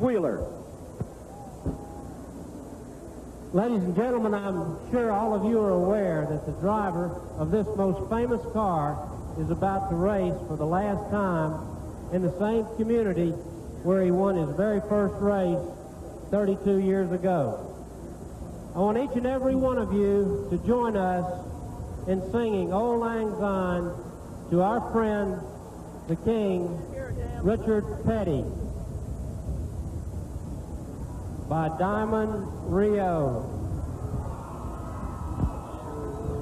Wheeler. Ladies and gentlemen, I'm sure all of you are aware that the driver of this most famous car is about to race for the last time in the same community where he won his very first race 32 years ago. I want each and every one of you to join us in singing Old Lang Syne to our friend, the King, Richard Petty, by Diamond Rio.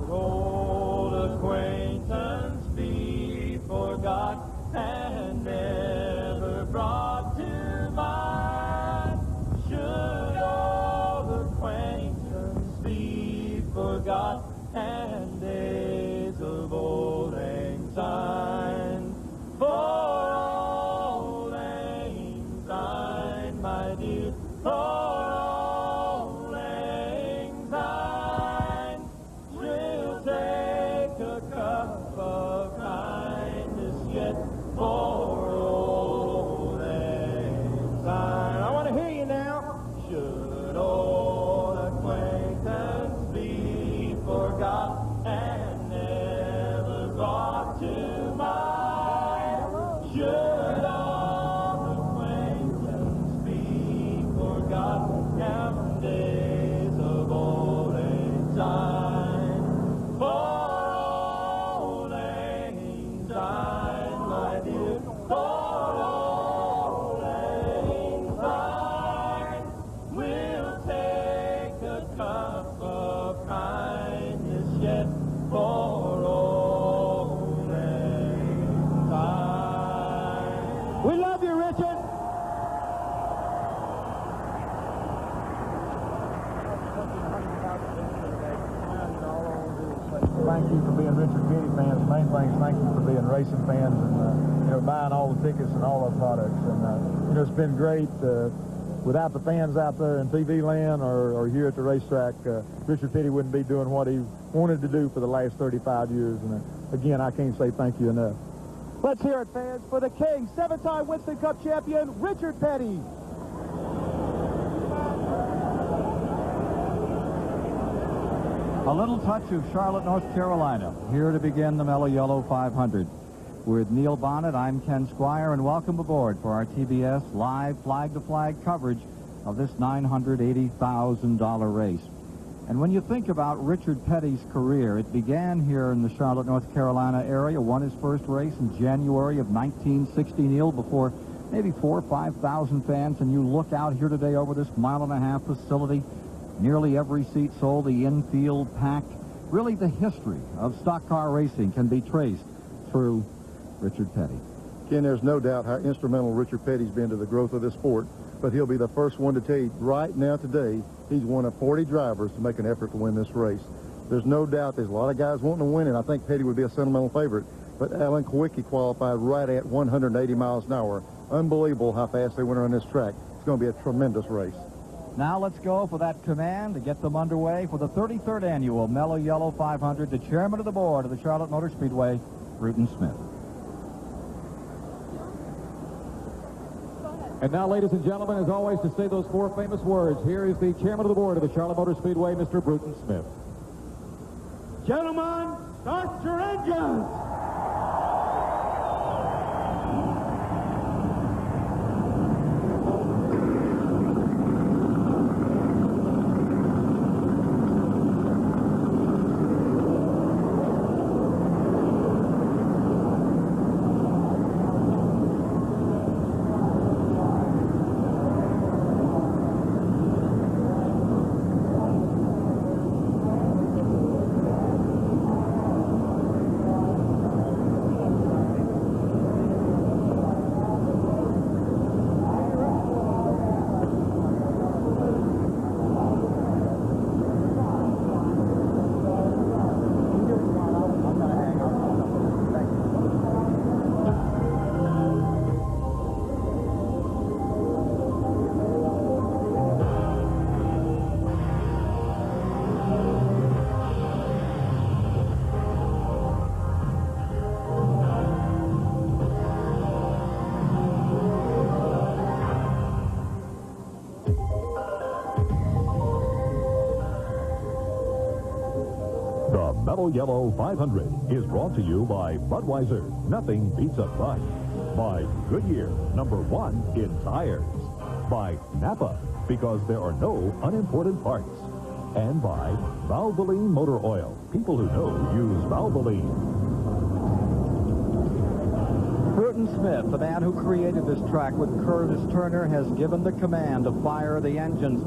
Old acquaintance be forgot and never brought to mind. Should old acquaintance be forgot and days of old lang syne. For old lang syne, my dear, for old lang syne, we'll take a cup of kindness yet for old lang syne. I want to hear you now. Should old acquaintance be forgot and never brought to mind? Should old acquaintance be forgot and days of old lang syne? For old lang syne, my dear, for old lang syne, we'll take a cup of kindness yet for old lang syne. We love you, Richard. Thank you for being Richard Petty fans. The main thing is thank you for being racing fans and, buying all the tickets and all our products. And, it's been great. Without the fans out there in TV land or here at the racetrack, Richard Petty wouldn't be doing what he wanted to do for the last 35 years. And, again, I can't say thank you enough. Let's hear it, fans, for the King, 7-time Winston Cup champion, Richard Petty. A little touch of Charlotte, North Carolina, here to begin the Mello Yello 500. With Neil Bonnet, I'm Ken Squire, and welcome aboard for our TBS live flag-to-flag coverage of this $980,000 race. And when you think about Richard Petty's career, it began here in the Charlotte, North Carolina area, won his first race in January of 1960, Neil, before maybe 4,000 or 5,000 fans, and you look out here today over this mile-and-a-half facility, nearly every seat sold, the infield packed. Really, the history of stock car racing can be traced through Richard Petty. Ken, there's no doubt how instrumental Richard Petty's been to the growth of this sport, but he'll be the first one to tell you right now today he's one of 40 drivers to make an effort to win this race. There's no doubt there's a lot of guys wanting to win it. I think Petty would be a sentimental favorite, but Alan Kowicki qualified right at 180 miles an hour. Unbelievable how fast they went around this track. It's going to be a tremendous race. Now let's go for that command to get them underway for the 33rd annual Mello Yello 500, the chairman of the board of the Charlotte Motor Speedway, Bruton Smith. And now, ladies and gentlemen, as always, to say those four famous words, here is the chairman of the board of the Charlotte Motor Speedway, Mr. Bruton Smith. Gentlemen, start your engines. Mello Yello 500 is brought to you by Budweiser. Nothing beats a Bud. By Goodyear, #1 in tires. By Napa, because there are no unimportant parts. And by Valvoline Motor Oil. People who know use Valvoline. Bruton Smith, the man who created this track with Curtis Turner, has given the command to fire the engines,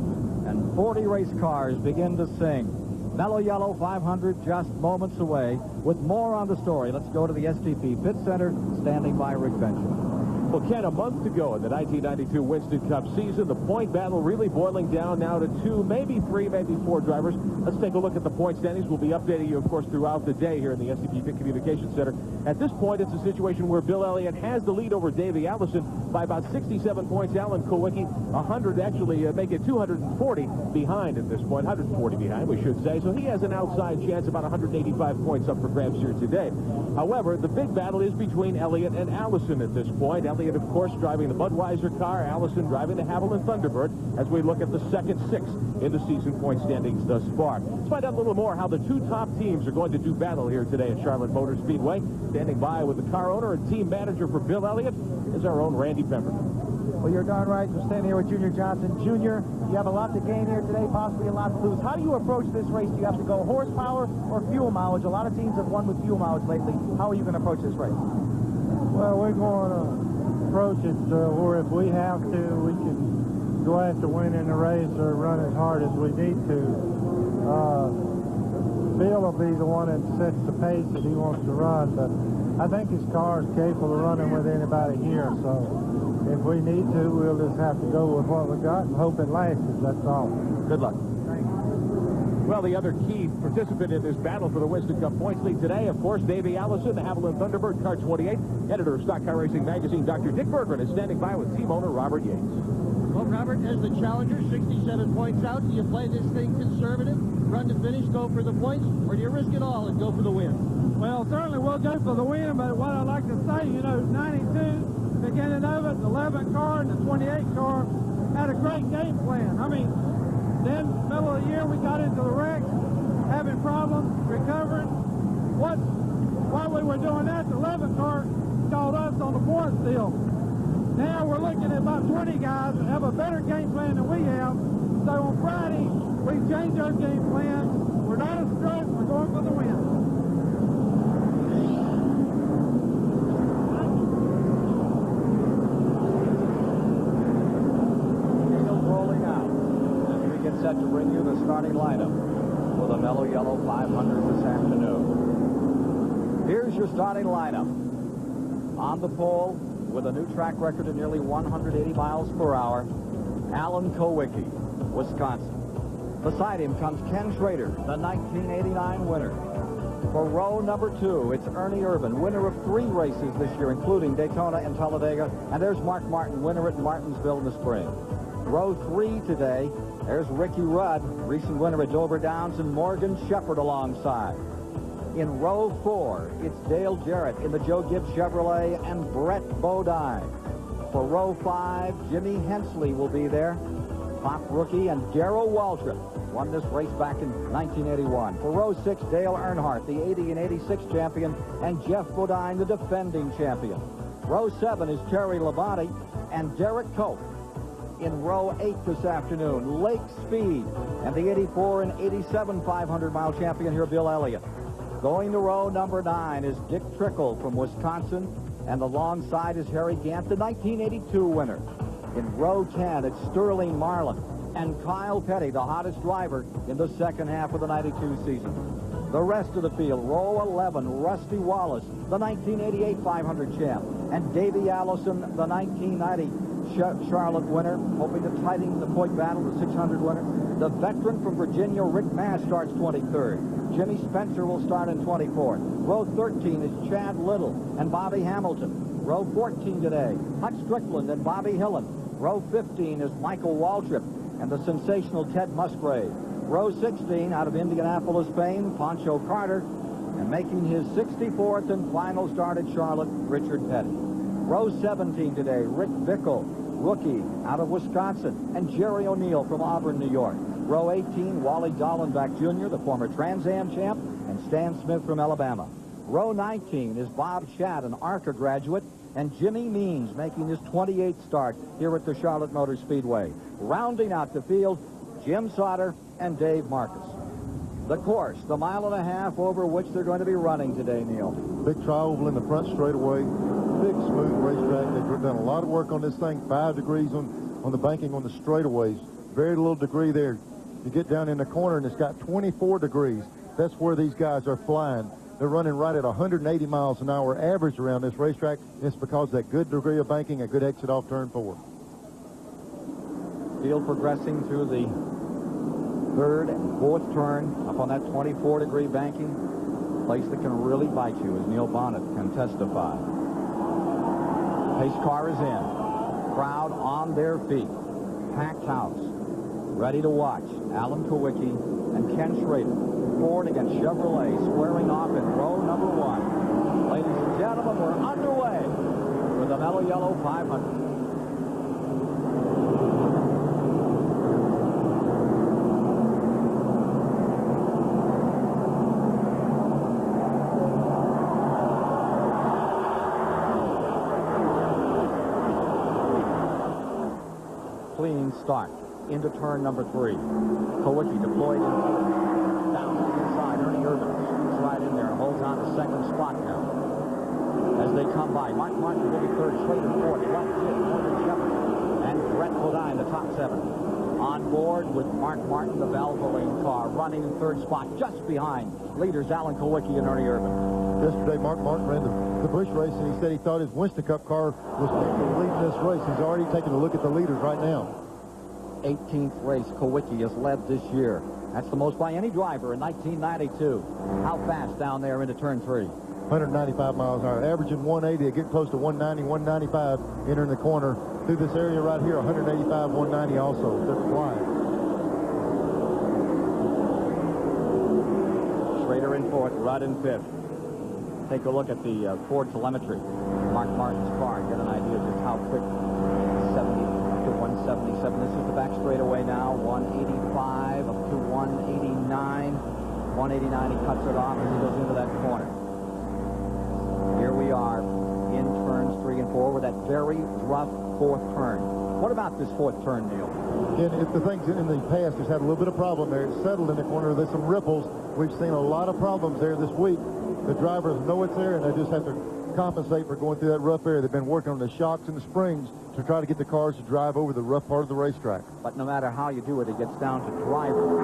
and 40 race cars begin to sing. Mello Yello 500 just moments away. With more on the story, let's go to the STP Pit Center, standing by Rick Benjamin. Well, Ken, a month to go in the 1992 Winston Cup season. The point battle really boiling down now to 2, maybe 3, maybe 4 drivers. Let's take a look at the point standings. We'll be updating you, of course, throughout the day here in the STP Pit Communications Center. At this point, it's a situation where Bill Elliott has the lead over Davey Allison by about 67 points. Alan Kowicki, 100, actually make it 240 behind at this point. 140 behind, we should say. So he has an outside chance, about 185 points up for grabs here today. However, the big battle is between Elliott and Allison at this point. Elliott, of course, driving the Budweiser car. Allison driving the Haviland Thunderbird as we look at the second 6 in the season point standings thus far. Let's find out a little more how the 2 top teams are going to do battle here today at Charlotte Motor Speedway. Standing by with the car owner and team manager for Bill Elliott is our own Randy Pemberton. Well, you're darn right. We're standing here with Junior Johnson. Junior, you have a lot to gain here today, possibly a lot to lose. How do you approach this race? Do you have to go horsepower or fuel mileage? A lot of teams have won with fuel mileage lately. How are you going to approach this race? Well, we're going to approach it where if we have to, we can go after winning the race or run as hard as we need to. Bill will be the one that sets the pace that he wants to run, but I think his car is capable of running with anybody here, so if we need to, we'll just have to go with what we got and hope it lasts, that's all. Good luck. Well, the other key participant in this battle for the Winston Cup points lead today, of course, Davey Allison, the Haviland Thunderbird, car 28. Editor of Stock Car Racing Magazine, Dr. Dick Berggren, is standing by with team owner Robert Yates. Well, Robert, as the challenger, 67 points out, do you play this thing conservative, run to finish, go for the points, or do you risk it all and go for the win? Well, certainly we'll go for the win, but what I'd like to say, you know, 92, beginning of it, the 11 car and the 28 car had a great game plan. I mean, then middle of the year we got into the wreck, having problems recovering. While we were doing that, the 11 car called us on the point steal. Now we're looking at about 20 guys that have a better game plan than we have. So on Friday, we changed our game plan. We're not a strut, we're going for the win. Rolling out as we get set to bring you the starting lineup for the Mello Yello 500 this afternoon. Here's your starting lineup. On the pole, with a new track record of nearly 180 miles per hour, Alan Kowicki, Wisconsin. Beside him comes Ken Schrader, the 1989 winner. For row number 2, it's Ernie Irvin, winner of 3 races this year, including Daytona and Talladega. And there's Mark Martin, winner at Martinsville in the spring. Row 3 today, there's Ricky Rudd, recent winner at Dover Downs, and Morgan Shepherd alongside. In row 4, it's Dale Jarrett in the Joe Gibbs Chevrolet and Brett Bodine. For row 5, Jimmy Hensley will be there. Top rookie and Darrell Waltrip won this race back in 1981. For row 6, Dale Earnhardt, the 80 and 86 champion, and Jeff Bodine, the defending champion. Row 7 is Terry Labonte and Derek Cope. In row 8 this afternoon, Lake Speed and the 84 and 87 500-mile champion here, Bill Elliott. Going to row number 9 is Dick Trickle from Wisconsin, and alongside is Harry Gant, the 1982 winner. In row 10, it's Sterling Marlin and Kyle Petty, the hottest driver in the second half of the 92 season. The rest of the field, row 11, Rusty Wallace, the 1988 500 champ, and Davey Allison, the 1990 Charlotte winner, hoping to tighten the point battle, the 600 winner. The veteran from Virginia, Rick Mass, starts 23rd. Jimmy Spencer will start in 24th. Row 13 is Chad Little and Bobby Hamilton. Row 14 today, Hutch Strickland and Bobby Hillen. Row 15 is Michael Waltrip and the sensational Ted Musgrave. Row 16 out of Indianapolis, Spain, Pancho Carter, and making his 64th and final start at Charlotte, Richard Petty. Row 17 today, Rick Bickle, rookie out of Wisconsin, and Jerry O'Neill from Auburn, New York. Row 18, Wally Dallenbach Jr., the former Trans Am champ, and Stan Smith from Alabama. Row 19 is Bob Shadd, an ARCA graduate, and Jimmy Means making his 28th start here at the Charlotte Motor Speedway. Rounding out the field, Jim Sauter and Dave Marcus. The course, the 1.5 miles over which they're going to be running today, Neil. Big tri-oval in the front straightaway. Big, smooth racetrack. They've done a lot of work on this thing. 5 degrees on the banking on the straightaways. Very little degree there. You get down in the corner, and it's got 24 degrees. That's where these guys are flying. They're running right at 180 miles an hour average around this racetrack. It's because of that good degree of banking, a good exit off turn 4. Field progressing through the 3rd and 4th turn up on that 24-degree banking. Place that can really bite you, as Neil Bonnet can testify. Pace car is in. Crowd on their feet. Packed house. Ready to watch. Alan Kowicki and Ken Schrader. Ford against Chevrolet squaring off in row number 1. Ladies and gentlemen, we're underway with the Mello Yello 500. Clean start into turn number 3. Kowicki deployed in down the inside. Ernie Irvin shoots right in there and holds on to second spot now. As they come by, Mark Martin will be 3rd, Schrader 4th, Ralph Kidd, Morgan Shepard, and Brett Bodine, the top 7. On board with Mark Martin, the Valvoline car, running in 3rd spot, just behind leaders Alan Kowicki and Ernie Irvin. Yesterday, Mark Martin ran the Busch race, and he said he thought his Winston Cup car was leading this race. He's already taking a look at the leaders right now. 18th race Kowicki has led this year. That's the most by any driver in 1992. How fast down there into turn 3? 195 miles an hour, averaging 180. They get close to 190, 195 entering the corner. Through this area right here, 185, 190 also. They're flying. Schrader in 4th, Rudd in 5th. Take a look at the Ford telemetry. Mark Martin's car, get an idea of just how quick. 70 up to 177. This is the back straightaway now. 185 up to 189. 189, he cuts it off as he goes into that corner. Here we are in turns 3 and 4 with that very rough 4th turn. What about this 4th turn, Neil? And if the things in the past has had a little bit of problem there. It's settled in the corner. There's some ripples. We've seen a lot of problems there this week. The drivers know it's there, and they just have to compensate for going through that rough area. They've been working on the shocks and the springs to try to get the cars to drive over the rough part of the racetrack. But no matter how you do it, it gets down to driver.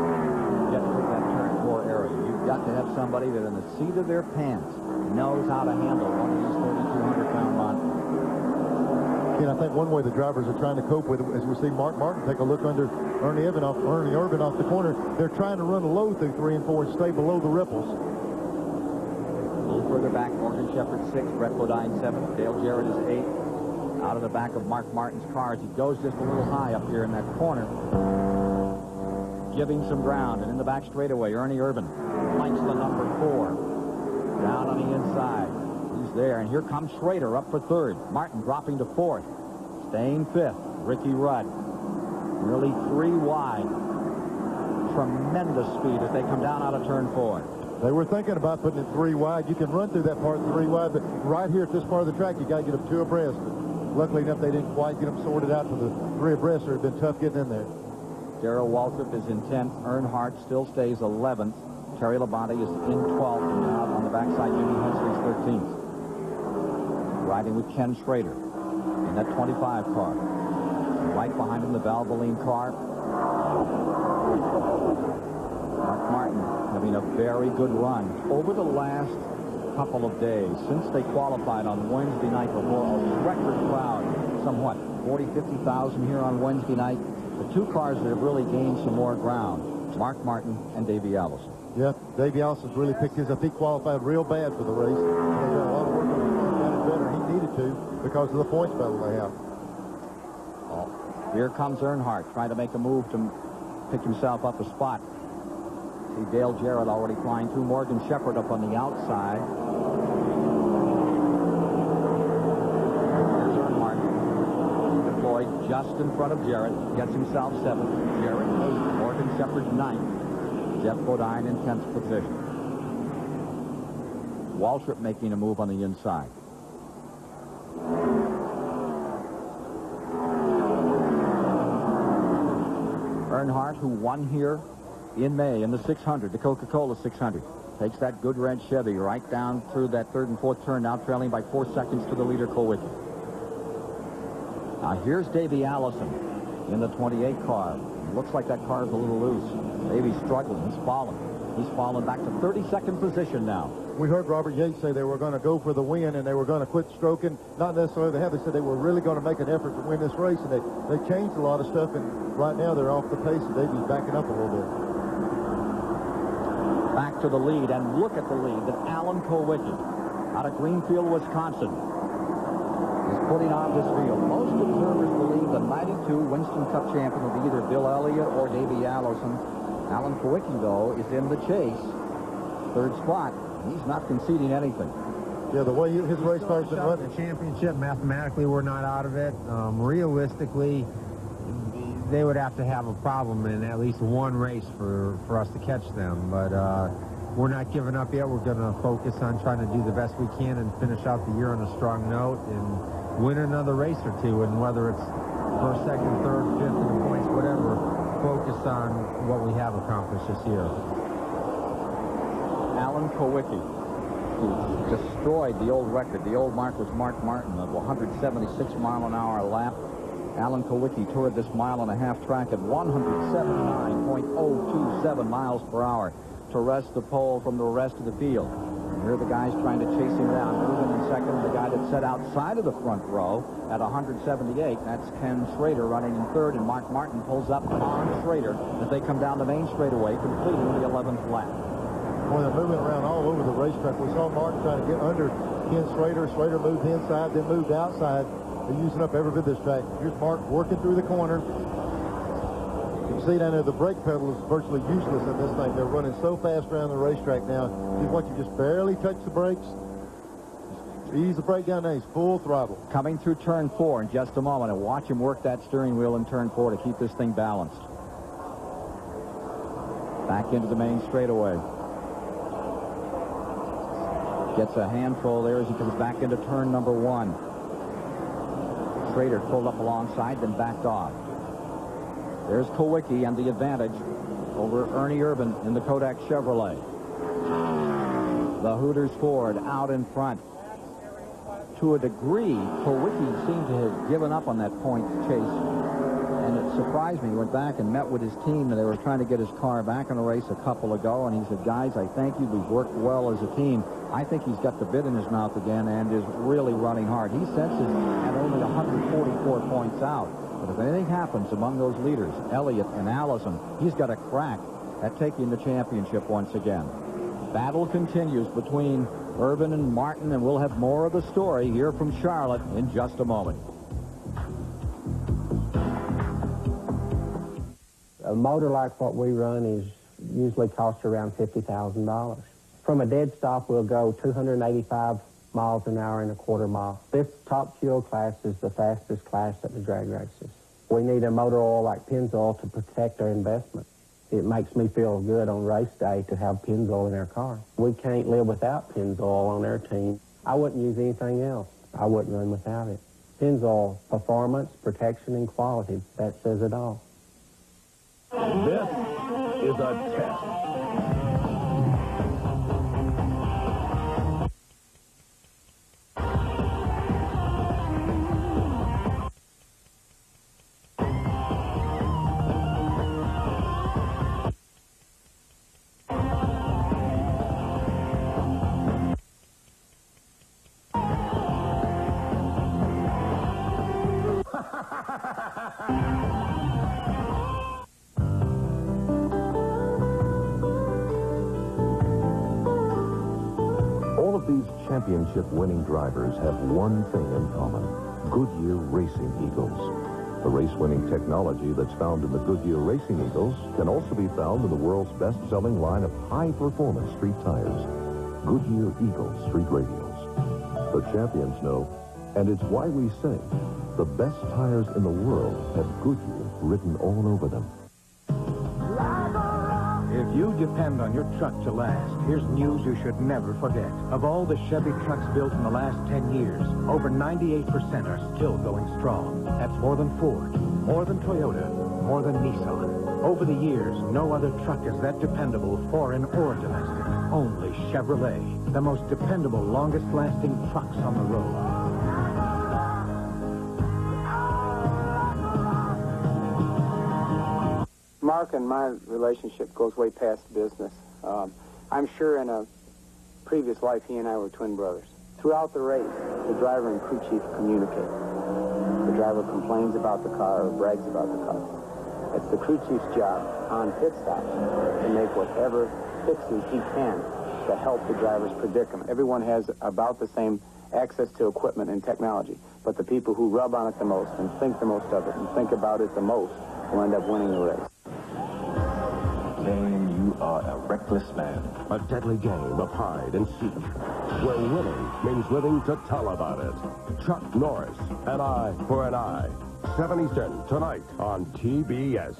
Get through that turn 4 area. You've got to have somebody that in the seat of their pants knows how to handle one of these 3,200-pound monsters. And I think one way the drivers are trying to cope with it, as we see Mark Martin take a look under Ernie Irvin off the corner. They're trying to run low through 3 and 4 and stay below the ripples. A little further back, Morgan Shepard 6th, Brett Bodine 7th, Dale Jarrett is 8th. Out of the back of Mark Martin's car as he goes just a little high up here in that corner. Giving some ground, and in the back straightaway, Ernie Irvin likes the number 4. Down on the inside. He's there, and here comes Schrader up for 3rd. Martin dropping to 4th. Staying 5th, Ricky Rudd. Nearly 3 wide. Tremendous speed as they come down out of turn 4. They were thinking about putting it 3 wide. You can run through that part 3 wide, but right here at this part of the track, you got to get them 2 abreast. Luckily enough, they didn't quite get them sorted out to the 3 abreast. It would have been tough getting in there. Darrell Waltrip is in 10th. Earnhardt still stays 11th. Terry Labonte is in 12th. And out on the backside, Jimmy Hensley's 13th. Riding with Ken Schrader in that 25 car. Right behind him, the Valvoline car. Mark Martin having a very good run over the last couple of days since they qualified on Wednesday night before a record crowd, somewhat 40-50,000 here on Wednesday night. The 2 cars that have really gained some more ground, Mark Martin and Davey Allison. Yeah, Davey Allison's really picked his up. He qualified real bad for the race. They did a lot of work on him. He got it better. He needed to because of the points battle they have. Here comes Earnhardt trying to make a move to pick himself up a spot. See Dale Jarrett already flying through. Morgan Shepard up on the outside. Here's Earnhardt. Deployed just in front of Jarrett. Gets himself 7th. Jarrett 8th. Morgan Shepard 9th. Jeff Bodine in 10th position. Waltrip making a move on the inside. Earnhardt, who won here in May in the 600, the Coca-Cola 600, takes that good red Chevy right down through that third and fourth turn, now trailing by 4 seconds to the leader, Kulwicki. Now here's Davey Allison in the 28 car. It looks like that car is a little loose. Davey's struggling. He's fallen. He's fallen back to 32nd position now. We heard Robert Yates say they were going to go for the win and they were going to quit stroking. Not necessarily they have. They said they were really going to make an effort to win this race, and they changed a lot of stuff, and right now they're off the pace, and Davey's backing up a little bit. Back to the lead, and look at the lead that Alan Kulwicki out of Greenfield, Wisconsin, is putting on this field. Most observers believe the 92 Winston Cup champion will be either Bill Elliott or Davey Allison. Alan Kulwicki, though, is in the chase. Third spot. He's not conceding anything. Yeah, the way his race car's been running. The championship, mathematically, we're not out of it. Realistically, they would have to have a problem in at least one race for us to catch them. But we're not giving up yet. We're going to focus on trying to do the best we can and finish out the year on a strong note and win another race or two. And whether it's first, second, third, fifth in the points, whatever, focus on what we have accomplished this year. Alan Kulwicki, who destroyed the old record. The old mark was Mark Martin of 176-mile-an-hour lap. Alan Kulwicki toured this mile-and-a-half track at 179.027 miles per hour to wrest the pole from the rest of the field. And here are the guys trying to chase him down. Moving in second, the guy that set outside of the front row at 178. That's Ken Schrader running in third, and Mark Martin pulls up on Schrader as they come down the main straightaway, completing the 11th lap. Boy, they're moving around all over the racetrack. We saw Martin trying to get under Ken Schrader. Schrader moved inside, then moved outside. They're using up every bit of this track. Here's Mark working through the corner. You can see down there the brake pedal is virtually useless in this thing. They're running so fast around the racetrack now. You want you just barely touch the brakes. Just ease the brake down there. He's full throttle. Coming through turn 4 in just a moment, and watch him work that steering wheel in turn 4 to keep this thing balanced. Back into the main straightaway. Gets a handful there as he comes back into turn number 1. Schrader pulled up alongside, then backed off. There's Kulwicki and the advantage over Ernie Urban in the Kodak Chevrolet. The Hooters Ford out in front. To a degree, Kulwicki seemed to have given up on that point chase. And it surprised me. He went back and met with his team, and they were trying to get his car back in a race a couple ago. And he said, guys, I thank you. We've worked well as a team. I think he's got the bit in his mouth again and is really running hard. He senses at only 144 points out. But if anything happens among those leaders, Elliott and Allison, he's got a crack at taking the championship once again. Battle continues between Urban and Martin, and we'll have more of the story here from Charlotte in just a moment. A motor like what we run is usually costs around $50,000. From a dead stop, we'll go 285 miles an hour in a quarter mile. This top fuel class is the fastest class at the drag races. We need a motor oil like Pennzoil to protect our investment. It makes me feel good on race day to have Pennzoil in our car. We can't live without Pennzoil on our team. I wouldn't use anything else. I wouldn't run without it. Pennzoil, performance, protection, and quality, that says it all. This is a test. All of these championship-winning drivers have one thing in common: Goodyear Racing Eagles. The race-winning technology that's found in the Goodyear Racing Eagles can also be found in the world's best-selling line of high-performance street tires, Goodyear Eagle Street Radials. The champions know, and it's why we say the best tires in the world have Goodyear written all over them. Like a rock If you depend on your truck to last, here's news you should never forget. Of all the Chevy trucks built in the last 10 years, over 98% are still going strong. That's more than Ford, more than Toyota, more than Nissan. Over the years, no other truck is that dependable, foreign or domestic. Only Chevrolet, the most dependable, longest-lasting trucks on the road. Mark and my relationship goes way past business. I'm sure in a previous life he and I were twin brothers. Throughout the race, the driver and crew chief communicate. The driver complains about the car or brags about the car. It's the crew chief's job on pit stops to make whatever fixes he can to help the driver's predicament. Everyone has about the same access to equipment and technology, but the people who rub on it the most and think the most of it and think about it the most will end up winning the race. Dane, you are a reckless man. A deadly game of hide and seek, where winning means living to tell about it. Chuck Norris, An Eye for an Eye. 7 Eastern, tonight on TBS.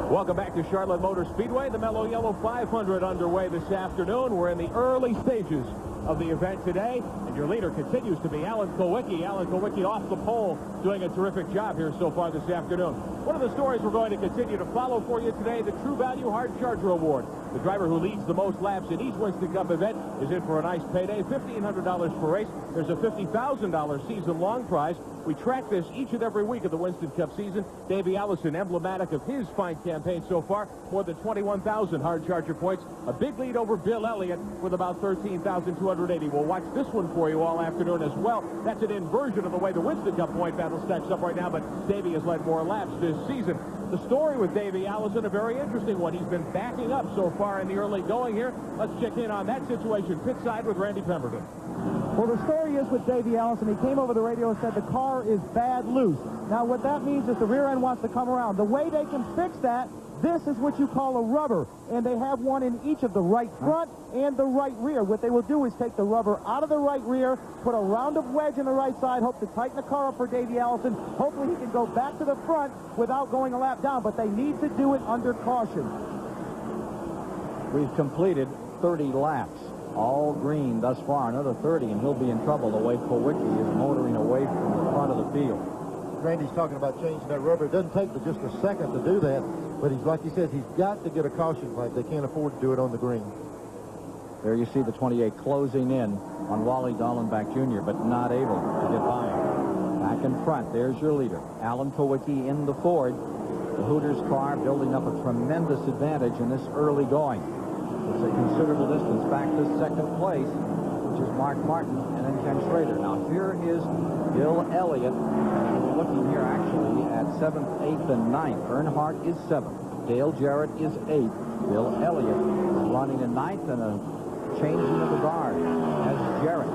Welcome back to Charlotte Motor Speedway. The Mello Yello 500 underway this afternoon. We're in the early stages of the event today, and your leader continues to be Alan Kulwicki. Alan Kulwicki off the pole, doing a terrific job here so far this afternoon. One of the stories we're going to continue to follow for you today, the True Value Hard Charger Award. The driver who leads the most laps in each Winston Cup event is in for a nice payday, $1,500 per race. There's a $50,000 season-long prize. We track this each and every week of the Winston Cup season. Davey Allison, emblematic of his fine campaign so far, more than 21,000 hard charger points. A big lead over Bill Elliott with about 13,280. We'll watch this one for you all afternoon as well. That's an inversion of the way the Winston Cup point battle stacks up right now, but Davey has led more laps this season. The story with Davey Allison, a very interesting one. He's been backing up so far in the early going here. Let's check in on that situation pit side with Randy Pemberton. Well, the story is with Davey Allison. He came over the radio and said the car is bad loose. Now, what that means is the rear end wants to come around. The way they can fix that, this is what you call a rubber, and they have one in each of the right front and the right rear. What they will do is take the rubber out of the right rear, put a rounded wedge in the right side, hope to tighten the car up for Davey Allison. Hopefully he can go back to the front without going a lap down, but they need to do it under caution. We've completed 30 laps. All green thus far, another 30, and he'll be in trouble the way Kulwicki is motoring away from the front of the field. Randy's talking about changing that rubber. It doesn't take but just a second to do that, but he's, like he says, he's got to get a caution plate. They can't afford to do it on the green. There you see the 28 closing in on Wally Dallenbach Jr., but not able to get by him. Back in front, there's your leader, Alan Kulwicki in the Ford. The Hooters car building up a tremendous advantage in this early going. It's a considerable distance back to second place, which is Mark Martin and then Ken Schrader. Now here is Bill Elliott. We're looking here actually at 7th, 8th, and 9th. Earnhardt is 7th. Dale Jarrett is 8th. Bill Elliott is running in 9th, and a changing of the guard as Jarrett.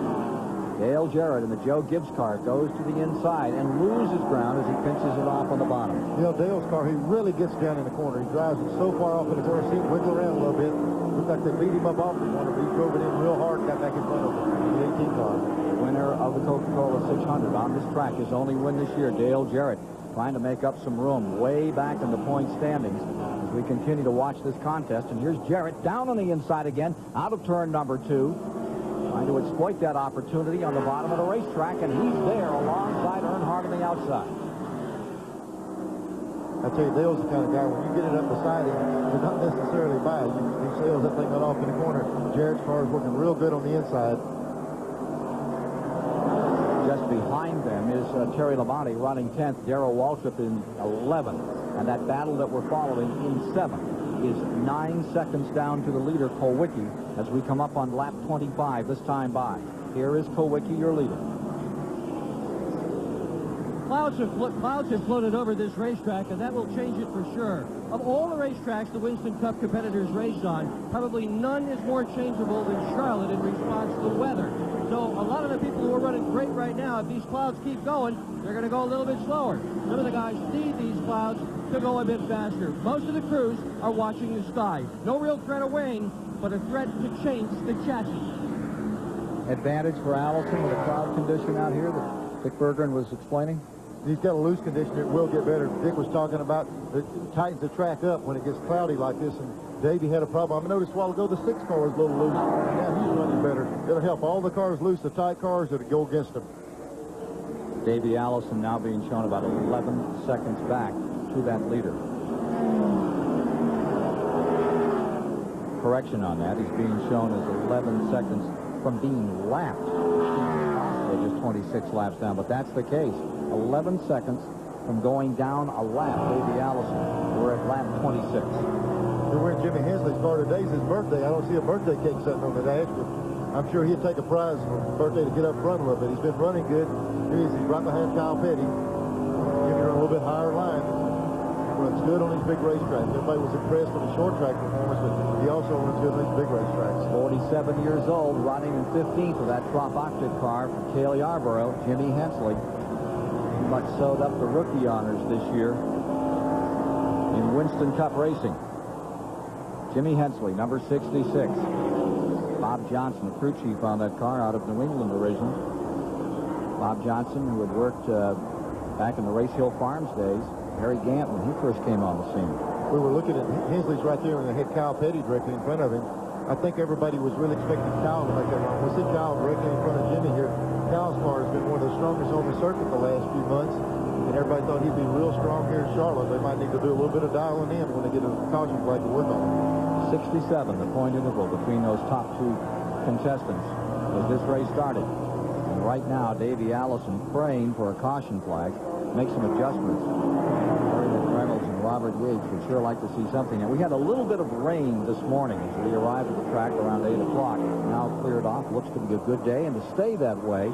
Dale Jarrett in the Joe Gibbs car goes to the inside and loses ground as he pinches it off on the bottom. You know, Dale's car, he really gets down in the corner. He drives it so far off in the corner, see him wiggle around a little bit. Looks like they beat him up off the corner, but he drove it in real hard and got back in front of the 18 car. Winner of the Coca-Cola 600 on this track, his only win this year, Dale Jarrett, trying to make up some room way back in the point standings as we continue to watch this contest. And here's Jarrett down on the inside again, out of turn number 2, trying to exploit that opportunity on the bottom of the racetrack, and he's there alongside Earnhardt on the outside. I tell you, Dale's the kind of guy, when you get it up beside him, you're not necessarily by it. He sails that thing off in the corner. Jarrett's car is working real good on the inside. Just behind them is Terry Labonte running 10th, Darrell Waltrip in 11th. And that battle that we're following in 7th is 9 seconds down to the leader, Kulwicki, as we come up on lap 25 this time by. Here is Kulwicki, your leader. Clouds have floated over this racetrack, and that will change it for sure. Of all the racetracks the Winston Cup competitors race on, probably none is more changeable than Charlotte in response to weather. So a lot of the people who are running great right now, if these clouds keep going, they're going to go a little bit slower. Some of the guys need these clouds to go a bit faster. Most of the crews are watching the sky. No real threat of rain, but a threat to change the chassis. Advantage for Allison with a cloud condition out here that Dick Berggren was explaining? he's got a loose condition. It will get better. Dick was talking about it tightens the track up when it gets cloudy like this, and Davey had a problem. I noticed a while ago the 6 car was a little loose. Now he's running better. It'll help all the cars loose, the tight cars that'll go against them. Davey Allison now being shown about 11 seconds back to that leader. Correction on that. He's being shown as 11 seconds from being lapped. They're just 26 laps down, but that's the case. 11 seconds from going down a lap. Davey Allison, we're at lap 26. We're wearing Jimmy Hensley's car. Today's his birthday. I don't see a birthday cake sitting on the dash, but I'm sure he'll take a prize for his birthday to get up front a little bit. He's been running good. Here he is. He's right behind Kyle Petty. Jimmy run a little bit higher line. Runs good on these big racetracks. Everybody was impressed with the short track performance, but he also runs good on these big racetracks. 47 years old, running in 15th with that Trop Octave car from Cale Yarborough, Jimmy Hensley. He much sewed up the rookie honors this year in Winston Cup racing. Jimmy Hensley, number 66. Bob Johnson, the crew chief on that car out of New England division. Bob Johnson, who had worked back in the Race Hill Farms days. Harry Gant when he first came on the scene. We were looking at Hensley's right there, and they had Kyle Petty directly in front of him. I think everybody was really expecting Kyle to make that run. We see Kyle directly in front of Jimmy here. Kyle's car has been one of the strongest on the circuit the last few months, and everybody thought he'd be real strong here in Charlotte. They might need to do a little bit of dialing in when they get a caution flag to work on. 67, the point interval between those top two contestants as this race started. And right now, Davey Allison praying for a caution flag, make some adjustments. Reynolds and Robert Yates would sure like to see something. And we had a little bit of rain this morning as we arrived at the track around 8 o'clock. Now cleared off. Looks to be a good day, and to stay that way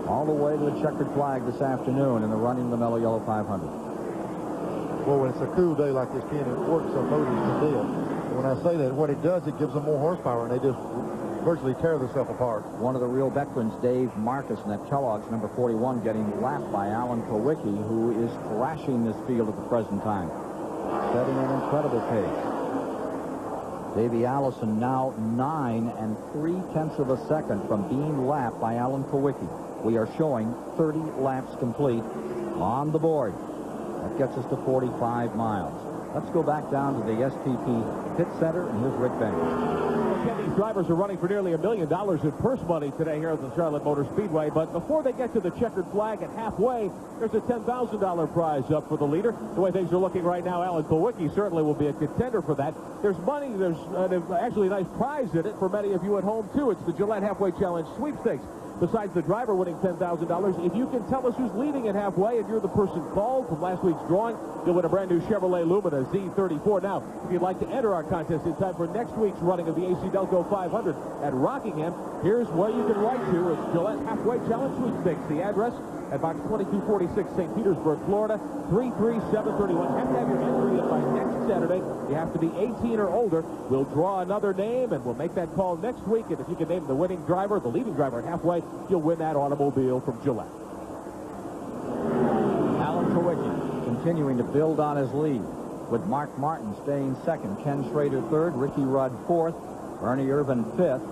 all the way to the checkered flag this afternoon in the running of the Mello Yello 500. Well, when it's a cool day like this, Ken, it works on motors to deal. When I say that, what it does, it gives them more horsepower, and they just virtually tear themselves apart. One of the real veterans, Dave Marcus, and that Kellogg's number 41, getting lapped by Alan Kowicki, who is thrashing this field at the present time, setting an incredible pace. Davey Allison now 9 3/10 of a second from being lapped by Alan Kowicki. We are showing 30 laps complete on the board. That gets us to 45 miles. Let's go back down to the STP pit center, and here's Rick Bennett. These drivers are running for nearly $1 million in purse money today here at the Charlotte Motor Speedway. But before they get to the checkered flag at halfway, there's a $10,000 prize up for the leader. The way things are looking right now, Alan Kowicki certainly will be a contender for that. There's money. There's actually a nice prize in it for many of you at home, too. It's the Gillette Halfway Challenge sweepstakes. Besides the driver winning $10,000, if you can tell us who's leading at halfway and you're the person called from last week's drawing, you'll win a brand new Chevrolet Lumina Z34. Now, if you'd like to enter our contest in time for next week's running of the AC Delco 500 at Rockingham, here's where you can write to. It's Gillette Halfway Challenge sweepstakes. The address at box 2246, St. Petersburg, Florida, 33731. You have to have your entry in by next Saturday. You have to be 18 or older. We'll draw another name, and we'll make that call next week. And if you can name the winning driver, the leading driver at halfway, you'll win that automobile from Gillette. Alan Kowicki continuing to build on his lead, with Mark Martin staying second, Ken Schrader third, Ricky Rudd fourth, Ernie Irvin fifth.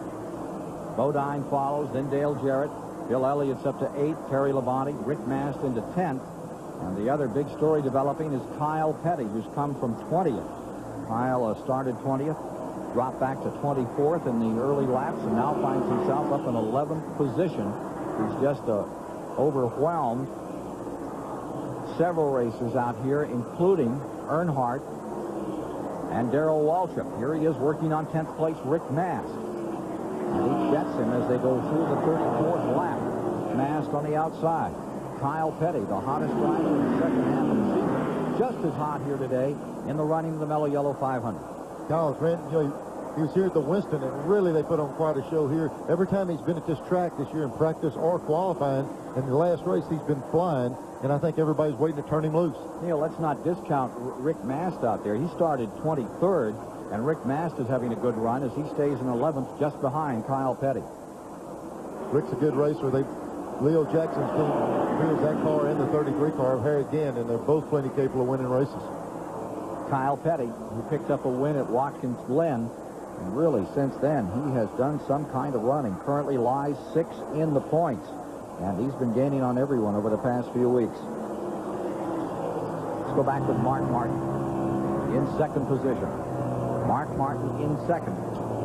Bodine follows, then Dale Jarrett. Bill Elliott's up to 8th, Terry Labonte, Rick Mast into 10th. And the other big story developing is Kyle Petty, who's come from 20th. Kyle started 20th, dropped back to 24th in the early laps, and now finds himself up in 11th position. He's just overwhelmed several racers out here, including Earnhardt and Darrell Waltrip. Here he is working on 10th place, Rick Mast. And he gets him as they go through the 34th lap. Mast on the outside. Kyle Petty, the hottest driver in the second half of the season, just as hot here today in the running of the Mello Yello 500. Kyle's ran, he was here at the Winston, and really they put on quite a show here. Every time he's been at this track this year in practice or qualifying, in the last race he's been flying, and I think everybody's waiting to turn him loose. Neil, let's not discount Rick Mast out there. He started 23rd, and Rick Mast is having a good run as he stays in 11th just behind Kyle Petty. Rick's a good racer. Leo Jackson's team here's that car and the 33 car of Harry Gant, and they're both plenty capable of winning races. Kyle Petty, who picked up a win at Watkins Glen, and really since then he has done some kind of running. Currently lies 6th in the points, and he's been gaining on everyone over the past few weeks. go back with Mark Martin in second position. Mark Martin in second.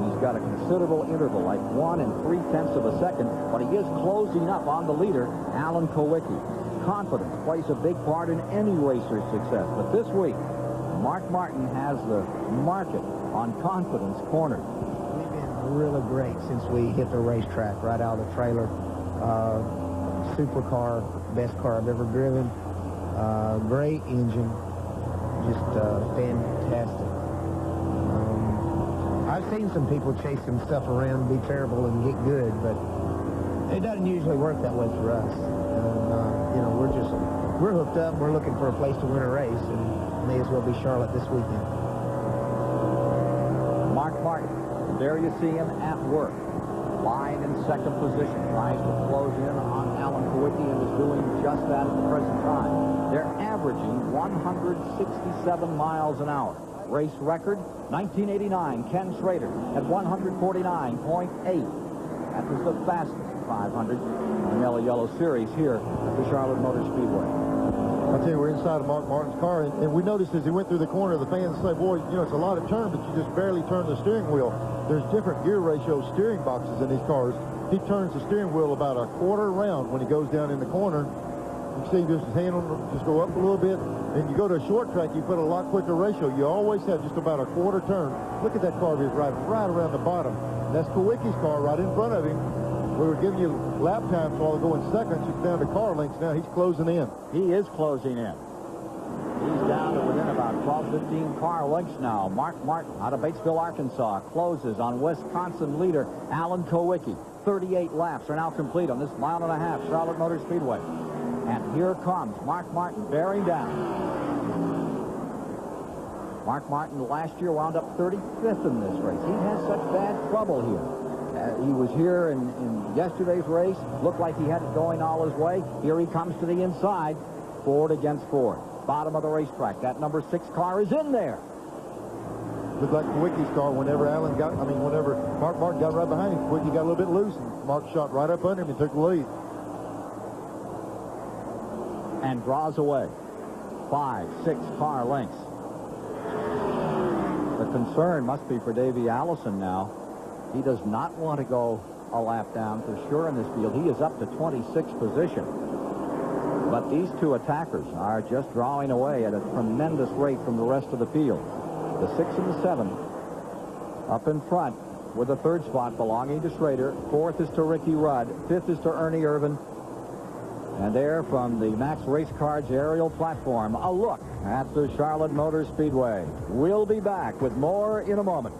He's got a considerable interval, like 1 3/10 of a second, but he is closing up on the leader, Alan Kowicki. Confidence plays a big part in any racer's success, but this week, Mark Martin has the market on confidence cornered. We've been really great since we hit the racetrack right out of the trailer. Supercar, best car I've ever driven. Great engine, just fantastic. I've seen some people chase some stuff around, be terrible, and get good, but it doesn't usually work that way for us. And, you know, we're hooked up. We're looking for a place to win a race, and may as well be Charlotte this weekend. Mark Martin, there you see him at work. Lying in second position, tries to close in on Alan Kowicki and is doing just that at the present time. They're averaging 167 miles an hour. Race record, 1989, Ken Schrader at 149.8. That was the fastest 500 in the Mello Yello Series here at the Charlotte Motor Speedway. I'll tell you, we're inside of Mark Martin's car, and we noticed as he went through the corner, the fans say, boy, you know, it's a lot of turn, but you just barely turn the steering wheel. There's different gear ratio steering boxes in these cars. He turns the steering wheel about a quarter around when he goes down in the corner. You see just his hand on, just go up a little bit, and you go to a short track, you put a lot quicker ratio. You always have just about a quarter turn. Look at that car of his right around the bottom. That's Kowicki's car right in front of him. We were giving you lap times while going seconds. He's down to car lengths now. He's closing in. He is closing in. He's down to within about 12-15 car lengths now. Mark Martin out of Batesville, Arkansas, closes on Wisconsin leader Alan Kowicki. 38 laps are now complete on this 1.5 mile Charlotte Motor Speedway. And here comes Mark Martin bearing down. Mark Martin last year wound up 35th in this race. He has such bad trouble here. He was here in yesterday's race. Looked like he had it going all his way. Here he comes to the inside. Ford against Ford. Bottom of the racetrack. That number 6 car is in there. Looked like Kowicki's car whenever Mark Martin got right behind him. Kowicki got a little bit loose, and Mark shot right up under him and took the lead. And draws away 5-6 car lengths. The concern must be for Davey Allison now. He does not want to go a lap down for sure in this field. He is up to 26th position. But these two attackers are just drawing away at a tremendous rate from the rest of the field. The 6 and the 7 up in front with the 3rd spot belonging to Schrader. 4th is to Ricky Rudd. 5th is to Ernie Irvin. And there from the Max Race Cards aerial platform, a look at the Charlotte Motor Speedway. We'll be back with more in a moment.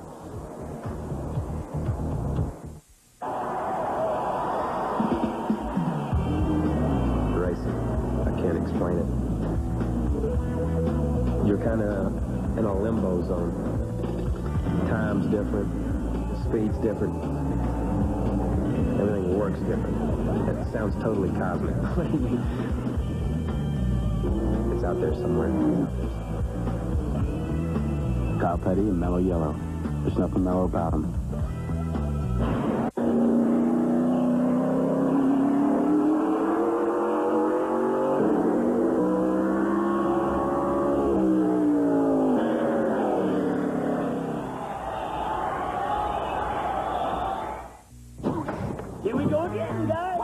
Racing. I can't explain it. You're kind of in a limbo zone. Time's different. The speed's different. Everything works different. That sounds totally cosmic. It's out there somewhere. Kyle Petty and Mello Yello. There's nothing mellow about him. Here we go again, guys.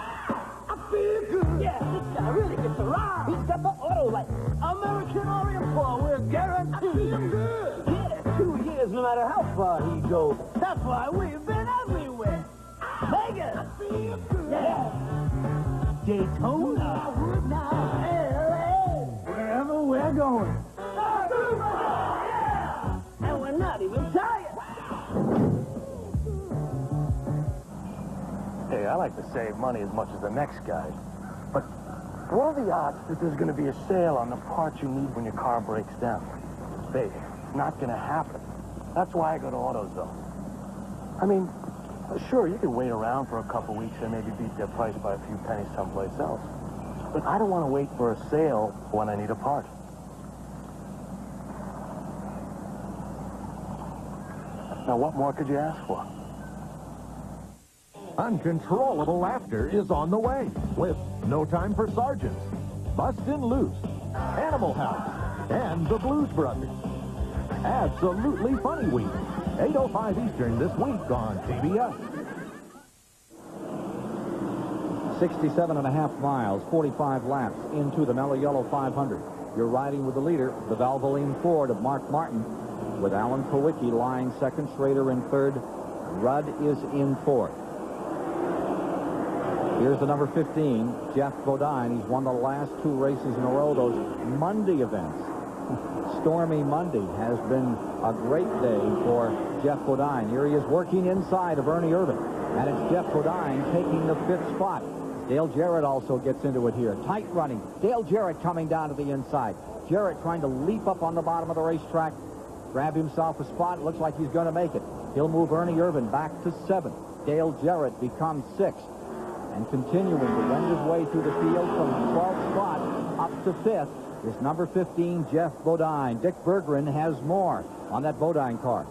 I feel good. Yeah, this guy really gets around. He's got the auto light. American Oriental, we're guaranteed. I feel good. Yeah, 2 years, no matter how far he goes. That's why we've been everywhere. Vegas. I feel good. Yeah. Daytona. LA. Wherever we're going. Yeah. And we're not even tired. Hey, I like to save money as much as the next guy. But what are the odds that there's going to be a sale on the parts you need when your car breaks down? Hey, it's not going to happen. That's why I go to AutoZone. I mean, sure, you can wait around for a couple weeks and maybe beat their price by a few pennies someplace else. But I don't want to wait for a sale when I need a part. Now, what more could you ask for? Uncontrollable laughter is on the way with No Time for Sergeants, Bustin' Loose, Animal House, and the Blues Brothers. Absolutely Funny Week. 8:05 Eastern this week on TBS. 67.5 miles, 45 laps into the Mello Yello 500. You're riding with the leader, the Valvoline Ford of Mark Martin, with Alan Kowicki lying second, Schrader in third. Rudd is in fourth. Here's the number 15, Jeff Bodine. He's won the last two races in a row, those Monday events. Stormy Monday has been a great day for Jeff Bodine. Here he is working inside of Ernie Irvan. And it's Jeff Bodine taking the fifth spot. Dale Jarrett also gets into it here. Tight running. Dale Jarrett coming down to the inside. Jarrett trying to leap up on the bottom of the racetrack, grab himself a spot. It looks like he's going to make it. He'll move Ernie Irvan back to 7th. Dale Jarrett becomes 6th. And continuing to wend his way through the field from 12th spot up to 5th is number 15, Jeff Bodine. Dick Berggren has more on that Bodine car.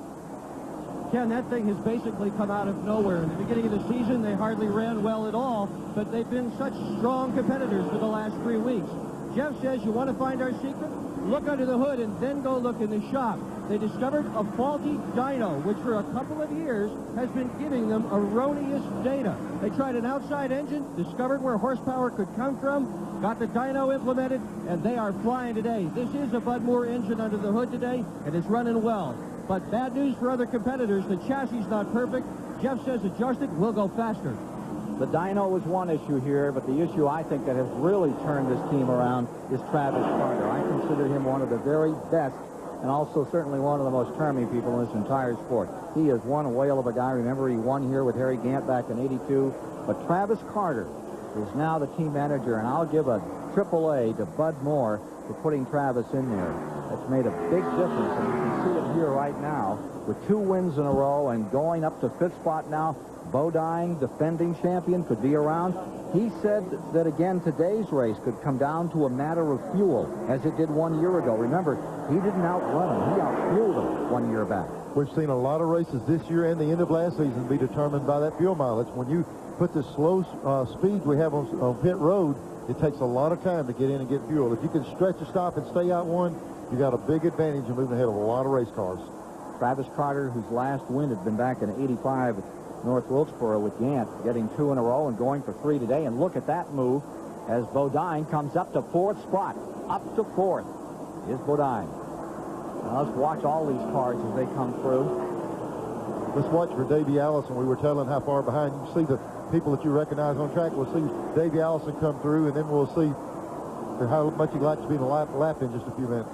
Ken, that thing has basically come out of nowhere. In the beginning of the season, they hardly ran well at all, but they've been such strong competitors for the last 3 weeks. Jeff says, you want to find our secret? Look under the hood and then go look in the shop. They discovered a faulty dyno, which for a couple of years has been giving them erroneous data. They tried an outside engine, discovered where horsepower could come from, got the dyno implemented, and they are flying today. This is a Bud Moore engine under the hood today, and it's running well. But bad news for other competitors. The chassis is not perfect. Jeff says adjust it, we'll go faster. The dyno was one issue here, but the issue I think that has really turned this team around is Travis Carter. I consider him one of the very best and also certainly one of the most charming people in this entire sport. He is one whale of a guy. Remember, he won here with Harry Gant back in '82. But Travis Carter is now the team manager, and I'll give a AAA to Bud Moore for putting Travis in there. That's made a big difference, and you can see it here right now with 2 wins in a row and going up to 5th spot now. Bodine, defending champion, could be around. He said that, again, today's race could come down to a matter of fuel, as it did 1 year ago. Remember, he didn't outrun him. He outfueled him 1 year back. We've seen a lot of races this year and the end of last season be determined by that fuel mileage. When you put the slow speeds we have on pit road, it takes a lot of time to get in and get fuel. If you can stretch a stop and stay out one, you got a big advantage in moving ahead of a lot of race cars. Travis Carter, whose last win had been back in '85 North Wilkesboro with Gant, getting 2 in a row and going for 3 today. And look at that move as Bodine comes up to 4th spot. Up to 4th is Bodine. Now let's watch all these cars as they come through. Let's watch for Davey Allison. We were telling how far behind. You see the people that you recognize on track. We'll see Davey Allison come through, and then we'll see how much he likes to be in the lap in just a few minutes.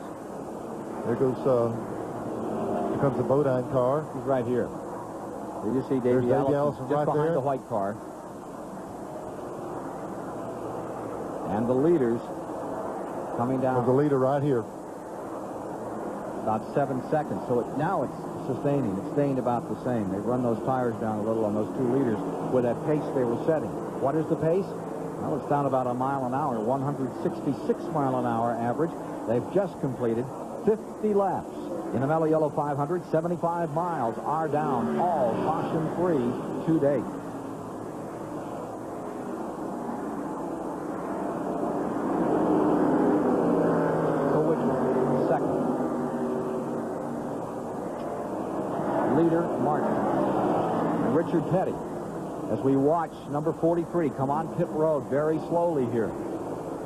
There goes, here comes the Bodine car. He's right here. You see Davey Allison just right behind there. The white car. And the leaders coming down. There's the leader right here. About 7 seconds. So now it's sustaining. It's staying about the same. They've run those tires down a little on those 2 leaders with that pace they were setting. What is the pace? Well, it's down about a mile an hour, 166 mile an hour average. They've just completed 50 laps. In the Mello Yello 500, 75 miles are down, all caution-free to date. Second. Leader, Martin. And Richard Petty. As we watch number 43 come on pit road very slowly here.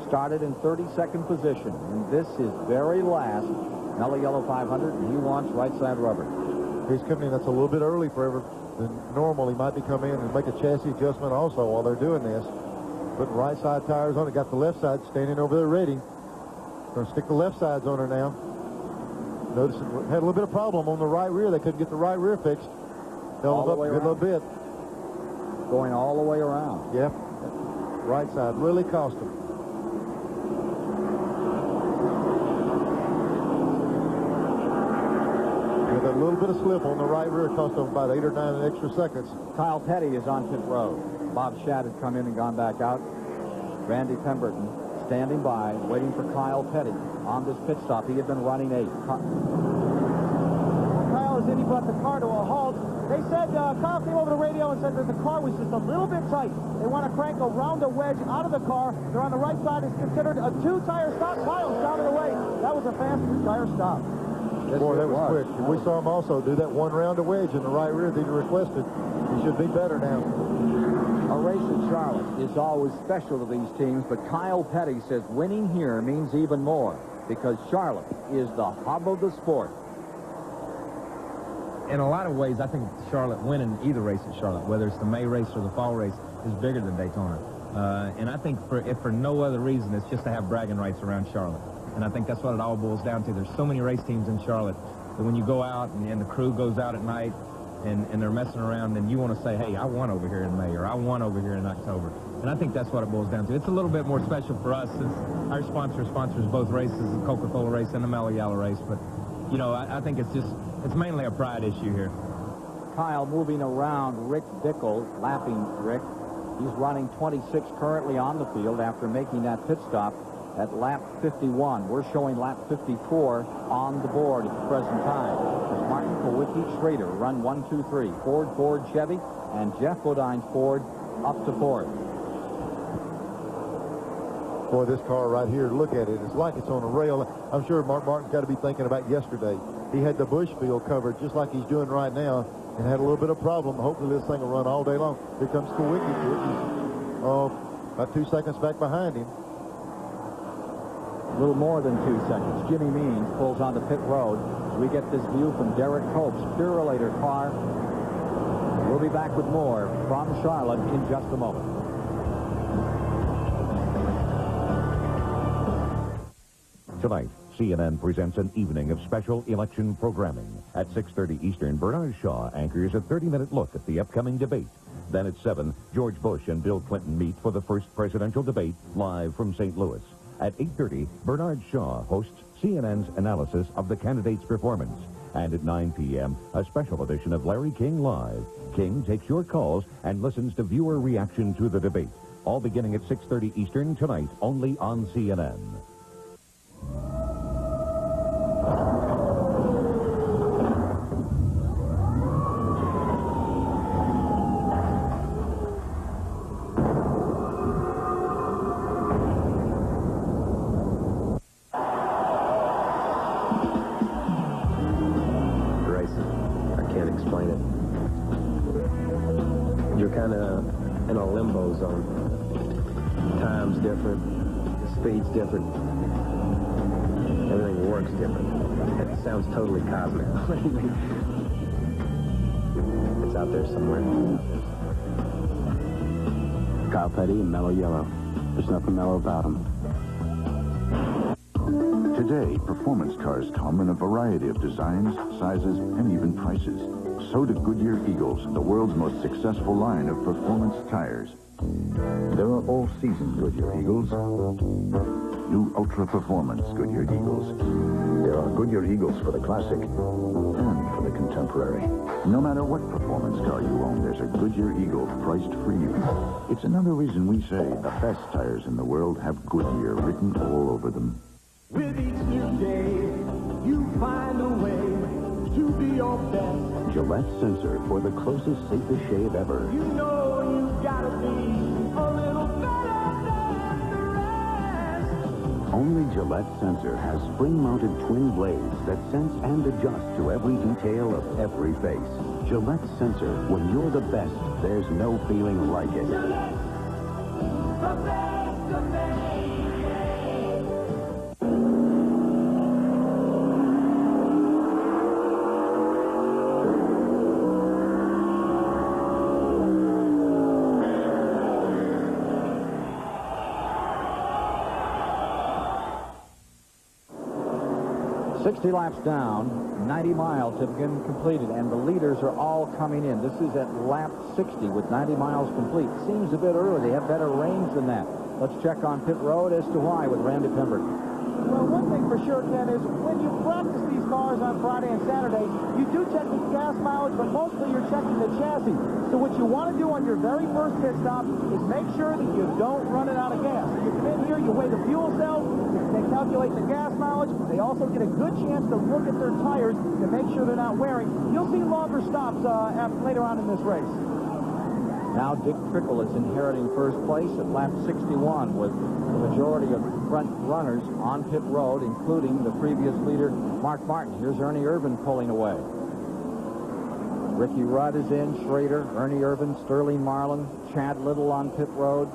Started in 32nd position. And this is very last Mello Yello 500, and he wants right side rubber. He's coming in. That's a little bit early for ever than normal. He might be coming in and make a chassis adjustment also while they're doing this. Putting right side tires on it. Got the left side standing over there ready. Going to stick the left sides on her now. Notice it had a little bit of problem on the right rear. They couldn't get the right rear fixed. Held them up a good little bit. Going all the way around. Yep. Right side really cost them. A little bit of slip on the right rear cost them about 8 or 9 extra seconds. Kyle Petty is on pit road. Bob Shadd had come in and gone back out. Randy Pemberton standing by, waiting for Kyle Petty on this pit stop. He had been running 8. Kyle is in. He brought the car to a halt. They said, Kyle came over the radio and said that the car was just a little bit tight. They want to crank around the wedge out of the car. They're on the right side. It's considered a 2-tire stop. Kyle's down and away. That was a fast tire stop. Yes, boy, that was quick. And we saw him also do that one round of wedge in the right rear that he requested. He should be better now. A race at Charlotte is always special to these teams, but Kyle Petty says winning here means even more because Charlotte is the hub of the sport. In a lot of ways, I think Charlotte winning either race at Charlotte, whether it's the May race or the fall race, is bigger than Daytona. And I think if for no other reason, it's just to have bragging rights around Charlotte. And I think that's what it all boils down to. There's so many race teams in Charlotte that when you go out and the crew goes out at night and they're messing around, and you want to say, hey, I won over here in May, or I won over here in October. And I think that's what it boils down to. It's a little bit more special for us since our sponsor sponsors both races, the Coca-Cola race and the Mello Yello race. But, you know, I think it's mainly a pride issue here. Kyle moving around Rick Dickel, lapping Rick. He's running 26 currently on the field after making that pit stop at lap 51. We're showing lap 54 on the board at the present time. As Martin Kowicki Schrader run 1, 2, 3. Ford, Chevy, and Jeff Bodine Ford up to fourth. Boy, this car right here, look at it. It's like it's on a rail. I'm sure Mark Martin's got to be thinking about yesterday. He had the bush field covered just like he's doing right now and had a little bit of problem. Hopefully this thing will run all day long. Here comes Kowicki. About 2 seconds back behind him. A little more than 2 seconds. Jimmy Means pulls onto pit road as we get this view from Derek Cope's Purolator car. We'll be back with more from Charlotte in just a moment. Tonight, CNN presents an evening of special election programming. At 6:30 Eastern, Bernard Shaw anchors a 30-minute look at the upcoming debate. Then at 7, George Bush and Bill Clinton meet for the first presidential debate live from St. Louis. At 8:30, Bernard Shaw hosts CNN's analysis of the candidate's performance. And at 9 p.m., a special edition of Larry King Live. King takes your calls and listens to viewer reaction to the debate. All beginning at 6:30 Eastern tonight, only on CNN. In a limbo zone. Time's different, the speed's different, everything works different. It sounds totally cosmic. It's out there somewhere. Kyle Petty and Mello Yello. There's nothing mellow about them. Today, performance cars come in a variety of designs, sizes, and even prices. So do Goodyear Eagles, the world's most successful line of performance tires. There are all-season Goodyear Eagles, new ultra-performance Goodyear Eagles. There are Goodyear Eagles for the classic and for the contemporary. No matter what performance car you own, there's a Goodyear Eagle priced for you. It's another reason we say the best tires in the world have Goodyear written all over them. With each new day, you find a way to be your best. Gillette Sensor for the closest, safest shave ever. You know you gotta be a little better than the rest. Only Gillette Sensor has spring-mounted twin blades that sense and adjust to every detail of every face. Gillette Sensor, when you're the best, there's no feeling like it. Gillette, the best of me. 60 laps down, 90 miles have been completed, and the leaders are all coming in. This is at lap 60 with 90 miles complete. Seems a bit early. They have better range than that. Let's check on pit road as to why with Randy Pemberton. Well, one thing for sure, Ken, is when you practice these cars on Friday and Saturday, you do check the gas mileage, but mostly you're checking the chassis. So what you want to do on your very first pit stop is make sure that you don't run it out of gas. You come in here, you weigh the fuel cell, they calculate the gas mileage. They also get a good chance to look at their tires to make sure they're not wearing. You'll see longer stops later on in this race. Now Dick Trickle is inheriting first place at lap 61 with the majority of front runners on pit road, including the previous leader, Mark Martin. Here's Ernie Irvin pulling away. Ricky Rudd is in, Schrader, Ernie Irvin, Sterling Marlin, Chad Little on pit road.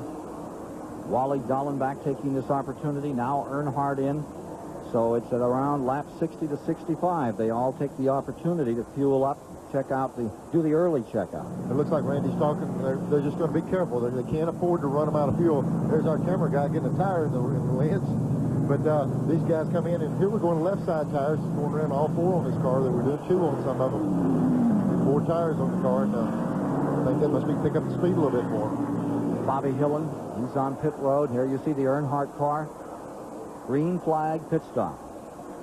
Wally Dallenbach taking this opportunity. Now Earnhardt in. So it's at around lap 60 to 65. They all take the opportunity to fuel up, check out do the early checkout. It looks like Randy's talking. They're just going to be careful. They can't afford to run them out of fuel. There's our camera guy getting a tire in the lens. But these guys come in, and here we're going to left side tires. Going around all four on this car. They were doing two on some of them. 4 tires on the car, and I think that must be pick up the speed a little bit more. Bobby Hillen, he's on pit road. Here you see the Earnhardt car. Green flag pit stop.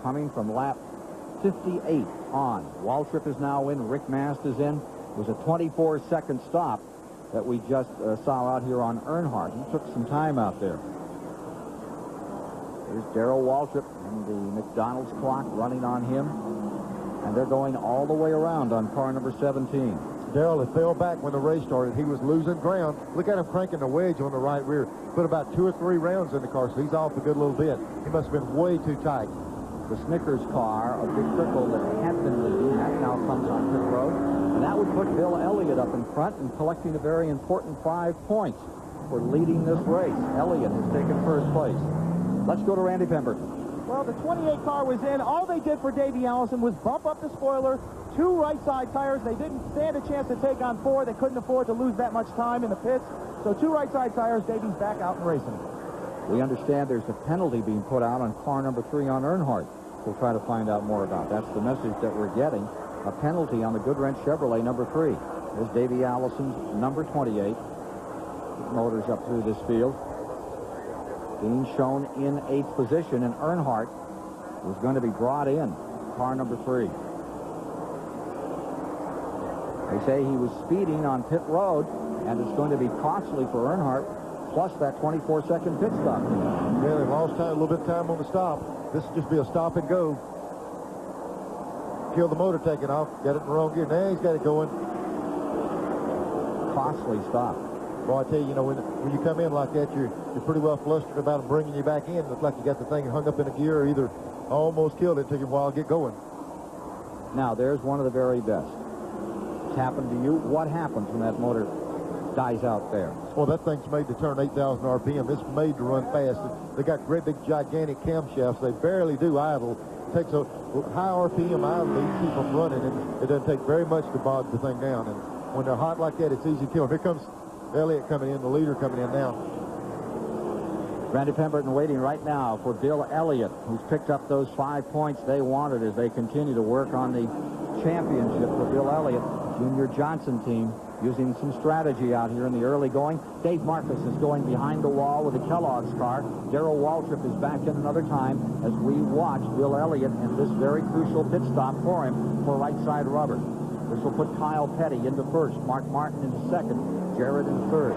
Coming from lap 58 on. Waltrip is now in. Rick Mast is in. It was a 24-second stop that we just saw out here on Earnhardt. He took some time out there. There's Darrell Waltrip and the McDonald's clock running on him. And they're going all the way around on car number 17. Darrell had fell back when the race started. He was losing ground. Look at him cranking the wedge on the right rear. Put about 2 or 3 rounds in the car, so he's off a good little bit. He must have been way too tight. The Snickers car of Dick Trickle that had been leading, that now comes on pit road. And that would put Bill Elliott up in front and collecting a very important 5 points for leading this race. Elliott has taken first place. Let's go to Randy Pemberton. Well, the 28 car was in. All they did for Davey Allison was bump up the spoiler, 2 right side tires. They didn't stand a chance to take on 4. They couldn't afford to lose that much time in the pits. So 2 right side tires. Davey's back out and racing. We understand there's a penalty being put out on car number 3 on Earnhardt. We'll try to find out more about. That's the message that we're getting. A penalty on the Goodwrench Chevrolet number 3. There's Davey Allison's number 28. Motors up through this field. Being shown in 8th position, and Earnhardt was going to be brought in, car number 3. They say he was speeding on pit road, and it's going to be costly for Earnhardt, plus that 24-second pit stop. Yeah, they lost time, a little bit of time on the stop. This will just be a stop and go. Kill the motor taking off. Got it in the wrong gear. Now he's got it going. Costly stop. Well, I tell you, when you come in like that, you're pretty well flustered about them bringing you back in. It looks like you got the thing hung up in a gear, or either almost killed it. Took you a while to get going. Now, there's one of the very best. It's happened to you. What happens when that motor dies out there? Well, that thing's made to turn 8,000 RPM. It's made to run fast. They got great big gigantic camshafts. They barely do idle. It takes a high RPM idle to keep them running, and it doesn't take very much to bog the thing down. And when they're hot like that, it's easy to kill them. Here comes Elliott coming in, the leader coming in now. Randy Pemberton waiting right now for Bill Elliott, who's picked up those 5 points they wanted as they continue to work on the championship for Bill Elliott. Junior Johnson team using some strategy out here in the early going. Dave Marcus is going behind the wall with the Kellogg's car. Darrell Waltrip is back in another time as we watch Bill Elliott in this very crucial pit stop for him for right side rubber. This will put Kyle Petty into first, Mark Martin into second, Jared in third.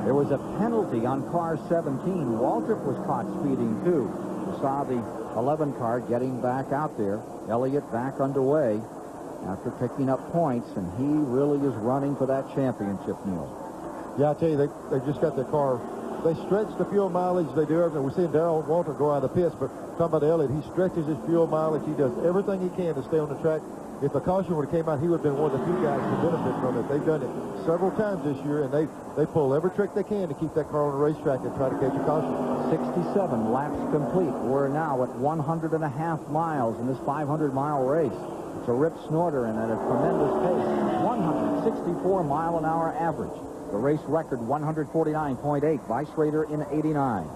There was a penalty on car 17. Waltrip was caught speeding too. You saw the 11 car getting back out there. Elliott back underway after picking up points, and he really is running for that championship, Neil. Yeah, I tell you, they just got their car. They stretch the fuel mileage. They do everything. We're seeing Darrell Waltrip go out of the pits, but talking about Elliott, he stretches his fuel mileage. He does everything he can to stay on the track. If a caution would have came out, he would have been one of the few guys to benefit from it. They've done it several times this year, and they pull every trick they can to keep that car on the racetrack and try to catch a caution. 67 laps complete. We're now at 100.5 miles in this 500-mile race. It's a rip snorter and at a tremendous pace. 164-mile-an-hour average. The race record 149.8 by Schrader in 89.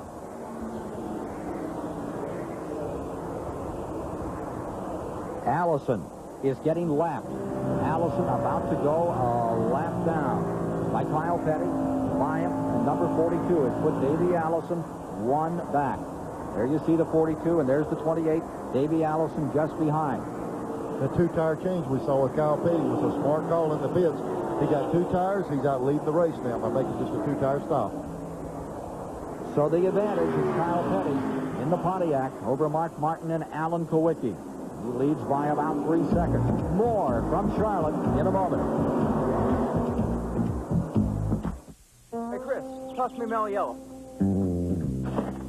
Allison is getting lapped. Allison about to go a lap down by Kyle Petty, Bryant, and number 42 has put Davey Allison 1 back. There you see the 42, and there's the 28. Davey Allison just behind. The 2-tire change we saw with Kyle Petty was a smart call in the pits. He got 2 tires. He's out leading the race now by making just a 2-tire stop. So the advantage is Kyle Petty in the Pontiac over Mark Martin and Alan Kowicki. He leads by about 3 seconds. More from Charlotte in a moment. toss me Mello Yello.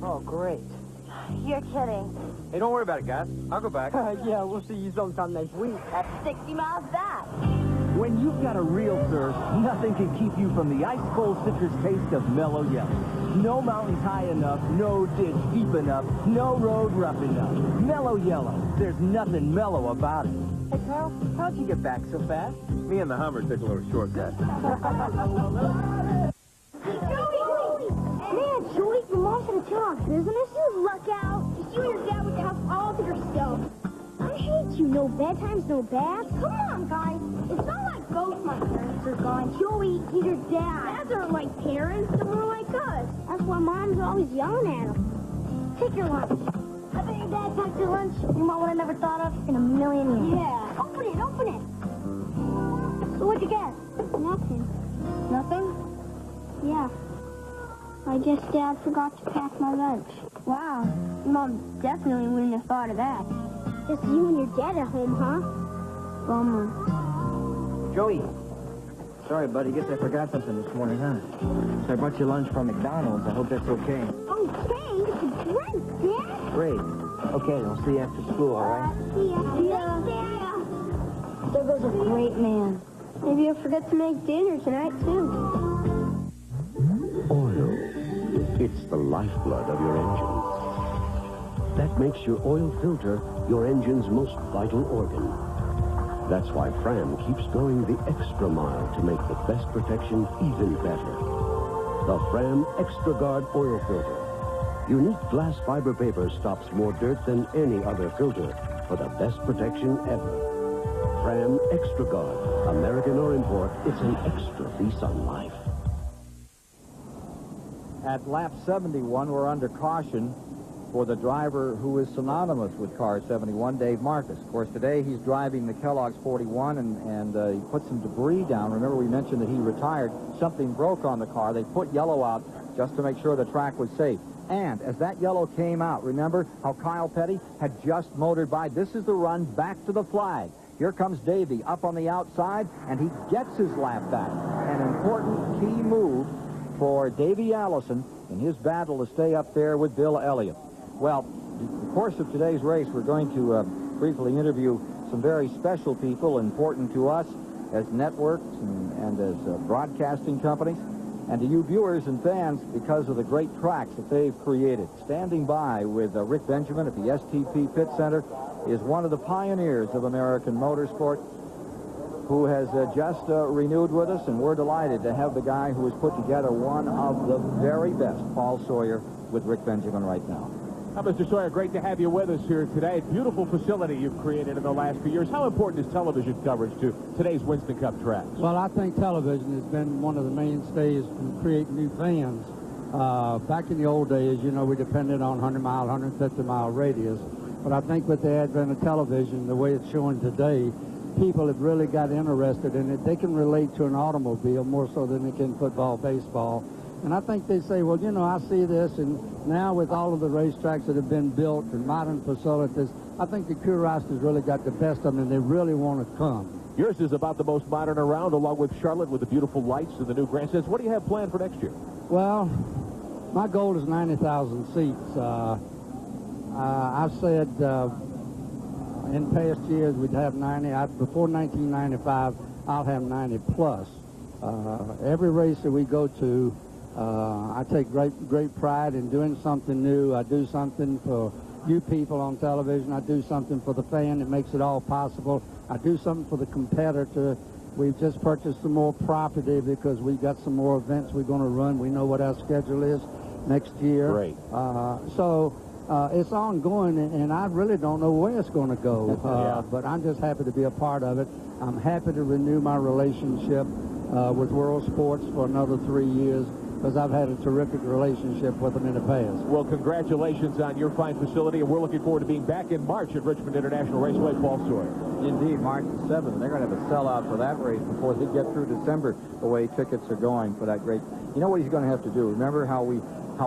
Oh, great. You're kidding. Hey, don't worry about it, guys. I'll go back. Yeah, we'll see you sometime next week. That's 60 miles back. When you've got a real thirst, nothing can keep you from the ice-cold citrus taste of Mello Yello. No mountains high enough, no ditch deep enough, no road rough enough. Mello Yello. There's nothing mellow about it. Hey, pal, how'd you get back so fast? Me and the Hummer took a little shortcut. Man, Joey, your mom should have turned on business. You luck out. Just you and your dad with the house all to yourself. I hate you. No bedtimes, no baths. Come on, guys. It's not like both my parents are gone. Joey, he's your dad. Dads aren't like parents. They're more like us. That's why Mom's always yelling at him. Take your lunch. I bet your dad packed your lunch your mom would have never thought of in a million years. Yeah. Open it, open it. So what'd you get? Nothing. Nothing? Yeah. I guess Dad forgot to pack my lunch. Wow. Mom definitely wouldn't have thought of that. Just you and your dad at home, huh? Bummer. Joey. Sorry, buddy. Guess I forgot something this morning, huh? So I brought you lunch from McDonald's. I hope that's okay. Okay, it's great, Dad. Great. Okay, I'll see you after school, all right? See ya. There goes a great man. Maybe you'll forget to make dinner tonight, too. Oil. It's the lifeblood of your engine. That makes your oil filter your engine's most vital organ. That's why Fram keeps going the extra mile to make the best protection even better. The Fram Extra Guard oil filter. Unique glass fiber paper stops more dirt than any other filter for the best protection ever. Fram Extra Guard. American or import, it's an extra lease on life. At lap 71, we're under caution for the driver who is synonymous with car 71, Dave Marcus. Of course, today he's driving the Kellogg's 41, and he put some debris down. Remember, we mentioned that he retired. Something broke on the car. They put yellow out just to make sure the track was safe. And as that yellow came out, remember how Kyle Petty had just motored by? This is the run back to the flag. Here comes Davey up on the outside, and he gets his lap back. An important key move for Davey Allison in his battle to stay up there with Bill Elliott. Well, in the course of today's race, we're going to briefly interview some very special people important to us as networks and as broadcasting companies, and to you viewers and fans because of the great tracks that they've created. Standing by with Rick Benjamin at the STP Pit Center is one of the pioneers of American motorsport, who has just renewed with us, and we're delighted to have the guy who has put together one of the very best, Paul Sawyer, with Rick Benjamin right now. Mr. Sawyer, great to have you with us here today. Beautiful facility you've created in the last few years. How important is television coverage to today's Winston Cup tracks? Well, I think television has been one of the mainstays in creating new fans. Back in the old days, you know, we depended on 100-mile, 150-mile radius. But I think with the advent of television, the way it's showing today, people have really got interested in it. They can relate to an automobile more so than they can football, baseball. And I think they say, well, you know, I see this, and now with all of the racetracks that have been built and modern facilities, I think the curiosity's really got the best of them, and they really want to come. Yours is about the most modern around, along with Charlotte, with the beautiful lights and the new grandstands. What do you have planned for next year? Well, my goal is 90,000 seats. I've said in past years we'd have 90. Before 1995, I'll have 90 plus. Every race that we go to, I take great pride in doing something new. I do something for you people on television. I do something for the fan that makes it all possible. I do something for the competitor. We've just purchased some more property because we've got some more events we're going to run. We know what our schedule is next year. Great. So it's ongoing, and I really don't know where it's going to go. But I'm just happy to be a part of it. I'm happy to renew my relationship with World Sports for another 3 years, because I've had a terrific relationship with them in the past. Well, congratulations on your fine facility, and we're looking forward to being back in March at Richmond International Raceway. Paul Sawyer. Indeed, March the 7th. They're going to have a sellout for that race before they get through December, the way tickets are going for that great. You know what he's going to have to do? Remember how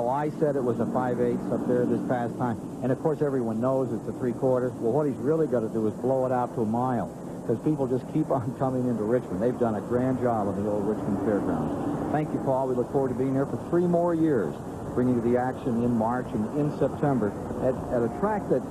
I said it was a 5/8 up there this past time? And, of course, everyone knows it's a 3/4. Well, what he's really got to do is blow it out to a mile, because people just keep on coming into Richmond. They've done a grand job on the old Richmond Fairgrounds. Thank you, Paul. We look forward to being here for 3 more years, bringing you the action in March and in September at a track that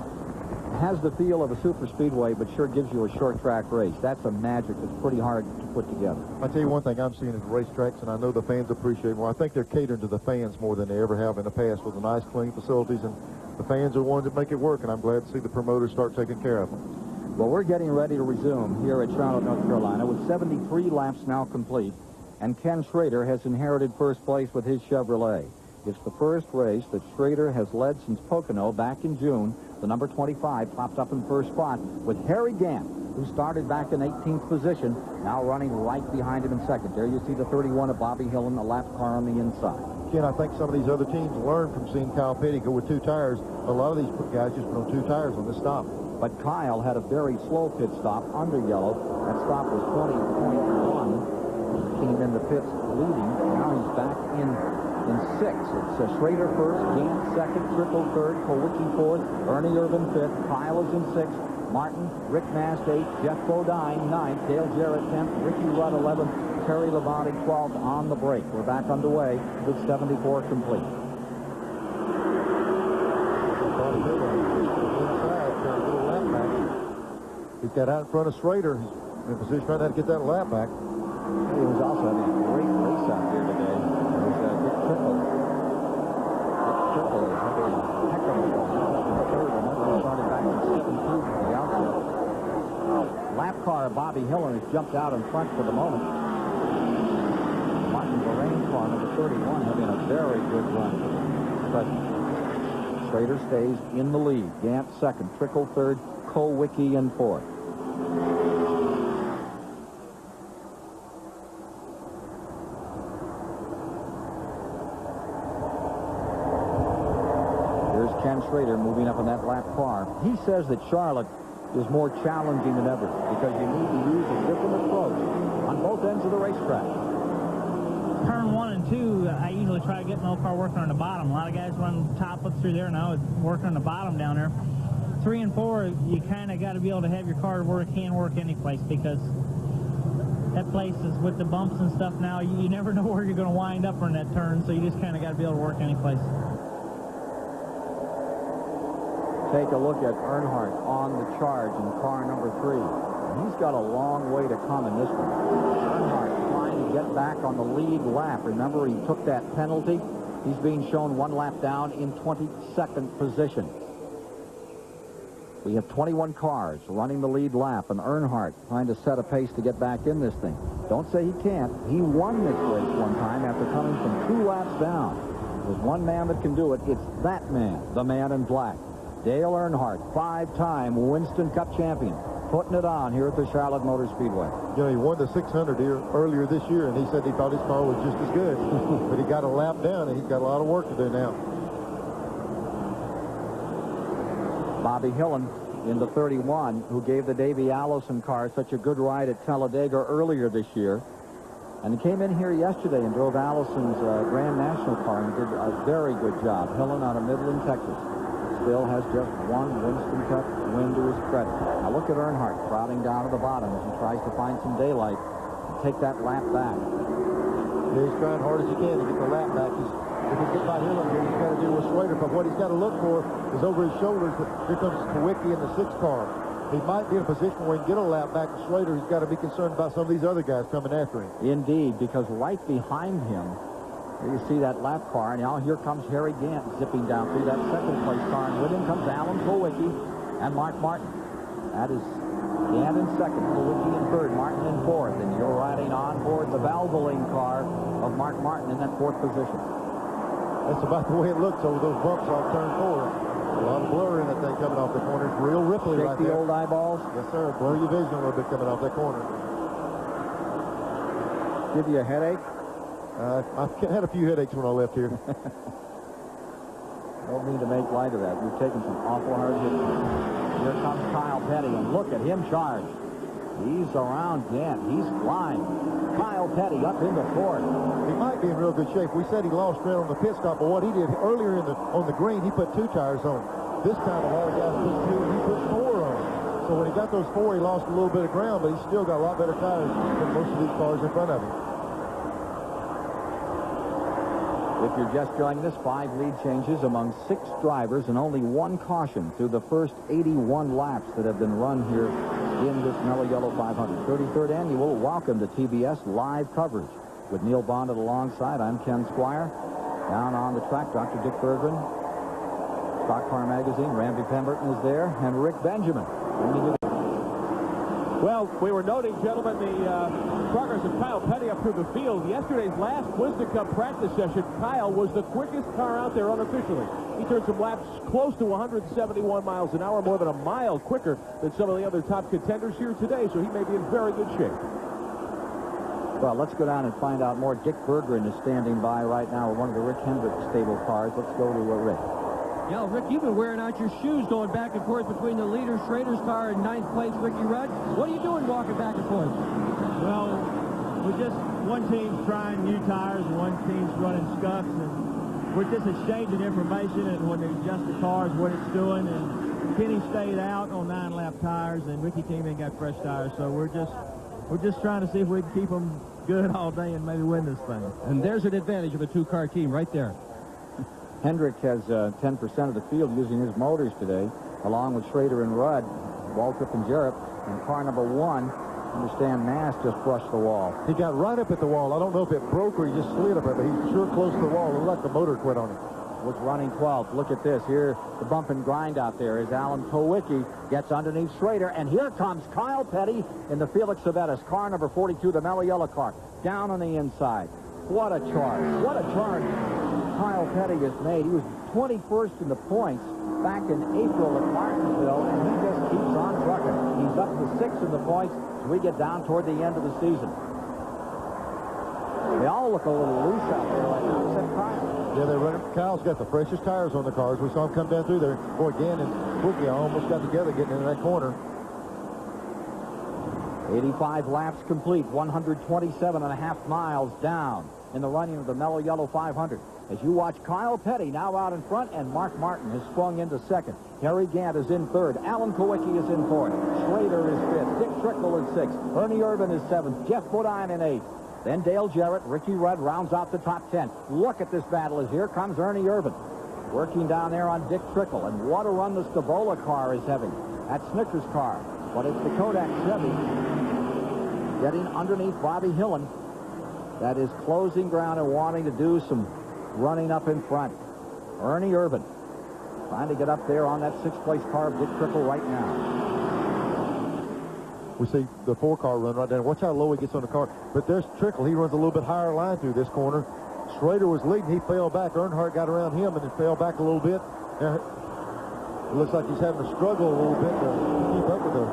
has the feel of a super speedway, but sure gives you a short track race. That's a magic that's pretty hard to put together. I tell you one thing I'm seeing at racetracks, and I know the fans appreciate more. I think they're catering to the fans more than they ever have in the past with the nice, clean facilities, and the fans are the ones that make it work, and I'm glad to see the promoters start taking care of them. Well, we're getting ready to resume here at Charlotte, North Carolina, with 73 laps now complete, and Ken Schrader has inherited first place with his Chevrolet. It's the first race that Schrader has led since Pocono back in June. The number 25 popped up in first spot with Harry Gant, who started back in 18th position, now running right behind him in second. There you see the 31 of Bobby Hillin, a lap car on the inside. Ken, I think some of these other teams learned from seeing Kyle Petty go with 2 tires. A lot of these guys just put on 2 tires on this stop. But Kyle had a very slow pit stop under yellow. That stop was 20.1. Came in the pits leading. Now he's back in 6th. It's Schrader first, Gant second, Trickle third, Kowicki fourth, Ernie Irvin fifth, Kyle is in 6th, Martin, Rick Mast 8th, Jeff Bodine 9th, Dale Jarrett 10th, Ricky Rudd 11th, Terry Labonte 12th on the break. We're back underway with 74 complete. He's got out in front of Schrader. He's in position right now to get that lap back. He was also having a great race out here today. It was Dick Trickle. Dick Trickle is having a heck of a third. Remember, he started back in 17th from the outset. Lap car Bobby Hillin has jumped out in front for the moment. Martin Lorraine car, number 31, having a very good run. But Schrader stays in the lead. Gant second, Trickle third, Kowicki in fourth. Here's Ken Schrader moving up in that lap car. He says that Charlotte is more challenging than ever because you need to use a different approach on both ends of the racetrack. Turn 1 and 2, I usually try to get my old car working on the bottom. A lot of guys run top up through there, and I was working on the bottom down there. 3 and 4, you kind of got to be able to have your car where it can work any place, because that place is with the bumps and stuff now. You never know where you're going to wind up on that turn, so you just kind of got to be able to work any place. Take a look at Earnhardt on the charge in car number 3. He's got a long way to come in this one. Earnhardt trying to get back on the lead lap. Remember, he took that penalty. He's being shown 1 lap down in 22nd position. We have 21 cars running the lead lap, and Earnhardt trying to set a pace to get back in this thing. Don't say he can't. He won this race one time after coming from 2 laps down. There's one man that can do it. It's that man, the man in black. Dale Earnhardt, 5-time Winston Cup champion, putting it on here at the Charlotte Motor Speedway. You know, he won the 600 here earlier this year, and he said he thought his car was just as good. But he got a lap down, and he's got a lot of work to do now. Bobby Hillin in the 31, who gave the Davey Allison car such a good ride at Talladega earlier this year. And he came in here yesterday and drove Allison's Grand National car and did a very good job. Hillin out of Midland, Texas. Still has just 1 Winston Cup win to his credit. Now look at Earnhardt crowding down to the bottom as he tries to find some daylight and take that lap back. He's trying hard as he can to get the lap back. If he gets by Hillin here, he's got to do with Schrader. But what he's got to look for is over his shoulders. Here comes Kowicki in the 6th car. He might be in a position where he can get a lap back to Schrader. He's got to be concerned about some of these other guys coming after him. Indeed, because right behind him, there you see that lap car. Now here comes Harry Gant zipping down through that 2nd place car. And with him comes Alan Kowicki and Mark Martin. That is Gant in 2nd, Kowicki in 3rd, Martin in 4th. And you're riding on board the Valvoline car of Mark Martin in that 4th position. That's about the way it looks over those bumps off turn 4. A lot of blur in that thing coming off the corner. It's real ripply right there. Shake the old eyeballs? Yes, sir. Blur your vision a little bit coming off that corner. Give you a headache? I've had a few headaches when I left here. Don't mean to make light of that. You've taken some awful hard hits. Here comes Kyle Petty, and look at him charge. He's around Gant. He's flying. Kyle Petty up into 4th. He might be in real good shape. We said he lost ground on the pit stop, but what he did earlier on the green, he put 2 tires on. This time a lot of guys put 2 and he put 4 on. So when he got those 4, he lost a little bit of ground, but he's still got a lot better tires than most of these cars in front of him. If you're just joining us, 5 lead changes among 6 drivers and only 1 caution through the first 81 laps that have been run here in this Mello Yello 500. 33rd annual. Welcome to TBS live coverage. With Neil Bonnet alongside, I'm Ken Squire. Down on the track, Dr. Dick Berggren. Stock Car Magazine, Randy Pemberton is there, and Rick Benjamin. Well, we were noting, gentlemen, the progress of Kyle Petty up through the field. Yesterday's last Winston Cup practice session, Kyle was the quickest car out there unofficially. He turned some laps close to 171 miles an hour, more than a mile quicker than some of the other top contenders here today, so he may be in very good shape. Well, let's go down and find out more. Dick Berggren is standing by right now with one of the Rick Hendrick stable cars. Let's go to Rick. Yeah, Rick, you've been wearing out your shoes going back and forth between the leader Schrader's car and 9th place Ricky Rudd. What are you doing walking back and forth? Well, one team's trying new tires and one team's running scuffs, and we're just exchanging information and when they adjust the cars, what it's doing. And Kenny stayed out on 9-lap tires, and Ricky came in and got fresh tires. So we're just trying to see if we can keep them good all day and maybe win this thing. And there's an advantage of a 2-car team right there. Hendrick has 10% of the field using his motors today, along with Schrader and Rudd, Waltrip and Jarrett. And car number 1, understand Mass just brushed the wall. He got right up at the wall. I don't know if it broke or he just slid up it, but he's sure close to the wall. It looked like the motor quit on him. Was running 12th. Look at this. Here, the bump and grind out there is Alan Kowicki. Gets underneath Schrader, and here comes Kyle Petty in the Felix Savettis, car number 42, the Mello Yello car, down on the inside. What a charge. What a charge Kyle Petty has made. He was 21st in the points back in April at Martinsville, and he just keeps on trucking. He's up to 6th in the points as we get down toward the end of the season. They all look a little loose out there right now, except Kyle. Yeah, they're running. Kyle's got the freshest tires on the cars. We saw him come down through there. Boy, again, and Wookie almost got together getting into that corner. 85 laps complete, 127.5 miles down in the running of the Mello Yello 500. As you watch Kyle Petty now out in front, and Mark Martin has sprung into 2nd. Harry Gant is in 3rd. Alan Kowicki is in 4th. Schrader is 5th. Dick Trickle is 6th. Ernie Irvin is 7th. Jeff Bodine in 8th. Then Dale Jarrett, Ricky Rudd rounds out the top 10. Look at this battle as here comes Ernie Irvin. Working down there on Dick Trickle. And what a run the Stavola car is having. That Snickers car. But it's the Kodak Chevy getting underneath Bobby Hillen. That is closing ground and wanting to do some running up in front. Ernie Irvin trying to get up there on that 6th place car of Dick Trickle right now. We see the 4-car run right down. Watch how low he gets on the car. But there's Trickle. He runs a little bit higher line through this corner. Schrader was leading. He fell back. Earnhardt got around him and then fell back a little bit. It looks like he's having to struggle a little bit to keep up with the...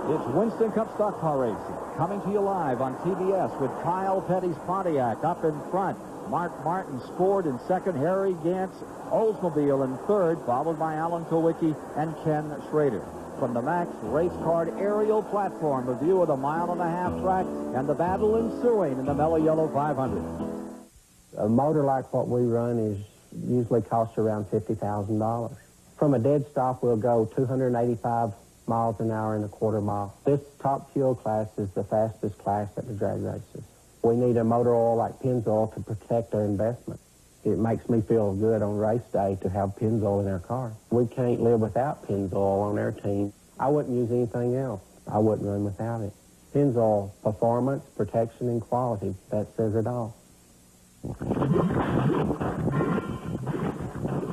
It's Winston Cup Stock Car Racing coming to you live on TBS with Kyle Petty's Pontiac up in front. Mark Martin's Ford in 2nd. Harry Gant's Oldsmobile in 3rd, followed by Alan Kowicki and Ken Schrader. From the Max Race Card aerial platform, a view of the 1.5-mile track and the battle ensuing in the Mello Yello 500. A motor like what we run is usually costs around $50,000. From a dead stop, we'll go 285 miles an hour in a quarter mile. This top fuel class is the fastest class at the drag races. We need a motor oil like Pennzoil to protect our investment. It makes me feel good on race day to have Pennzoil in our car. We can't live without Pennzoil on our team. I wouldn't use anything else. I wouldn't run without it. Pennzoil, performance, protection, and quality. That says it all.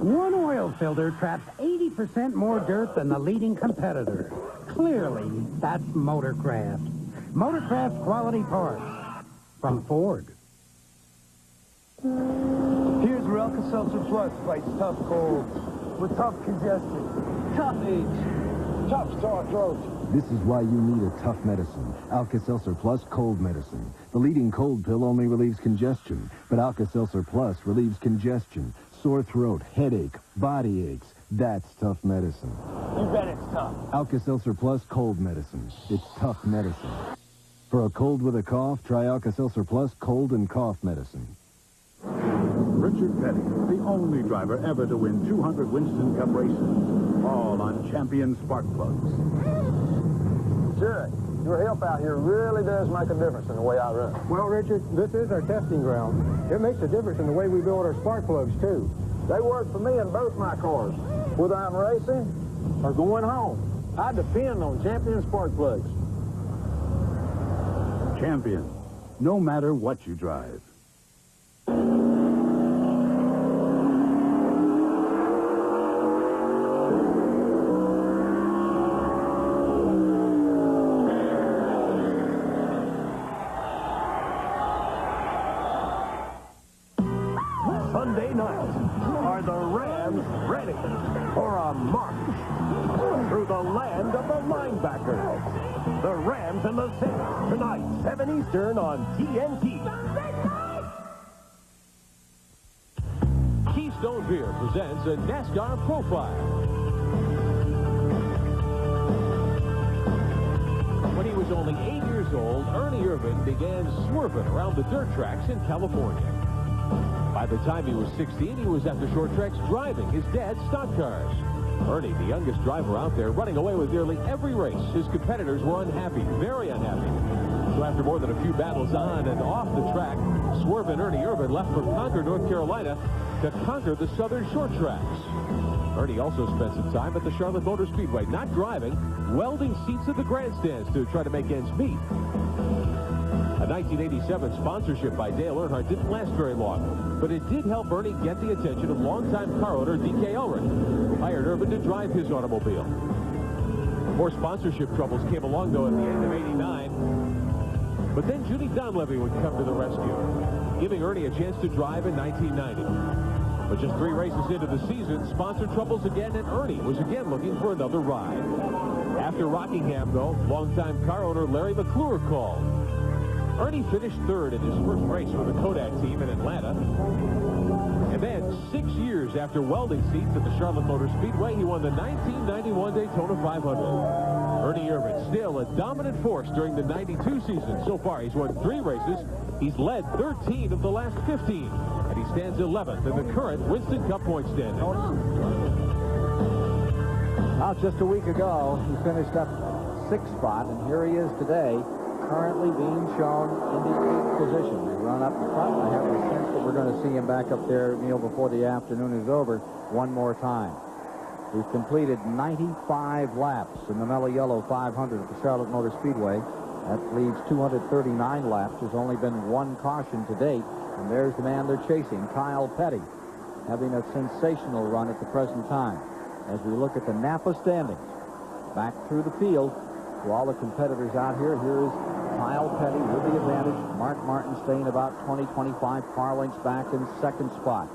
One oil filter traps 80% more dirt than the leading competitor. Clearly, that's Motorcraft. Motorcraft quality parts from Ford. Here's where Alka-Seltzer Plus fights tough colds with tough congestion, tough aches, tough sore throat. This is why you need a tough medicine. Alka-Seltzer Plus cold medicine. The leading cold pill only relieves congestion, but Alka-Seltzer Plus relieves congestion, sore throat, headache, body aches. That's tough medicine. You bet it's tough. Alka-Seltzer Plus cold medicine. It's tough medicine. For a cold with a cough, try Alka-Seltzer Plus cold and cough medicine. Richard Petty, the only driver ever to win 200 Winston Cup races, all on champion spark plugs. Sure. Your help out here really does make a difference in the way I run. Well, Richard, this is our testing ground. It makes a difference in the way we build our spark plugs, too. They work for me in both my cars, whether I'm racing or going home. I depend on Champion spark plugs. Champion, no matter what you drive. Sunday night, are the Rams ready for a march through the land of the linebackers? The Rams and the Saints tonight, 7 Eastern on TNT. Keystone Beer presents a NASCAR profile. When he was only 8 years old, Ernie Irvan began swerving around the dirt tracks in California. By the time he was 16, he was at the short tracks driving his dad's stock cars. Ernie, the youngest driver out there, running away with nearly every race. His competitors were unhappy, very unhappy. So after more than a few battles on and off the track, Swerve and Ernie Irvan left for Concord, North Carolina to conquer the southern short tracks. Ernie also spent some time at the Charlotte Motor Speedway, not driving, welding seats at the grandstands to try to make ends meet. A 1987 sponsorship by Dale Earnhardt didn't last very long, but it did help Ernie get the attention of longtime car owner D.K. Ulrich, who hired Irvan to drive his automobile. More sponsorship troubles came along, though, at the end of '89. But then Judy Donlevy would come to the rescue, giving Ernie a chance to drive in 1990. But just 3 races into the season, sponsor troubles again, and Ernie was again looking for another ride. After Rockingham, though, longtime car owner Larry McClure called. Ernie finished 3rd in his first race with the Kodak team in Atlanta. And then, 6 years after welding seats at the Charlotte Motor Speedway, he won the 1991 Daytona 500. Ernie Irvan, still a dominant force during the '92 season. So far, he's won 3 races. He's led 13 of the last 15. And he stands 11th in the current Winston Cup point standings. Now, just a week ago, he finished up 6th spot, and here he is today, currently being shown in the 8th position. They run up the front. I have a sense that we're going to see him back up there, Neil, before the afternoon is over one more time. We've completed 95 laps in the Mello Yello 500 at the Charlotte Motor Speedway. That leaves 239 laps. There's only been 1 caution to date. And there's the man they're chasing, Kyle Petty, having a sensational run at the present time. As we look at the Napa standings, back through the field, to all the competitors out here, here is Kyle Petty with the advantage. Mark Martin staying about 20-25 car lengths back in 2nd spot.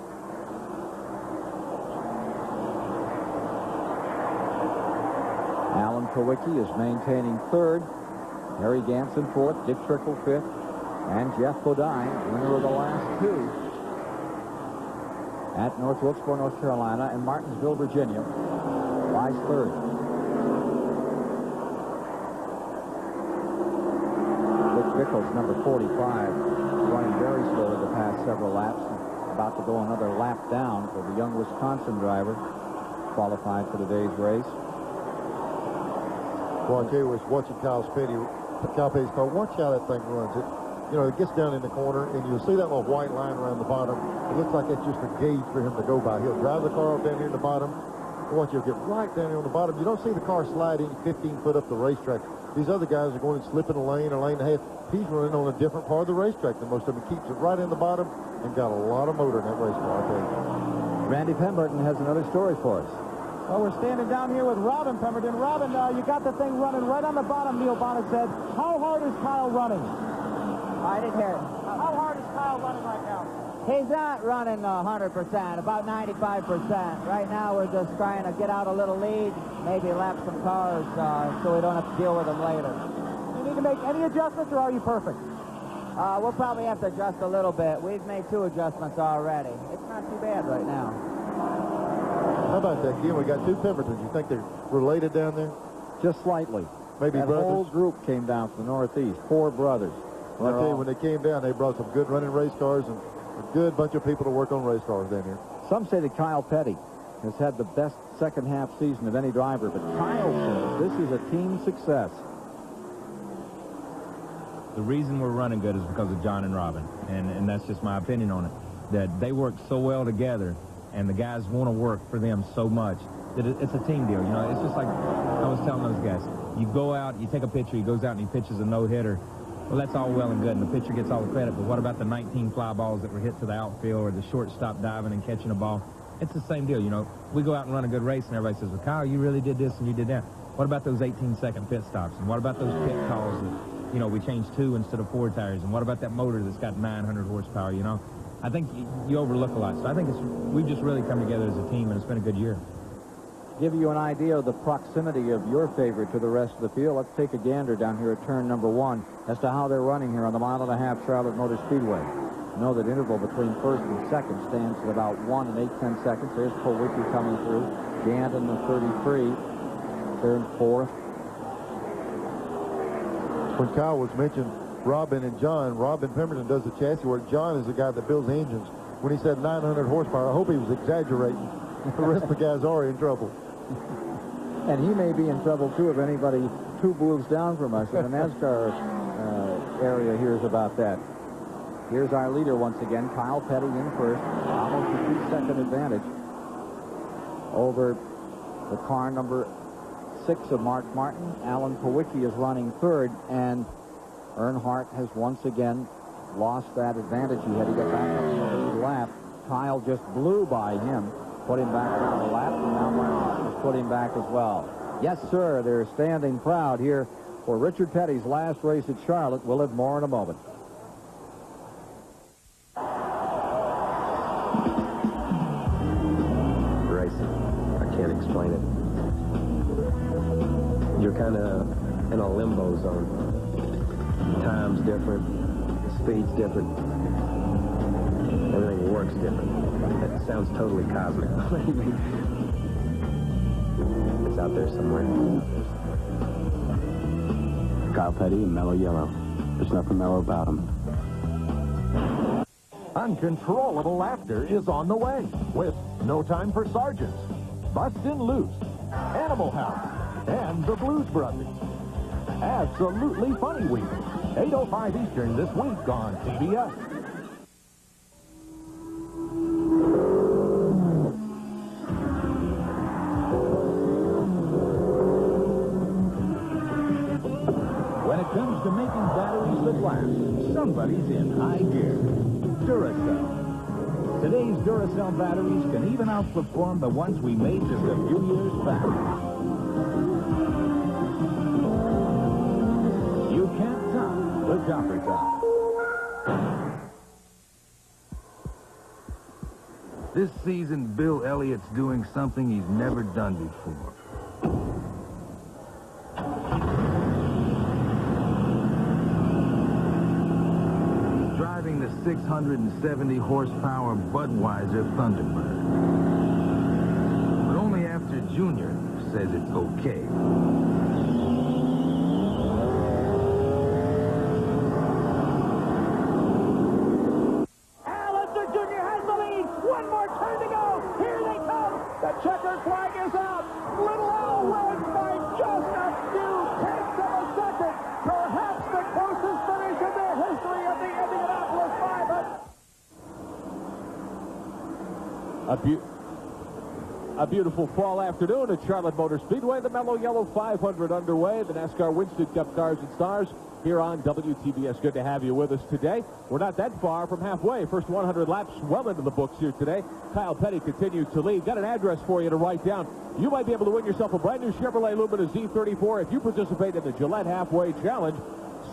Alan Kowicki is maintaining 3rd. Harry Ganson 4th. Dick Trickle 5th. And Jeff Bodine, winner of the last 2 at North Wilkesboro, North Carolina, and Martinsville, Virginia, lies 3rd. Dick Trickle's number 45, running very slowly the past several laps. About to go another lap down for the young Wisconsin driver, qualified for today's race. Well, I tell you, was watching Kyle Petty's car. Watch how that thing runs. It gets down in the corner, and you'll see that little white line around the bottom. It looks like it's just a gauge for him to go by. He'll drive the car up down here in the bottom. Watch, he'll get right down here on the bottom. You don't see the car slide in 15 foot up the racetrack. These other guys are going and slipping a lane and a half. He's running on a different part of the racetrack than most of them. He keeps it right in the bottom and got a lot of motor in that race car, I tell you. Randy Pemberton has another story for us. Well, we're standing down here with Robin Pemberton. Robin, you got the thing running right on the bottom, Neil Bonnet said. How hard is Kyle running? I didn't hear it. How hard is Kyle running right now? He's not running 100%, about 95%. Right now, we're just trying to get out a little lead, maybe lap some cars so we don't have to deal with them later. Do you need to make any adjustments, or are you perfect? We'll probably have to adjust a little bit. We've made 2 adjustments already. It's not too bad right now. How about that, Gil? We got 2 Pembertons. You think they're related down there? Just slightly. Maybe that brothers? whole group came down from the Northeast, 4 brothers. Well, I tell you, when they came down, they brought some good running race cars and a good bunch of people to work on race cars down here. Some say that Kyle Petty has had the best second half season of any driver, but Kyle says this is a team success. the reason we're running good is because of John and Robin, and that's just my opinion on it, that they work so well together, and the guys want to work for them so much that it's a team deal. You know, it's just like I was telling those guys. You go out, you take a pitcher, he goes out and he pitches a no-hitter. Well, that's all well and good, and the pitcher gets all the credit, but what about the 19 fly balls that were hit to the outfield or the shortstop diving and catching a ball? It's the same deal, you know. We go out and run a good race, and everybody says, well, Kyle, you really did this and you did that. What about those 18-second pit stops? And what about those pit calls that, you know, we changed 2 instead of 4 tires? And what about that motor that's got 900 horsepower, you know? I think you overlook a lot. So I think we've just really come together as a team, and it's been a good year. Give you an idea of the proximity of your favorite to the rest of the field. Let's take a gander down here at turn number 1 as to how they're running here on the 1.5 mile Charlotte Motor Speedway. You know that interval between first and second stands at about 1 and 8/10 seconds. There's Powicki coming through. Gant in the 33. They're in 4th. When Kyle was mentioned Robin and John, Robin Pemberton does the chassis work. John is the guy that builds the engines. When he said 900 horsepower, I hope he was exaggerating. The rest of the guys are in trouble. And he may be in trouble, too, if anybody 2 booths down from us in the NASCAR area hears about that. Here's our leader once again, Kyle Petty in first. Almost a 2-second advantage over the car number 6 of Mark Martin. Alan Powicki is running third, and Earnhardt has once again lost that advantage he had. He got back on the lead lap. Kyle just blew by him, put him back on the lap, and now Earnhardt has put him back as well. Yes, sir, they're standing proud here for Richard Petty's last race at Charlotte. We'll have more in a moment. Racing. I can't explain it. You're kind of in a limbo zone. Time's different. The speed's different. Everything works different. That sounds totally cosmic. It's out there somewhere. Kyle Petty and Mello Yello. There's nothing mellow about him. Uncontrollable laughter is on the way with No Time for Sergeants, Bustin' Loose, Animal House, and the Blues Brothers. Absolutely Funny Week, 8:05 Eastern this week on CBS. When it comes to making batteries that last, somebody's in high gear. Duracell. Today's Duracell batteries can even outperform the ones we made just a few years back. You can't top the Copper Top. This season, Bill Elliott's doing something he's never done before. Driving the 670 horsepower Budweiser Thunderbird. But only after Junior says it's okay. Alistair Jr. has the lead. One more turn to go. Here they come. The checkered flag is out. Little Al wins by just a few tenths of a second. Perhaps the closest finish in the history of the Indianapolis 500. A beautiful fall afternoon at Charlotte Motor Speedway. The Mello Yello 500 underway. The NASCAR Winston Cup Cars and Stars here on WTBS. Good to have you with us today. We're not that far from halfway. First 100 laps well into the books here today. Kyle Petty continues to lead. Got an address for you to write down. You might be able to win yourself a brand new Chevrolet Lumina Z34 if you participate in the Gillette Halfway Challenge.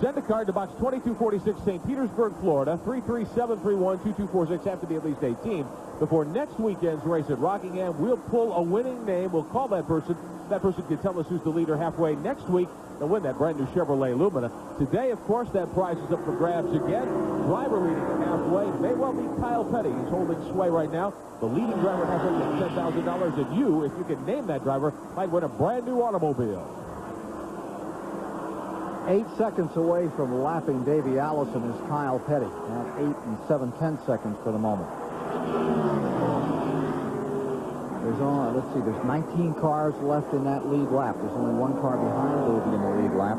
Send a card to Box 2246, St. Petersburg, Florida, 33731-2246. Have to be at least 18. Before next weekend's race at Rockingham, we'll pull a winning name. We'll call that person. That person can tell us who's the leader halfway next week and win that brand new Chevrolet Lumina. Today, of course, that prize is up for grabs again. Driver leading halfway may well be Kyle Petty. He's holding sway right now. The leading driver has up to $10,000, and you, if you can name that driver, might win a brand new automobile. 8 seconds away from lapping Davey Allison is Kyle Petty at 8 7/10 seconds for the moment. There's 19 cars left in that lead lap. There's only one car behind Davey in the lead lap.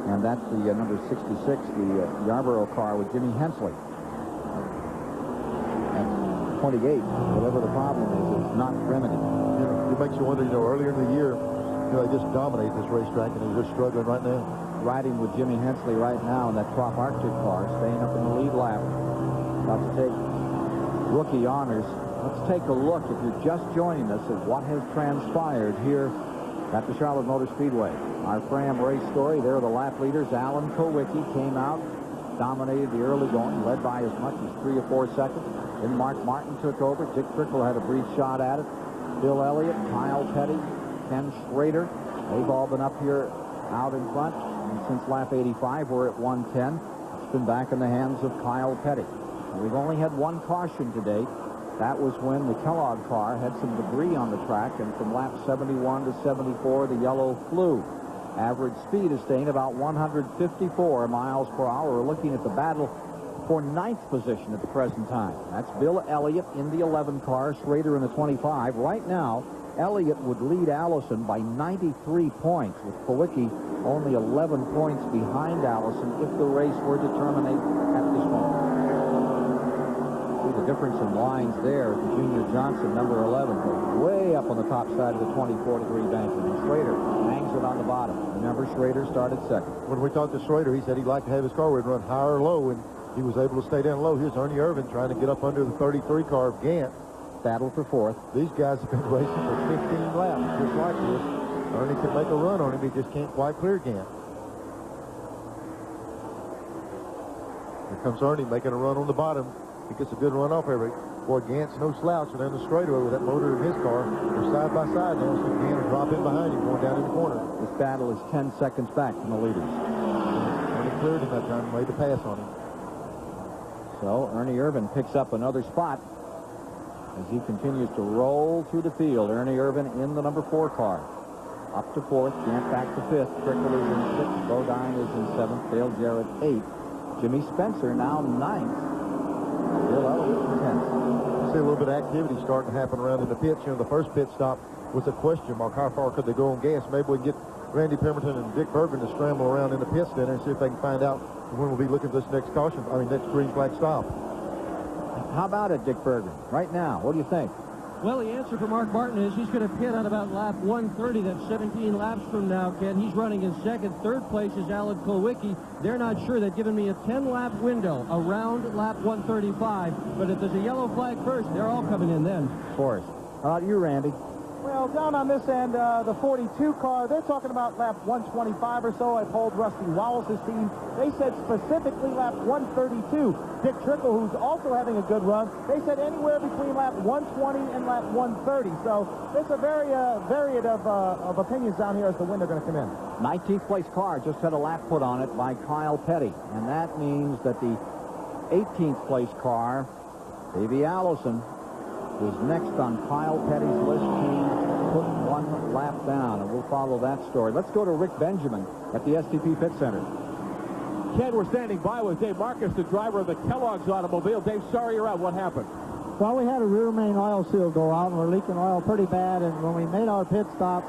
And that's the number 66, the Yarborough car with Jimmy Hensley. At 28, whatever the problem is, it's not remedied. It makes you wonder, earlier in the year, they just dominate this racetrack, and they're just struggling right now. Riding with Jimmy Hensley right now in that Trop Arctic car, staying up in the lead lap. About to take rookie honors. Let's take a look, if you're just joining us, at what has transpired here at the Charlotte Motor Speedway. Our Fram race story, there are the lap leaders. Alan Kowicki came out, dominated the early going, led by as much as 3 or 4 seconds. Then Mark Martin took over. Dick Trickle had a brief shot at it. Bill Elliott, Kyle Petty, Ken Schrader, they've all been up here out in front. And since lap 85, we're at 110. It's been back in the hands of Kyle Petty. And we've only had one caution to date. That was when the Kellogg car had some debris on the track, and from lap 71 to 74, the yellow flew. Average speed is staying about 154 miles per hour. We're looking at the battle for 9th position at the present time. That's Bill Elliott in the 11 car, Schrader in the 25. Right now, Elliott would lead Allison by 93 points, with Kowicki only 11 points behind Allison if the race were to terminate at this moment. See the difference in lines there. The Junior Johnson, number 11, goes way up on the top side of the 24-degree banking. And Schrader hangs it on the bottom. Remember, Schrader started second. When we talked to Schrader, he said he'd like to have his car run higher or low, and he was able to stay down low. Here's Ernie Irvin trying to get up under the 33 car of Gant. Battle for 4th. These guys have been racing for 15 laps, just like this. Ernie can make a run on him. He just can't quite clear Gant. Here comes Ernie making a run on the bottom. He gets a good run off every. Boy, Gant's no slouch, and then the straightaway with that motor in his car. They're side by side now, so Gant will drop in behind him going down in the corner. This battle is 10 seconds back from the leaders. Ernie cleared him that time, made the pass on him. So Ernie Irvin picks up another spot as he continues to roll through the field. Ernie Irvin in the number 4 car. Up to 4th, Gant back to 5th. Trickle is in 6th. Bodine is in 7th. Dale Jarrett 8th. Jimmy Spencer now 9th. Bill Elliott in 10th. See a little bit of activity starting to happen around in the pits. The first pit stop was a question mark. How far could they go on gas? Maybe we can get Randy Pemberton and Dick Bergman to scramble around in the pits then and see if they can find out when we'll be looking at this next next green flag stop. How about it, Dick Bergman? Right now, what do you think? Well, the answer for Mark Martin is he's going to pit on about lap 130. That's 17 laps from now, Ken. He's running in second. Third place is Alan Kowicki. They're not sure. They've given me a 10-lap window around lap 135. But if there's a yellow flag first, they're all coming in then. Of course. How about you, Randy? Well, down on this end, the 42 car, they're talking about lap 125 or so. I polled Rusty Wallace's team. They said specifically lap 132. Dick Trickle, who's also having a good run, they said anywhere between lap 120 and lap 130. So there's a very varied of opinions down here as to when they're going to come in. 19th place car just had a lap put on it by Kyle Petty. And that means that the 18th place car, Davey Allison, is next on Kyle Petty's list to put one lap down, and we'll follow that story. Let's go to Rick Benjamin at the STP Pit Center. Ken, we're standing by with Dave Marcus, the driver of the Kellogg's automobile. Dave, sorry you're out. What happened? Well, we had a rear main oil seal go out, and we're leaking oil pretty bad, and when we made our pit stop,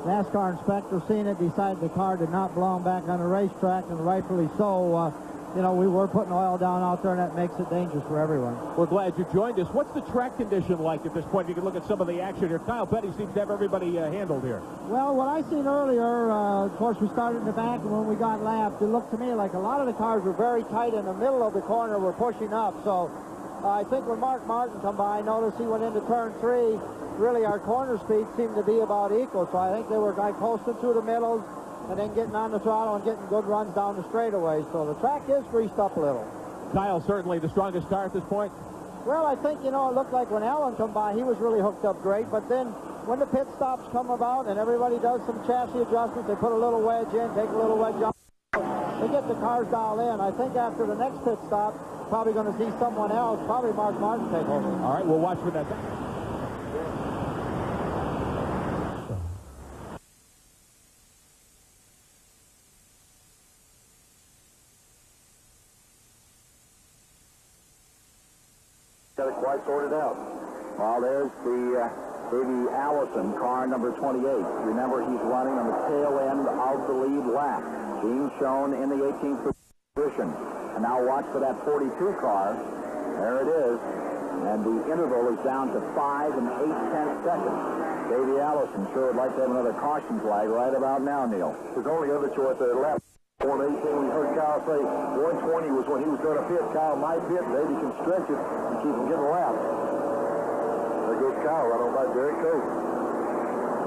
NASCAR inspector seen it, decided the car did not belong back on the racetrack, and rightfully so. We were putting oil down out there, and that makes it dangerous for everyone. We're glad you joined us. What's the track condition like at this point? You can look at some of the action here. Kyle Petty seems to have everybody handled here. Well, what I seen earlier, of course, we started in the back, and when we got lapped, it looked to me like a lot of the cars were very tight in the middle of the corner, were pushing up. So I think when Mark Martin come by, I noticed he went into turn 3. Really, our corner speed seemed to be about equal. So I think they were coasting through the middles, and then getting on the throttle and getting good runs down the straightaway. So the track is greased up a little. Kyle, certainly the strongest car at this point? Well, I think, it looked like when Alan come by, he was really hooked up great. But then when the pit stops come about and everybody does some chassis adjustments, they put a little wedge in, take a little wedge out. They get the cars dialed in. I think after the next pit stop, probably going to see someone else, probably Mark Martin take over. All right, we'll watch for that. Got it quite sorted out. Well, there's the Davey Allison, car number 28. Remember, he's running on the tail end of the lead lap. being shown in the 18th position. And now watch for that 42 car. There it is. And the interval is down to 5 8/10 seconds. Davey Allison sure would like to have another caution flag right about now, Neil. His only other choice at lap 118, we heard Kyle say 120 was when he was going to pit. Kyle might pit, maybe can stretch it and keep him getting laps. There goes Kyle right on by Derek Cope.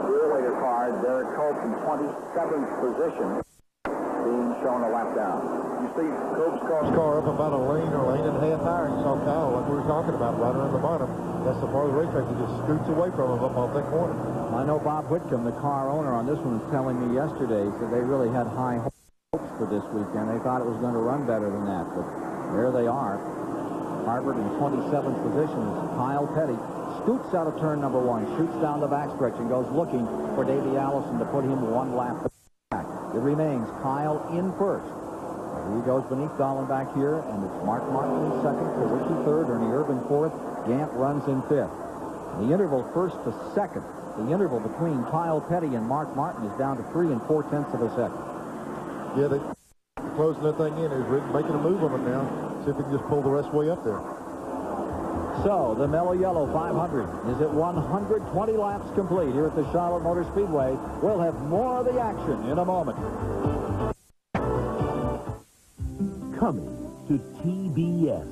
The earlier car, Derek Cope in 27th position, being shown a lap down. You see Cope's car Up about a lane or lane and a half higher. You saw Kyle, like we were talking about, right around the bottom. That's the part of the racetrack that just scoots away from him up off that corner. I know Bob Whitcomb, the car owner on this one, was telling me yesterday that they really had high hopes for this weekend. They thought it was going to run better than that, but there they are. Harvard in 27th position is Kyle Petty. Scoots out of turn number 1, shoots down the backstretch and goes looking for Davey Allison to put him 1 lap back. It remains Kyle in first. He goes beneath Dahlin back here, and it's Mark Martin in second, Kowicki third, Ernie Irvin fourth, Gant runs in fifth. The interval first to second, the interval between Kyle Petty and Mark Martin is down to 3 4/10 of a second. Yeah, they're closing that thing in. They're making a move on it now. See if they can just pull the rest way up there. So, the Mello Yello 500 is at 120 laps complete here at the Charlotte Motor Speedway. We'll have more of the action in a moment. Coming to TBS.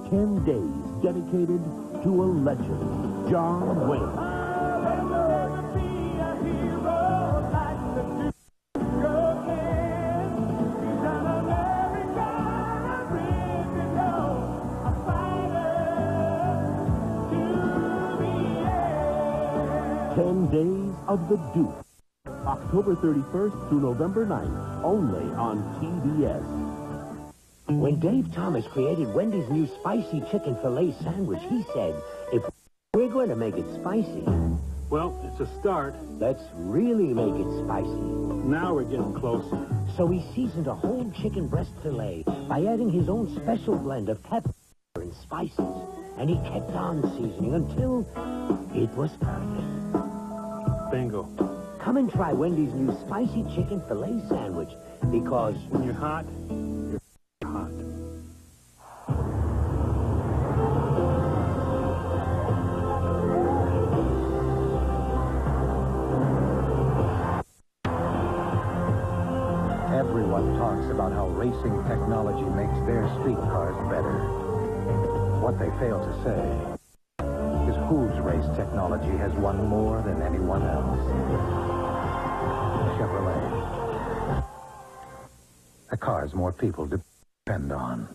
10 days dedicated to a legend, John Wayne. Days of the Duke. October 31st through November 9th, only on TBS. When Dave Thomas created Wendy's new spicy chicken filet sandwich, he said, if we're going to make it spicy, well, it's a start. Let's really make it spicy. Now we're getting closer. So he seasoned a whole chicken breast filet by adding his own special blend of pepper and spices. And he kept on seasoning until it was perfect. Bingo. Come and try Wendy's new spicy chicken filet sandwich, because when you're hot, you're hot. Everyone talks about how racing technology makes their street cars better. What they fail to say is whose race technology has won more than anyone else. Chevrolet. The cars more people depend on.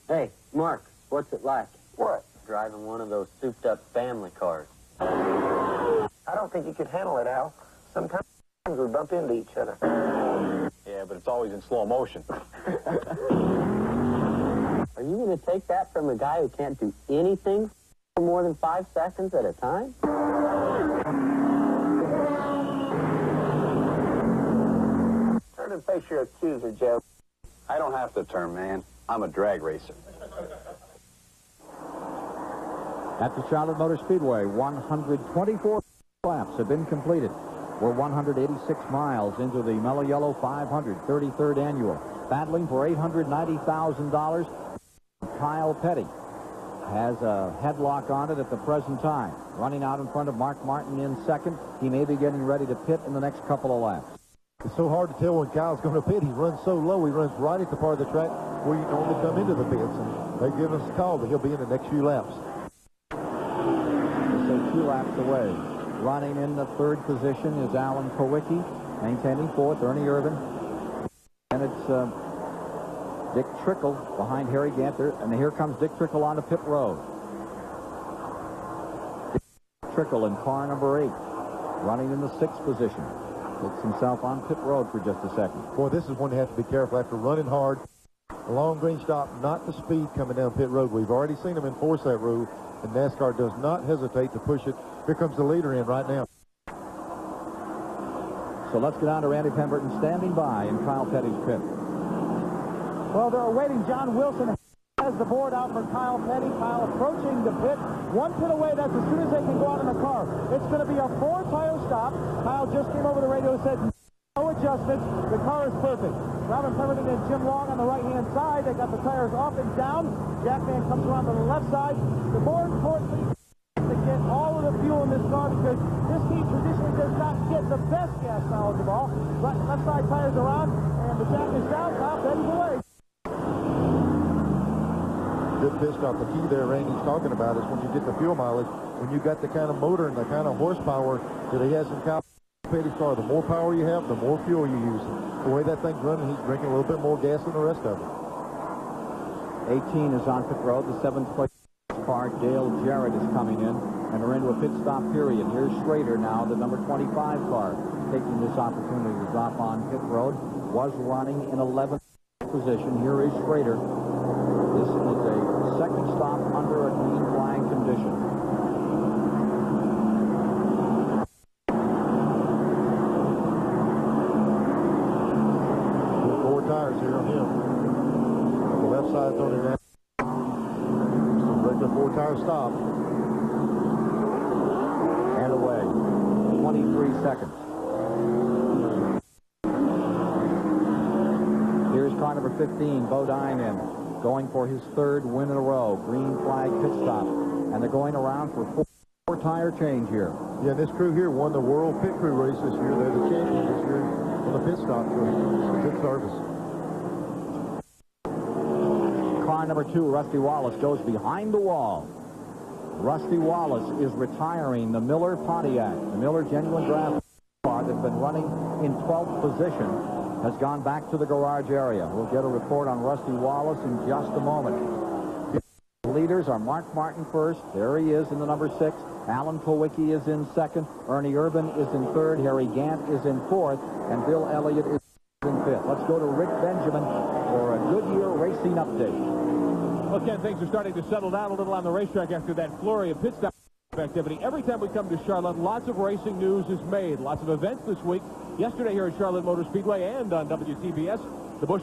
Hey, Mark, what's it like? What? Driving one of those souped-up family cars. I don't think you could handle it, Al. Sometimes we bump into each other. Yeah, but it's always in slow motion. Are you going to take that from a guy who can't do anything for more than 5 seconds at a time? Turn and face your accuser, Joe. I don't have to turn, man. I'm a drag racer. At the Charlotte Motor Speedway, 124 laps have been completed. We're 186 miles into the Mello Yello 500, 33rd annual. Battling for $890,000. Kyle Petty has a headlock on it at the present time. Running out in front of Mark Martin in second. He may be getting ready to pit in the next couple of laps. It's so hard to tell when Kyle's going to pit. He runs so low. He runs right at the part of the track where you normally come into the pits. And they've given us a call that he'll be in the next few laps. So 2 laps away. Running in the third position is Alan Kowicki. Maintaining fourth, Ernie Irvin. And it's Dick Trickle behind Harry Ganther. And here comes Dick Trickle onto pit road. Dick Trickle in car number 8. Running in the 6th position. Puts himself on pit road for just a second. Boy, this is one you have to be careful after running hard. A long green stop, not the speed coming down pit road. We've already seen them enforce that rule, and NASCAR does not hesitate to push it. Here comes the leader in right now. So let's get on to Randy Pemberton standing by in Kyle Petty's pit. Well, they're awaiting. John Wilson has the board out for Kyle Petty. Kyle approaching the pit. 1 pit away. That's as soon as they can go out in the car. It's going to be a 4-tire stop. Kyle just came over the radio and said no adjustment. adjustments. The car is perfect. Robin Pemberton and Jim Long on the right-hand side. They got the tires up and down. Jackman comes around to the left side. The more importantly, to get all of the fuel in this car because this team traditionally does not get the best gas mileage of all. But left side tires are on, and the jack is down. Now Petty's away. Good pit stop. The key there, Randy's talking about, is when you get the fuel mileage, when you got the kind of motor and the kind of horsepower that he has in Kyle Petty's car, the more power you have, the more fuel you use. The way that thing's running, he's drinking a little bit more gas than the rest of them. 18 is on pit road. The 7th place car, Dale Jarrett, is coming in, and we're into a pit stop period. Here's Schrader now, the number 25 car, taking this opportunity to drop on pit road. Was running in 11th position. Here is Schrader. This is a second stop under a green flag condition. Four tires here on him. The left side's on him now. Regular four-tire stop. And away. 23 seconds. Here's car number 15, Bodine in, going for his third win in a row. Green flag pit stop. And they're going around for four-tire change here. Yeah, this crew here won the World Pit Crew race this year. They're the champions this year on the pit stop. So good service. Car number 2, Rusty Wallace, goes behind the wall. Rusty Wallace is retiring the Miller Pontiac. The Miller genuine draft car that's been running in 12th position has gone back to the garage area. We'll get a report on Rusty Wallace in just a moment. The leaders are Mark Martin first. There he is in the number 6. Alan Kowicki is in second. Ernie Urban is in third. Harry Gant is in fourth. And Bill Elliott is in fifth. Let's go to Rick Benjamin for a Goodyear Racing update. Well, Ken, things are starting to settle down a little on the racetrack after that flurry of pit stop activity. Every time we come to Charlotte, lots of racing news is made. Lots of events this week. Yesterday here at Charlotte Motor Speedway and on WTBS, the Busch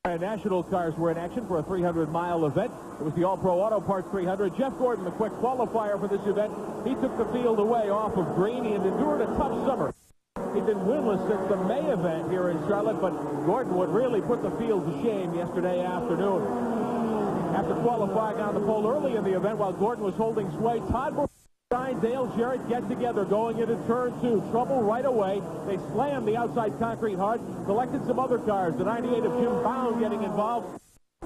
National cars were in action for a 300-mile event. It was the All-Pro Auto Parts 300. Jeff Gordon, the quick qualifier for this event, he took the field away off of green. He had endured a tough summer. He'd been winless since the May event here in Charlotte, but Gordon would really put the field to shame yesterday afternoon. After qualifying on the pole early in the event while Gordon was holding sway, Todd and Dale Jarrett get together going into turn 2. Trouble right away. They slammed the outside concrete hard, collected some other cars. The 98 of Jim Bound getting involved.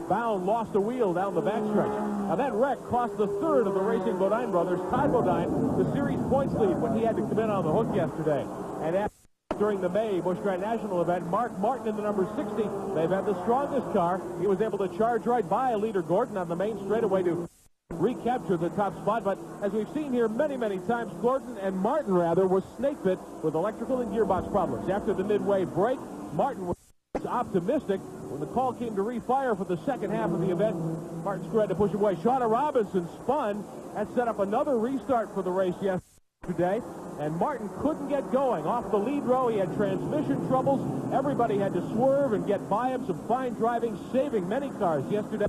Bound lost a wheel down the backstretch. Now that wreck cost the third of the Racing Bodine brothers, Todd Bodine, the series points lead when he had to come in on the hook yesterday. And after during the May Busch Grand National event, Mark Martin in the number 60. They've had the strongest car. He was able to charge right by leader Gordon on the main straightaway to recapture the top spot. But as we've seen here many, many times, Gordon and Martin, rather, was snake bit with electrical and gearbox problems. After the midway break, Martin was optimistic. When the call came to refire for the second half of the event, Martin tried to push away. Shauna Robinson spun and set up another restart for the race yesterday. And Martin couldn't get going. Off the lead row, he had transmission troubles. Everybody had to swerve and get by him. Some fine driving, saving many cars yesterday.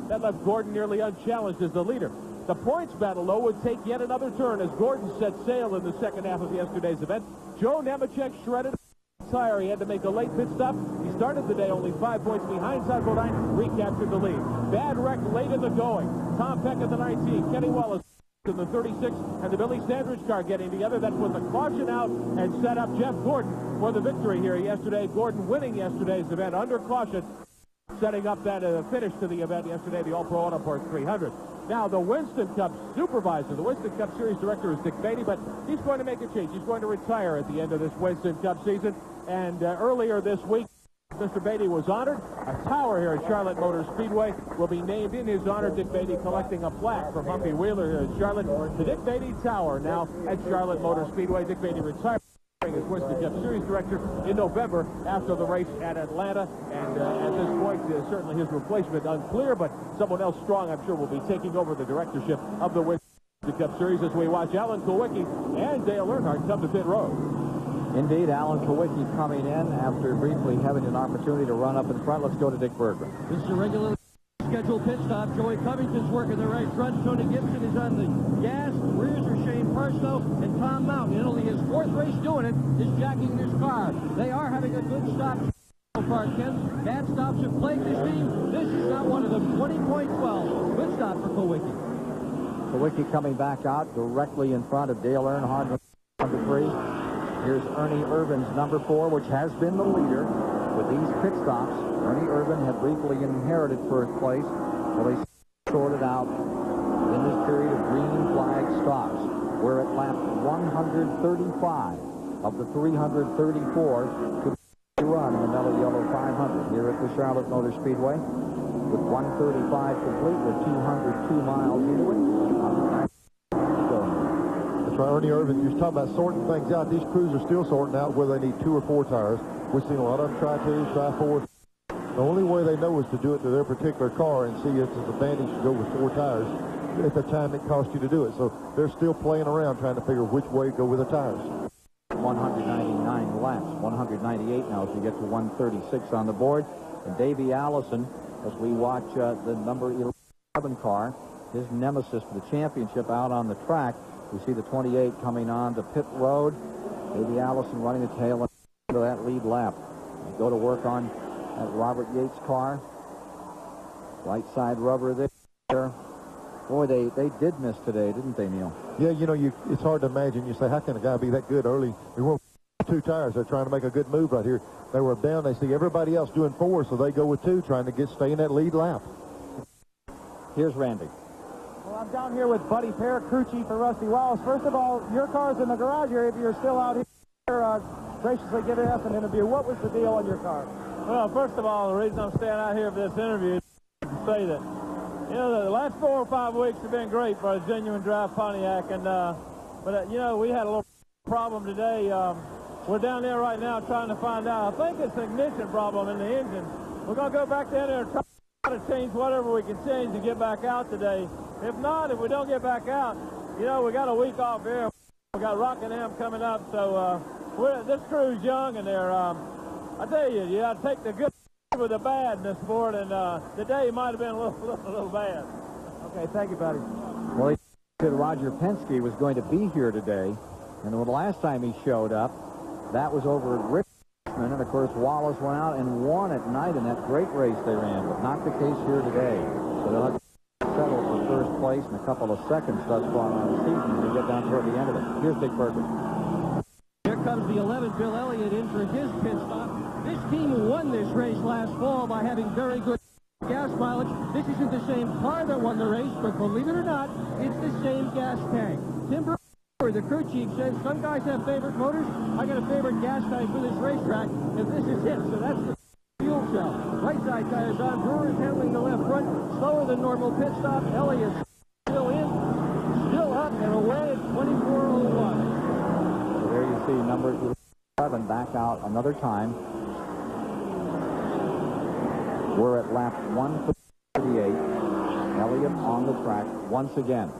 That left Gordon nearly unchallenged as the leader. The points battle, though, would take yet another turn as Gordon set sail in the second half of yesterday's event. Joe Nemechek shredded a tire. He had to make a late pit stop. He started the day only 5 points behind Todd Bodine, recaptured the lead. Bad wreck late in the going. Tom Peck in the 19, Kenny Wallace in the 36, and the Billy Sandridge car getting together. That put the caution out and set up Jeff Gordon for the victory here yesterday. Gordon winning yesterday's event under caution, setting up that finish to the event yesterday, the All-Pro Auto Parts 300. Now, the Winston Cup supervisor, the Winston Cup Series director is Dick Beatty, but he's going to make a change. He's going to retire at the end of this Winston Cup season. And earlier this week, Mr. Beatty was honored. A tower here at Charlotte Motor Speedway will be named in his honor. Dick Beatty collecting a plaque from Humpy Wheeler here at Charlotte. The Dick Beatty Tower now at Charlotte Motor Speedway. Dick Beatty retired as Winston Cup Series director in November after the race at Atlanta. And at this point, certainly his replacement unclear, but someone else strong, I'm sure, will be taking over the directorship of the Winston Cup Series as we watch Alan Kowicki and Dale Earnhardt come to pit road. Indeed, Alan Kowicki coming in after briefly having an opportunity to run up in front. Let's go to Dick Berggren. This is a regular scheduled pit stop. Joey Covington's working the right front. Tony Gibson is on the gas. Rears are Shane Parslow and Tom Mountain. In only his 4th race doing it is jacking this car. They are having a good stop so far, Ken. Bad stops have plagued this team. This is not one of them. 20.12. Good stop for Kowicki. Kowicki coming back out directly in front of Dale Earnhardt, number 3. Here's Ernie Irvin's number 4, which has been the leader with these pit stops. Ernie Irvin had briefly inherited first place, so they sorted out in this period of green flag stops. We're at lap 135 of the 334 to run in the Mello Yello 500 here at the Charlotte Motor Speedway. With 135 complete, with 202 miles into it. That's right, Ernie Irvin. You're talking about sorting things out. These crews are still sorting out whether they need 2 or 4 tires. We've seen a lot of them try 2, try 4. The only way they know is to do it to their particular car and see if it's an advantage to go with 4 tires at the time it costs you to do it. So they're still playing around trying to figure which way to go with the tires. 199 laps, 198 now as we get to 136 on the board. And Davey Allison, as we watch the number 11 car, his nemesis for the championship out on the track. We see the 28 coming on to pit road. Davey Allison running the tail end of that lead lap. They go to work on that Robert Yates car. Right side rubber there. Boy, they did miss today, didn't they, Neil? Yeah, you know, it's hard to imagine. You say, how can a guy be that good early? We were 2 tires. They're trying to make a good move right here. They were down. They see everybody else doing 4, so they go with 2, trying to stay in that lead lap. Here's Randy. Well, I'm down here with Buddy Pear, crew chief for Rusty Wallace. First of all, your car's in the garage area. If you're still out here, graciously giving us an interview. What was the deal on your car? Well, first of all, the reason I'm staying out here for this interview is to say that, you know, the last 4 or 5 weeks have been great for a genuine drive Pontiac, and you know, we had a little problem today. We're down there right now trying to find out. I think it's an ignition problem in the engine. We're going to go back down there and try to change whatever we can change to get back out today. If not, if we don't get back out, you know, we got a week off here. We got Rockingham coming up, so this crew's young, and they're, I tell you, you got to take the good with the bad in this sport, and today might have been a little bad. Okay, thank you, buddy. Well, he said Roger Penske was going to be here today, and the last time he showed up, that was over at Richmond, and of course Wallace went out and won at night in that great race they ran, but not the case here today. So they'll have to settle for first place in a couple of seconds thus far on the season as we get down toward the end of it. Here's Dick Burger. Here comes the 11, Bill Elliott, in for his pit stop. This team won this race last fall by having very good gas mileage. This isn't the same car that won the race, but believe it or not, it's the same gas tank. Tim Brewer, the crew chief, says some guys have favorite motors. I got a favorite gas tank for this racetrack, and this is it. So that's the fuel cell. Right side tires on. Brewer is handling the left front. Slower than normal pit stop. Elliott still in, still up, and away at 24:01. So there you see number 11 back out another time. We're at lap 138. Elliott on the track once again.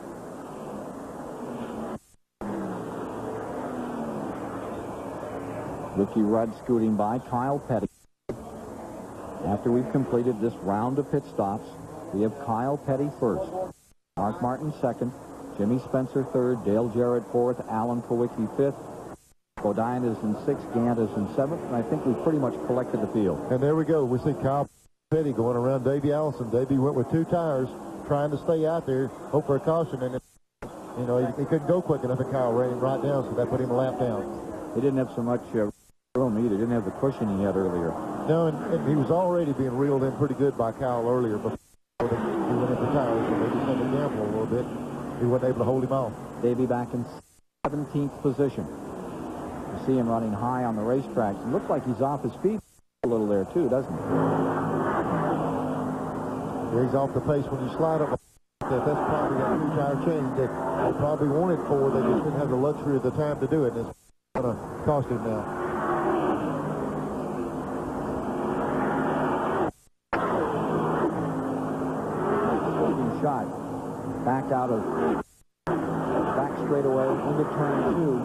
Ricky Rudd scooting by. Kyle Petty. After we've completed this round of pit stops, we have Kyle Petty first, Mark Martin second, Jimmy Spencer third, Dale Jarrett fourth, Alan Kowicki fifth, Bodine is in sixth, Gant is in seventh, and I think we've pretty much collected the field. And there we go. We see Kyle Petty going around Davey Allison. Davey went with 2 tires, trying to stay out there, hope for a caution, and you know, he couldn't go quick enough, and Kyle ran him right down, so that put him a lap down. He didn't have so much room either. Didn't have the cushion he had earlier. No, and he was already being reeled in pretty good by Kyle earlier before he went into tires, so maybe had to gamble a little bit. He wasn't able to hold him off. Davey back in 17th position. You see him running high on the racetracks. It looks like he's off his feet a little there too, doesn't he? Yeah, he's off the pace when you slide up. That's probably a 2-tire change that they probably wanted for. They just didn't have the luxury of the time to do it, and it's going to cost him now. Shot back out of back straightaway into turn 2.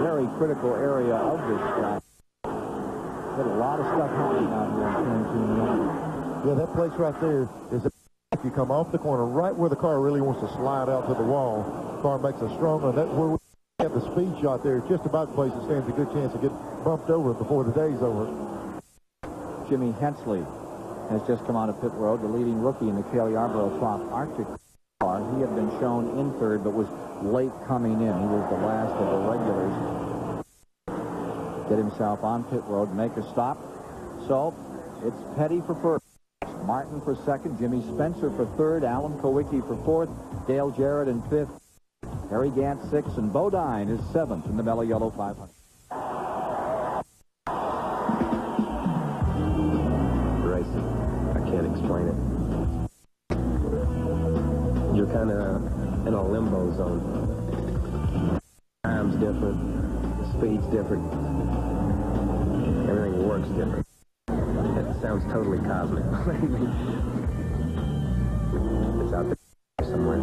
Very critical area of this track. Got a lot of stuff happening out here in turn 2. Yeah, that place right there is if you come off the corner, right where the car really wants to slide out to the wall, the car makes a strong run. That's where we have the speed shot there. It's just about the place that stands a good chance to get bumped over before the day's over. Jimmy Hensley has just come out of pit road, the leading rookie in the Cale Yarborough Trop Arctic car. He had been shown in third, but was late coming in. He was the last of the regulars. Get himself on pit road, make a stop. So it's Petty for first, Martin for second, Jimmy Spencer for third, Alan Kowicki for fourth, Dale Jarrett in fifth, Harry Gant sixth, and Bodine is seventh in the Mello Yello 500. Racing. I can't explain it. You're kind of in a limbo zone. Time's different. The speed's different. Everything works different. It sounds totally cosmic. It's out there somewhere.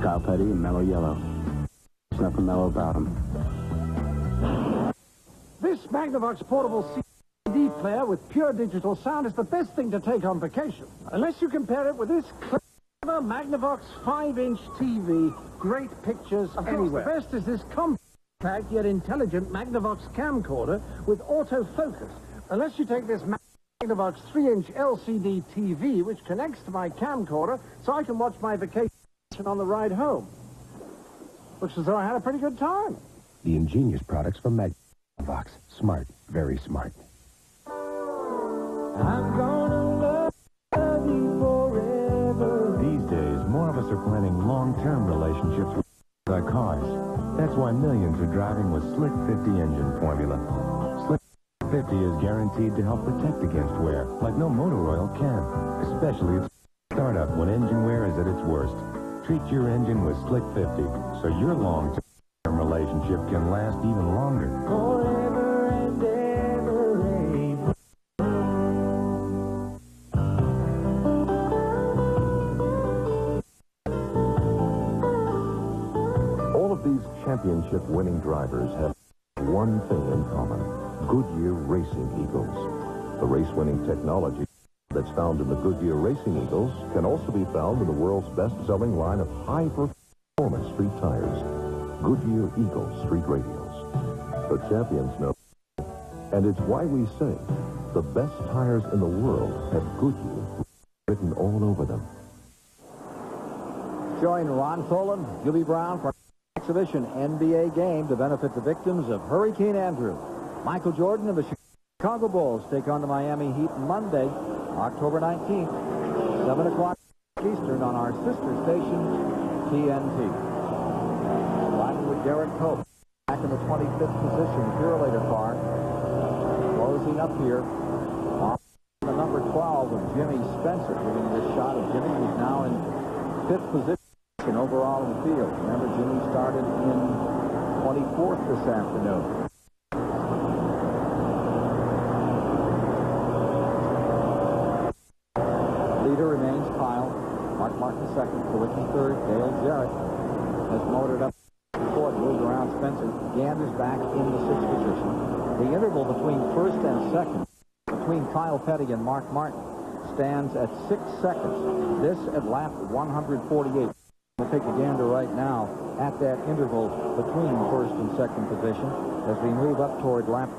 Kyle Petty and Mello Yello. There's nothing mellow about him. This Magnavox portable CD player with pure digital sound is the best thing to take on vacation. Unless you compare it with this clever Magnavox 5-inch TV. Great pictures anywhere. The best is this compact yet intelligent Magnavox camcorder with autofocus. Unless you take this Magnavox 3-inch LCD TV, which connects to my camcorder, so I can watch my vacation on the ride home. Looks as though I had a pretty good time. The ingenious products from Magnavox. Smart, very smart. I'm gonna love you forever. These days, more of us are planning long-term relationships with our cars. That's why millions are driving with Slick 50 engine formula. Slick 50 is guaranteed to help protect against wear, like no motor oil can. Especially at startup when engine wear is at its worst. Treat your engine with Slick 50 so your long-term relationship can last even longer. Forever and ever, amen. All of these championship-winning drivers have one thing in common: Goodyear Racing Eagles. The race-winning technology that's found in the Goodyear Racing Eagles can also be found in the world's best-selling line of high-performance street tires, Goodyear Eagle Street Radials. The champions know, and it's why we say the best tires in the world have Goodyear written all over them. Join Ron Tolan, Julie Brown for an exhibition NBA game to benefit the victims of Hurricane Andrew. Michael Jordan of the Chicago Bulls take on the Miami Heat Monday, October 19th, 7 o'clock Eastern on our sister station, TNT. Riding with Derek Cope, back in the 25th position, Purelator car. Closing up here, on the number 12 of Jimmy Spencer, giving this shot of Jimmy, who's now in 5th position overall in the field. Remember, Jimmy started in 24th this afternoon. Leader remains Kyle. Mark Martin second, Kowicki third. Dale Jarrett has motored up before it moved around Spencer. Gander's back in the 6th position. The interval between first and second, between Kyle Petty and Mark Martin, stands at 6 seconds. This at lap 148. We'll take a gander right now at that interval between first and second position as we move up toward lap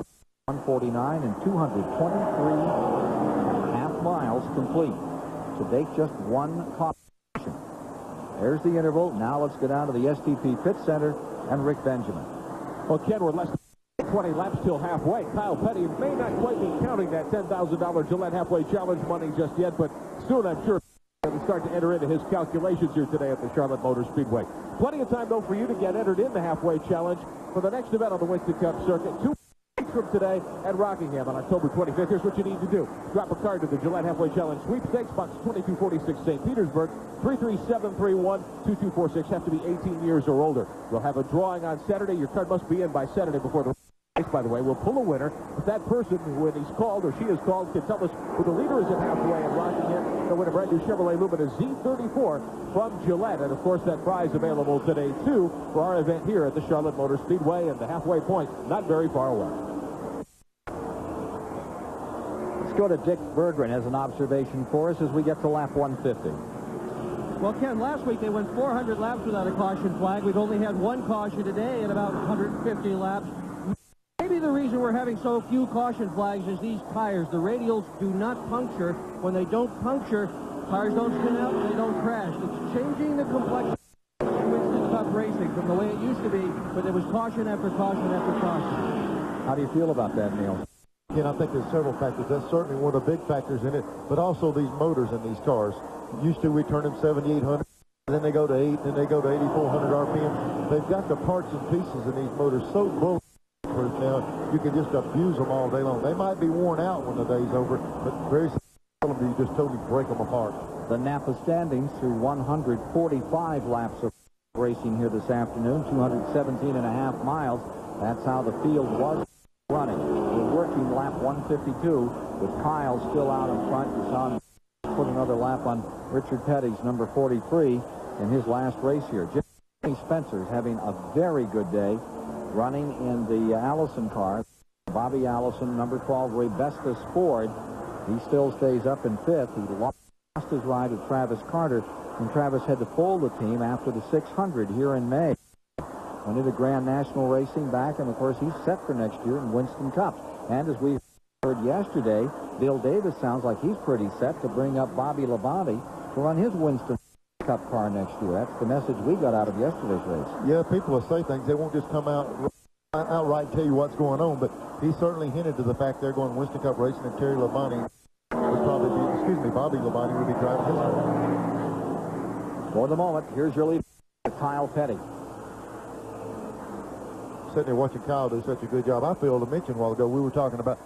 149 and 223 half miles complete. To date, just one caution. There's the interval. Now let's go down to the STP Pit Center and Rick Benjamin. Well, Ken, we're less than 20 laps till halfway. Kyle Petty may not quite be counting that $10,000 Gillette Halfway Challenge money just yet, but soon I'm sure he'll start to enter into his calculations here today at the Charlotte Motor Speedway. Plenty of time, though, for you to get entered in the Halfway Challenge for the next event on the Winston Cup circuit. 2 weeks from today at Rockingham on October 25th. Here's what you need to do. Drop a card to the Gillette Halfway Challenge Sweepstakes, Box 2246, St. Petersburg, 33731-2246. Have to be 18 years or older. We'll have a drawing on Saturday. Your card must be in by Saturday before the race, by the way. We'll pull a winner. If that person, when he's called or she is called, can tell us who the leader is at Halfway at Rockingham, they'll win a brand new Chevrolet Lumina Z34 from Gillette. And, of course, that prize available today, too, for our event here at the Charlotte Motor Speedway and the halfway point, not very far away. go to Dick Berggren as an observation for us as we get to lap 150. Well, Ken, last week they went 400 laps without a caution flag. We've only had one caution today in about 150 laps. Maybe the reason we're having so few caution flags is these tires. The radials do not puncture. When they don't puncture, tires don't spin out and they don't crash. It's changing the complexity of Winston Cup racing from the way it used to be, but there was caution after caution after caution. How do you feel about that, Neil? Again, I think there's several factors. That's certainly one of the big factors in it, but also these motors in these cars. Used to, we turn them 7,800, then they go to 8, then they go to 8,400 RPM. They've got the parts and pieces in these motors so bulletproof now, you can just abuse them all day long. They might be worn out when the day's over, but very seldom do you just totally break them apart. The Napa standings through 145 laps of racing here this afternoon, 217 and a half miles. That's how the field was running. We're working lap 152 with Kyle still out in front. You saw him put another lap on Richard Petty's number 43 in his last race here. Jimmy Spencer's having a very good day running in the Allison car. Bobby Allison, number 12, Rebescus Ford. He still stays up in fifth. He lost his ride with Travis Carter, and Travis had to fold the team after the 600 here in May. Went into Grand National Racing back, and of course he's set for next year in Winston Cup. And as we heard yesterday, Bill Davis sounds like he's pretty set to bring up Bobby Labonte to run his Winston Cup car next year. That's the message we got out of yesterday's race. Yeah, people will say things. They won't just come out outright tell you what's going on, but he certainly hinted to the fact they're going Winston Cup racing, and Terry Labonte would probably be, Bobby Labonte would be driving his car. For the moment, here's your lead, Kyle Petty. Sitting there watching Kyle do such a good job. I failed to mention a while ago, we were talking about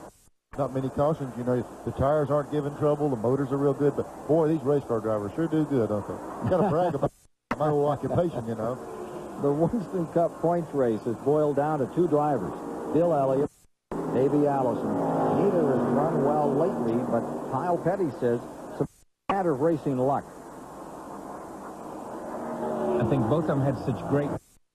not many cautions. You know, the tires aren't giving trouble, the motors are real good, but boy, these race car drivers sure do good, don't they? Got to brag about my whole occupation, you know. The Winston Cup points race is boiled down to two drivers, Bill Elliott, Davey Allison. Neither has run well lately, but Kyle Petty says it's a matter of racing luck. I think both of them had such great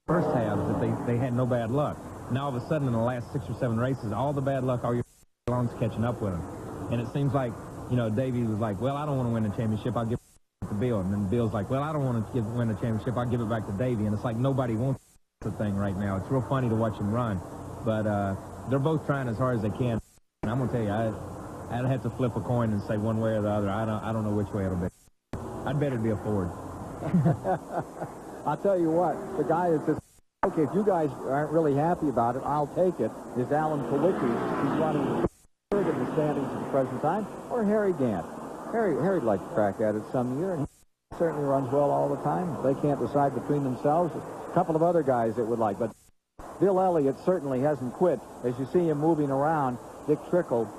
first halves that they had no bad luck. Now all of a sudden in the last 6 or 7 races, all the bad luck, all your long's catching up with them. And it seems like, you know, Davey was like, well, I don't want to win the championship, I'll give it to Bill. And then Bill's like, well, I don't want to win the championship, I'll give it back to Davey. And it's like nobody wants the thing right now. It's real funny to watch them run. But they're both trying as hard as they can. And I'm going to tell you, I'd have to flip a coin and say one way or the other. I don't know which way it'll be. I'd bet it'd be a Ford. I'll tell you what, the guy that says, okay, if you guys aren't really happy about it, I'll take it, is Alan Kowicki. He's running third in the standings at the present time, or Harry Gant. Harry'd like to crack at it some year, and he certainly runs well all the time. They can't decide between themselves. A couple of other guys that would like, but Bill Elliott certainly hasn't quit. As you see him moving around, Dick Trickle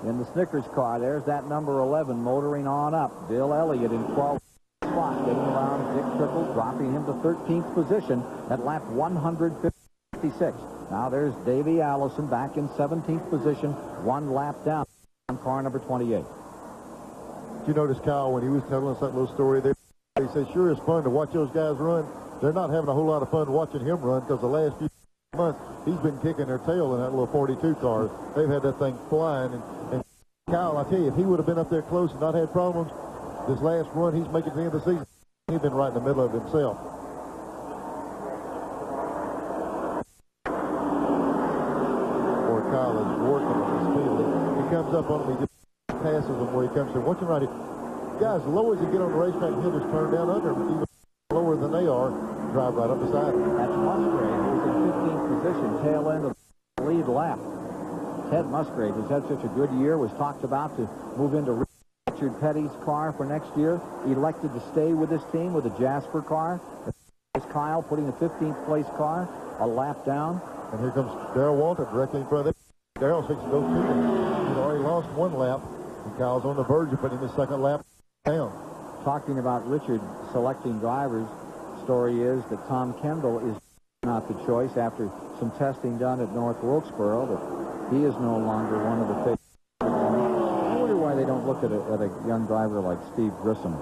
in the Snickers car, there's that number 11 motoring on up. Bill Elliott in 12th spot, getting around Dick Trickle, dropping him to 13th position at lap 156. Now there's Davey Allison back in 17th position, one lap down on car number 28. Did you notice, Kyle, when he was telling us that little story there, he said, sure it's fun to watch those guys run. They're not having a whole lot of fun watching him run because the last few months he's been kicking their tail in that little 42 car. They've had that thing flying. And Kyle, I tell you, if he would have been up there close and not had problems, this last run he's making at the end of the season, he's been right in the middle of it himself. Poor Kyle is working on his field. He comes up on him, he just passes him where he comes to. Watch him right here. Guys, as low as you get on the racetrack, he'll just turn down under him. Even lower than they are, drive right up beside him. That's Musgrave, who's in 15th position, tail end of the lead lap. Ted Musgrave has had such a good year, was talked about to move into Richard Petty's car for next year. He elected to stay with his team with a Jasper car. There's Kyle putting a 15th place car a lap down. And here comes Darrell Walter directly in front of him. Darrell's fixing to go 2. He's already lost 1 lap. And Kyle's on the verge of putting his 2nd lap down. Talking about Richard selecting drivers, story is that Tom Kendall is not the choice after some testing done at North Wilkesboro, but he is no longer one of the favorites. I wonder why they don't look at a young driver like Steve Grissom.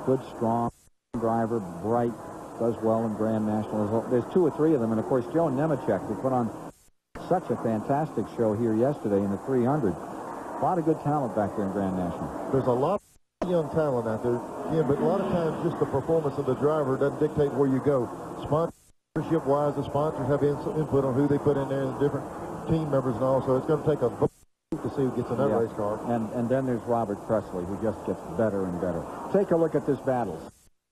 Good, strong driver, bright, does well in Grand Nationals. There's 2 or 3 of them, and of course Joe Nemechek, who put on such a fantastic show here yesterday in the 300. A lot of good talent back there in Grand National. There's a lot of young talent out there, yeah, but a lot of times just the performance of the driver doesn't dictate where you go. Sponsorship-wise, the sponsors have input on who they put in there and the different team members and all, so it's going to take a vote to see who gets in that race car. And then there's Robert Presley, who just gets better and better. Take a look at this battle.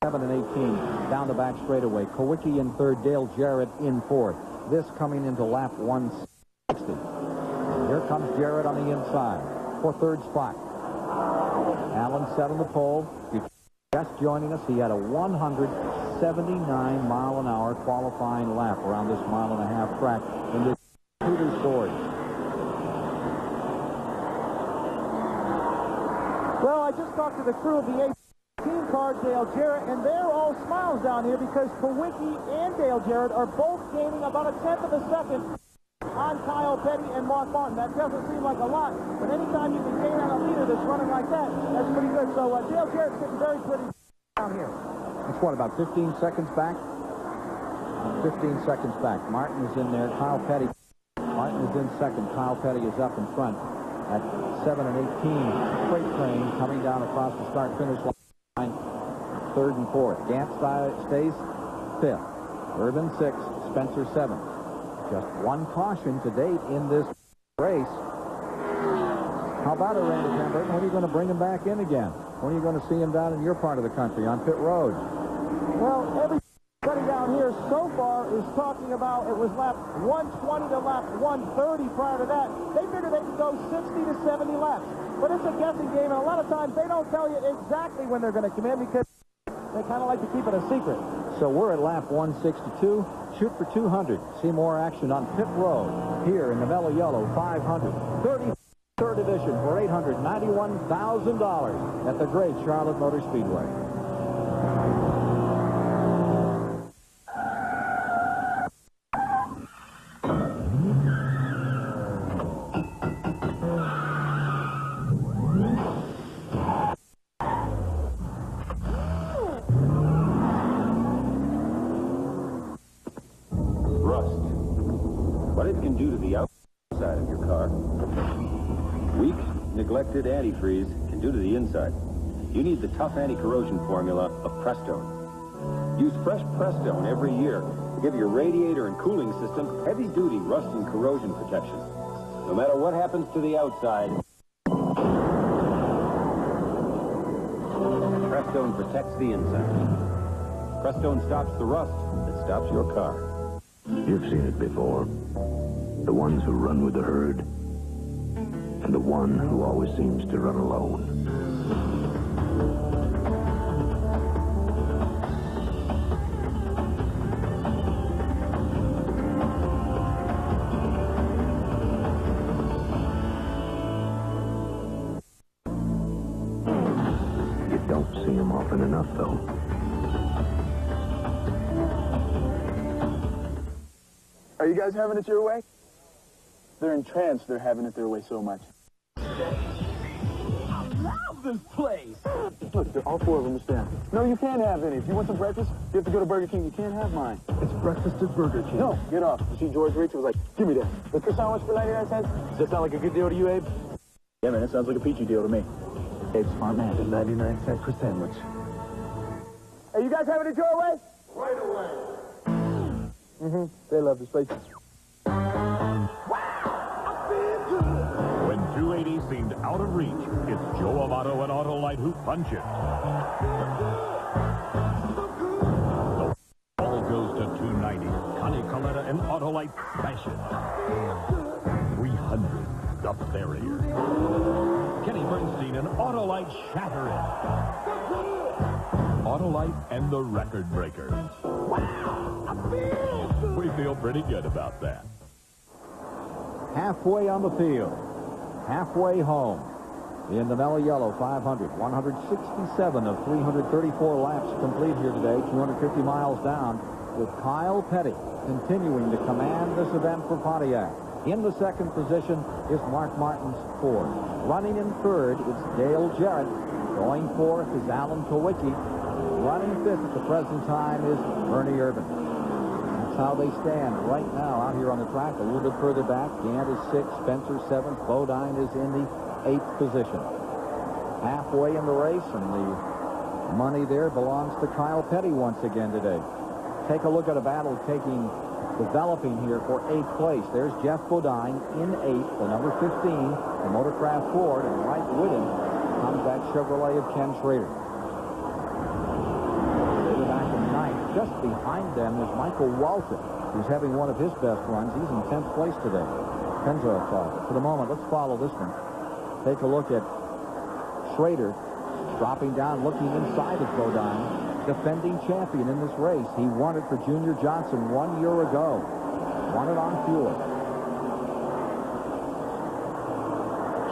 7 and 18 down the back straightaway. Kowicki in third, Dale Jarrett in fourth. This coming into lap 160. Here comes Jarrett on the inside for third spot. Allen set on the pole. Just joining us, he had a 179-mile-an-hour qualifying lap around this mile-and-a-half track in this Hooters board. Well, I just talked to the crew of the 18 car, Dale Jarrett, and they're all smiles down here because Kowicki and Dale Jarrett are both gaining about a tenth of a second on Kyle Petty and Mark Martin. That doesn't seem like a lot, but anytime you can gain on a leader that's running like that, that's pretty good. So Dale Jarrett's getting very pretty down here. It's what, about 15 seconds back? 15 seconds back. Martin is in there. Kyle Petty. Martin is in second. Kyle Petty is up in front at 7 and 18. Freight train coming down across the start-finish line. Third and fourth. Gant stays fifth. Urban sixth. Spencer seventh. Just one caution to date in this race. How about it, Randy Pemberton? When are you going to bring him back in again? When are you going to see him down in your part of the country on pit road? Well, everybody down here so far is talking about it was lap 120 to lap 130 prior to that. They figure they can go 60 to 70 laps. But it's a guessing game, and a lot of times they don't tell you exactly when they're going to come in because they kind of like to keep it a secret. So we're at lap 162. Shoot for 200. See more action on pit road here in the Mello Yello 500. 33rd edition for $891,000 at the great Charlotte Motor Speedway. What it can do to the outside of your car, weak, neglected antifreeze can do to the inside. You need the tough anti-corrosion formula of Prestone. Use fresh Prestone every year to give your radiator and cooling system heavy-duty rust and corrosion protection. No matter what happens to the outside, Prestone protects the inside. Prestone stops the rust that stops your car. You've seen it before. The ones who run with the herd, and the one who always seems to run alone. You don't see them often enough, though. Are you guys having it your way? They're entranced. They're having it their way so much. I love this place. Look, all four of them are standing. No, you can't have any. If you want some breakfast, you have to go to Burger King. You can't have mine. It's breakfast at Burger King. No, get off. You see George Rich was like, give me that. Liquor sandwich for 99 cents? Does that sound like a good deal to you, Abe? Yeah, man, that sounds like a peachy deal to me. Abe's smart man. 99 cents per sandwich. Hey, you guys having it your way? Right away. Mm-hmm. They love this place. When 280 seemed out of reach, it's Joe Amato and Autolite who punch it. The ball goes to 290. Connie Coletta and Autolite smash it. 300, the barrier. Kenny Bernstein and Autolite shatter it. Autolite and the record breakers. We feel pretty good about that. Halfway on the field. Halfway home. In the Mello Yello 500. 167 of 334 laps complete here today. 250 miles down with Kyle Petty continuing to command this event for Pontiac. In the second position is Mark Martin's Ford. Running in third is Dale Jarrett. Going fourth is Alan Kowicki. Running fifth at the present time is Bernie Urban. That's how they stand right now out here on the track. A little bit further back, Gant is 6th, Spencer 7th, Bodine is in the 8th position. Halfway in the race, and the money there belongs to Kyle Petty once again today. Take a look at a battle developing here for 8th place. There's Jeff Bodine in 8th, the number 15, the Motorcraft Ford, and right with him comes that Chevrolet of Ken Schrader. Schrader back in 9th. Just behind them is Michael Walton, who's having one of his best runs. He's in 10th place today. Pennzoil car. For the moment, let's follow this one. Take a look at Schrader dropping down, looking inside of Bodine. Defending champion in this race. He won it for Junior Johnson 1 year ago. Won it on fuel.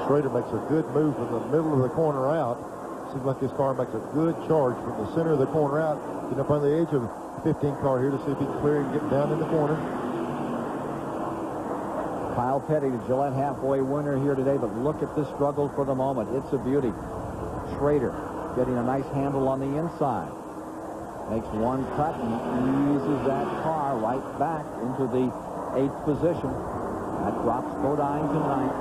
Schrader makes a good move from the middle of the corner out. Seems like his car makes a good charge from the center of the corner out. Get up on the edge of the 15 car here to see if he can clear and get down in the corner. Kyle Petty, the Gillette halfway winner here today, but look at this struggle for the moment. It's a beauty. Schrader getting a nice handle on the inside. Makes one cut and eases that car right back into the 8th position. That drops Bodine to 9th.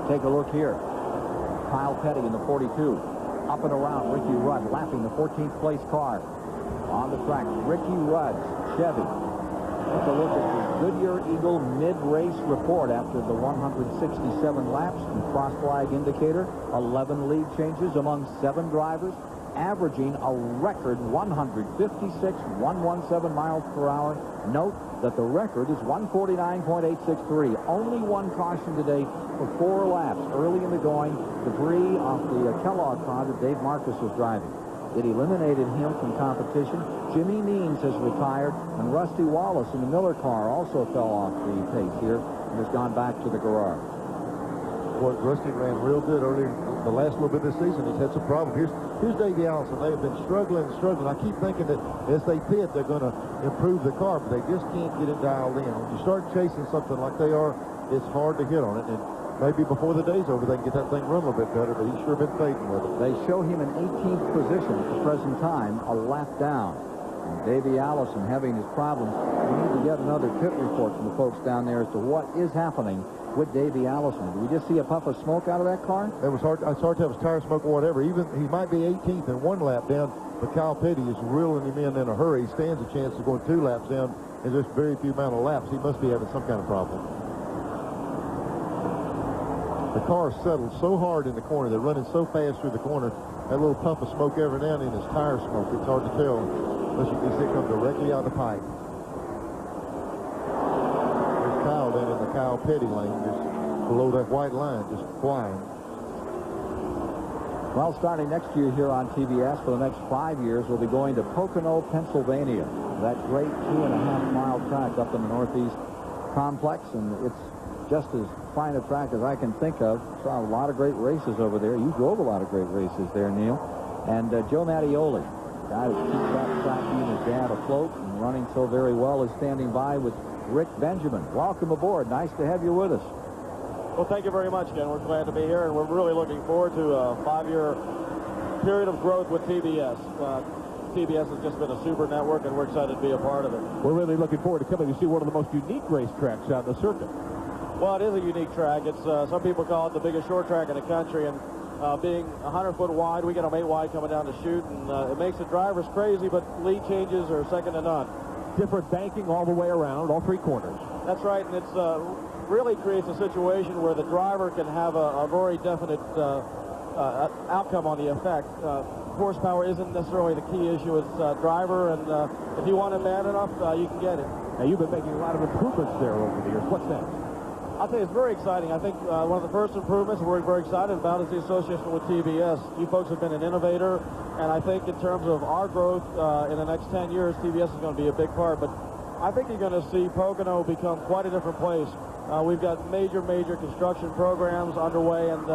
Take a look here. Kyle Petty in the 42. Up and around Ricky Rudd, lapping the 14th place car. On the track, Ricky Rudd's Chevy. Take a look at the Goodyear Eagle mid-race report after the 167 laps and cross flag indicator. 11 lead changes among 7 drivers, averaging a record 156.117 miles per hour. Note that the record is 149.863. Only one caution today for 4 laps. Early in the going, debris off the Kellogg car that Dave Marcus was driving. It eliminated him from competition. Jimmy Means has retired, and Rusty Wallace in the Miller car also fell off the pace here and has gone back to the garage. Boy, Rusty ran real good earlier the last little bit of this season. He's had some problems. Here's Davey Allison. They have been struggling. I keep thinking that as they pit, they're going to improve the car, but they just can't get it dialed in. When you start chasing something like they are, it's hard to hit on it. And maybe before the day's over, they can get that thing run a little bit better, but he's sure been fading with it. They show him in 18th position at the present time, a lap down. And Davey Allison having his problems. We need to get another pit report from the folks down there as to what is happening with Davey Allison. Did we just see a puff of smoke out of that car? It was hard. It's hard to have his tire smoke or whatever. Even he might be 18th and 1 lap down, but Kyle Petty is reeling him in a hurry. He stands a chance of going 2 laps down in just very few amount of laps. He must be having some kind of problem. The car settled so hard in the corner. They're running so fast through the corner. That little puff of smoke every now and then is tire smoke. It's hard to tell unless you can see it come directly out of the pipe. There's Kyle down in the Kyle Petty lane, just below that white line, just flying. Well, starting next year here on TBS, for the next 5 years, we'll be going to Pocono, Pennsylvania. That great 2.5-mile track up in the Northeast complex, and it's just as fine a track as I can think of. Saw a lot of great races over there. You drove a lot of great races there, Neil. And Joe Mattioli, guy who keeps that track, he and his dad afloat and running so very well, is standing by with Rick Benjamin. Welcome aboard. Nice to have you with us. Well, thank you very much, Ken. We're glad to be here, and we're really looking forward to a 5-year period of growth with TBS. TBS has just been a super network, and we're excited to be a part of it. We're really looking forward to coming to see one of the most unique racetracks out in the circuit. Well, it is a unique track. It's some people call it the biggest short track in the country, and being 100 foot wide, we get them 8 wide coming down to shoot, and it makes the drivers crazy, but lead changes are second to none. Different banking all the way around, all 3 corners. That's right, and it's really creates a situation where the driver can have a very definite outcome on the effect. Horsepower isn't necessarily the key issue. It's driver, and if you want it bad enough, you can get it. Now, you've been making a lot of improvements there over the years. What's next? I'll tell you, it's very exciting. I think one of the first improvements we're very excited about is the association with TBS. You folks have been an innovator, and I think in terms of our growth in the next 10 years, TBS is going to be a big part. But I think you're going to see Pocono become quite a different place. We've got major construction programs underway, and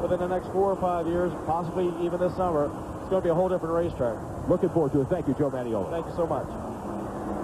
within the next 4 or 5 years, possibly even this summer, it's going to be a whole different racetrack. Looking forward to it. Thank you, Joe Mattioli. Thank you so much.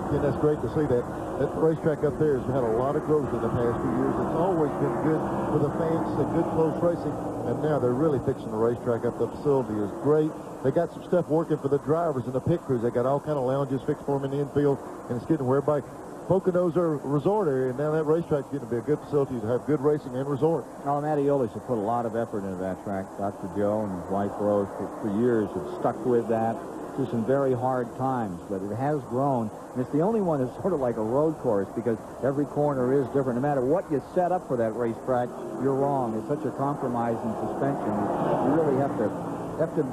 And that's great to see that. That racetrack up there has had a lot of growth in the past few years. It's always been good for the fans and good close racing. And now they're really fixing the racetrack up. The facility is great. They got some stuff working for the drivers and the pit crews. They got all kind of lounges fixed for them in the infield. And it's getting where everybody, Poconos are a resort area. And now that racetrack's getting to be a good facility to have good racing and resort. Well, Matty Olis have put a lot of effort into that track. Dr. Joe and his wife Rose for years have stuck with that through some very hard times. But it has grown. And it's the only one that's sort of like a road course because every corner is different. No matter what you set up for that racetrack, you're wrong. It's such a compromise in suspension. You really have to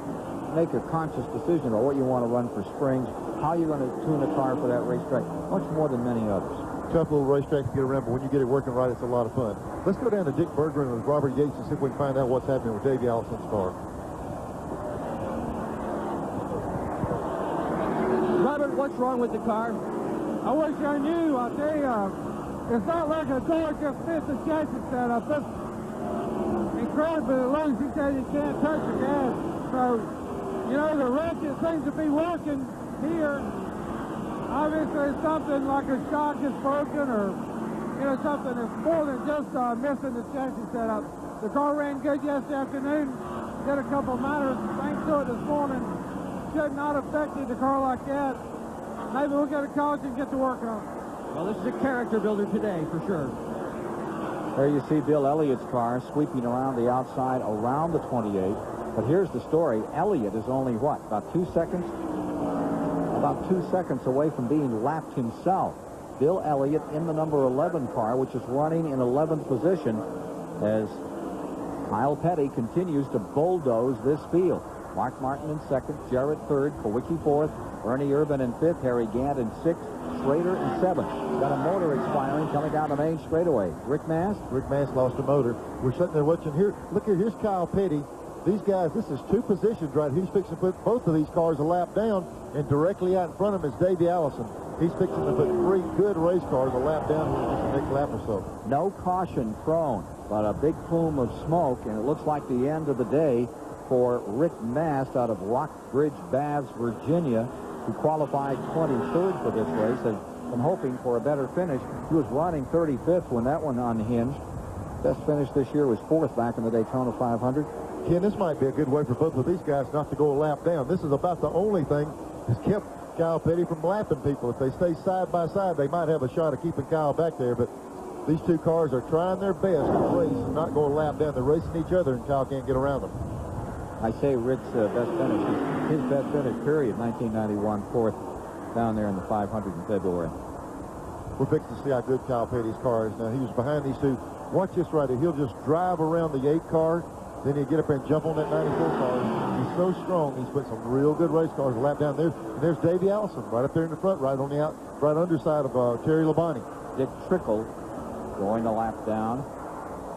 make a conscious decision about what you want to run for springs, how you're going to tune a car for that racetrack, much more than many others. Tough little racetrack to get around, but when you get it working right, it's a lot of fun. Let's go down to Dick Berggren with Robert Yates and see if we can find out what's happening with Davey Allison's car. Robert, what's wrong with the car? I wish I knew. I tell you, it's not like a door just fits the chassis setup. It's incredible. As long as you say you can't touch the gas. So, you know, the ratchet seems to be working here. Obviously, something like a shock is broken or, you know, something that's more than just missing the chassis setup. The car ran good yesterday afternoon. Did a couple minor things to it this morning. Should not have affected the car like that. Maybe we'll get a college and get to work on it. Well, this is a character builder today, for sure. There you see Bill Elliott's car sweeping around the outside around the 28. But here's the story. Elliott is only, what, about 2 seconds? About 2 seconds away from being lapped himself. Bill Elliott in the number 11 car, which is running in 11th position as Kyle Petty continues to bulldoze this field. Mark Martin in second, Jarrett third, Kowicki fourth, Ernie Irvin in fifth, Harry Gant in sixth, Schrader in seventh. Got a motor expiring coming down the main straightaway. Rick Mast? Rick Mast lost a motor. We're sitting there watching here. Look here, here's Kyle Petty. These guys, this is two positions right. He's fixing to put both of these cars a lap down, and directly out in front of him is Davey Allison. He's fixing to put three good race cars a lap down here in just the next lap or so. No caution thrown, but a big plume of smoke, and it looks like the end of the day for Rick Mast out of Rockbridge Baths, Virginia, who qualified 23rd for this race and been hoping for a better finish. He was running 35th when that one unhinged. Best finish this year was 4th back in the Daytona 500. Ken, this might be a good way for both of these guys not to go a lap down. This is about the only thing that's kept Kyle Petty from lapping people. If they stay side by side, they might have a shot of keeping Kyle back there, but these two cars are trying their best to race and not go a lap down. They're racing each other, and Kyle can't get around them. I say Rick's best finish. His best finish, period, 1991, 4th down there in the 500 in February. We're fixing to see how good Kyle Petty's car is now. He was behind these two. Watch this right here. He'll just drive around the 8 car, then he'll get up there and jump on that 94 car. He's so strong. He's put some real good race cars a lap down there. And there's Davey Allison right up there in the front, right on the right underside of Terry Labonte. Dick Trickle going a lap down.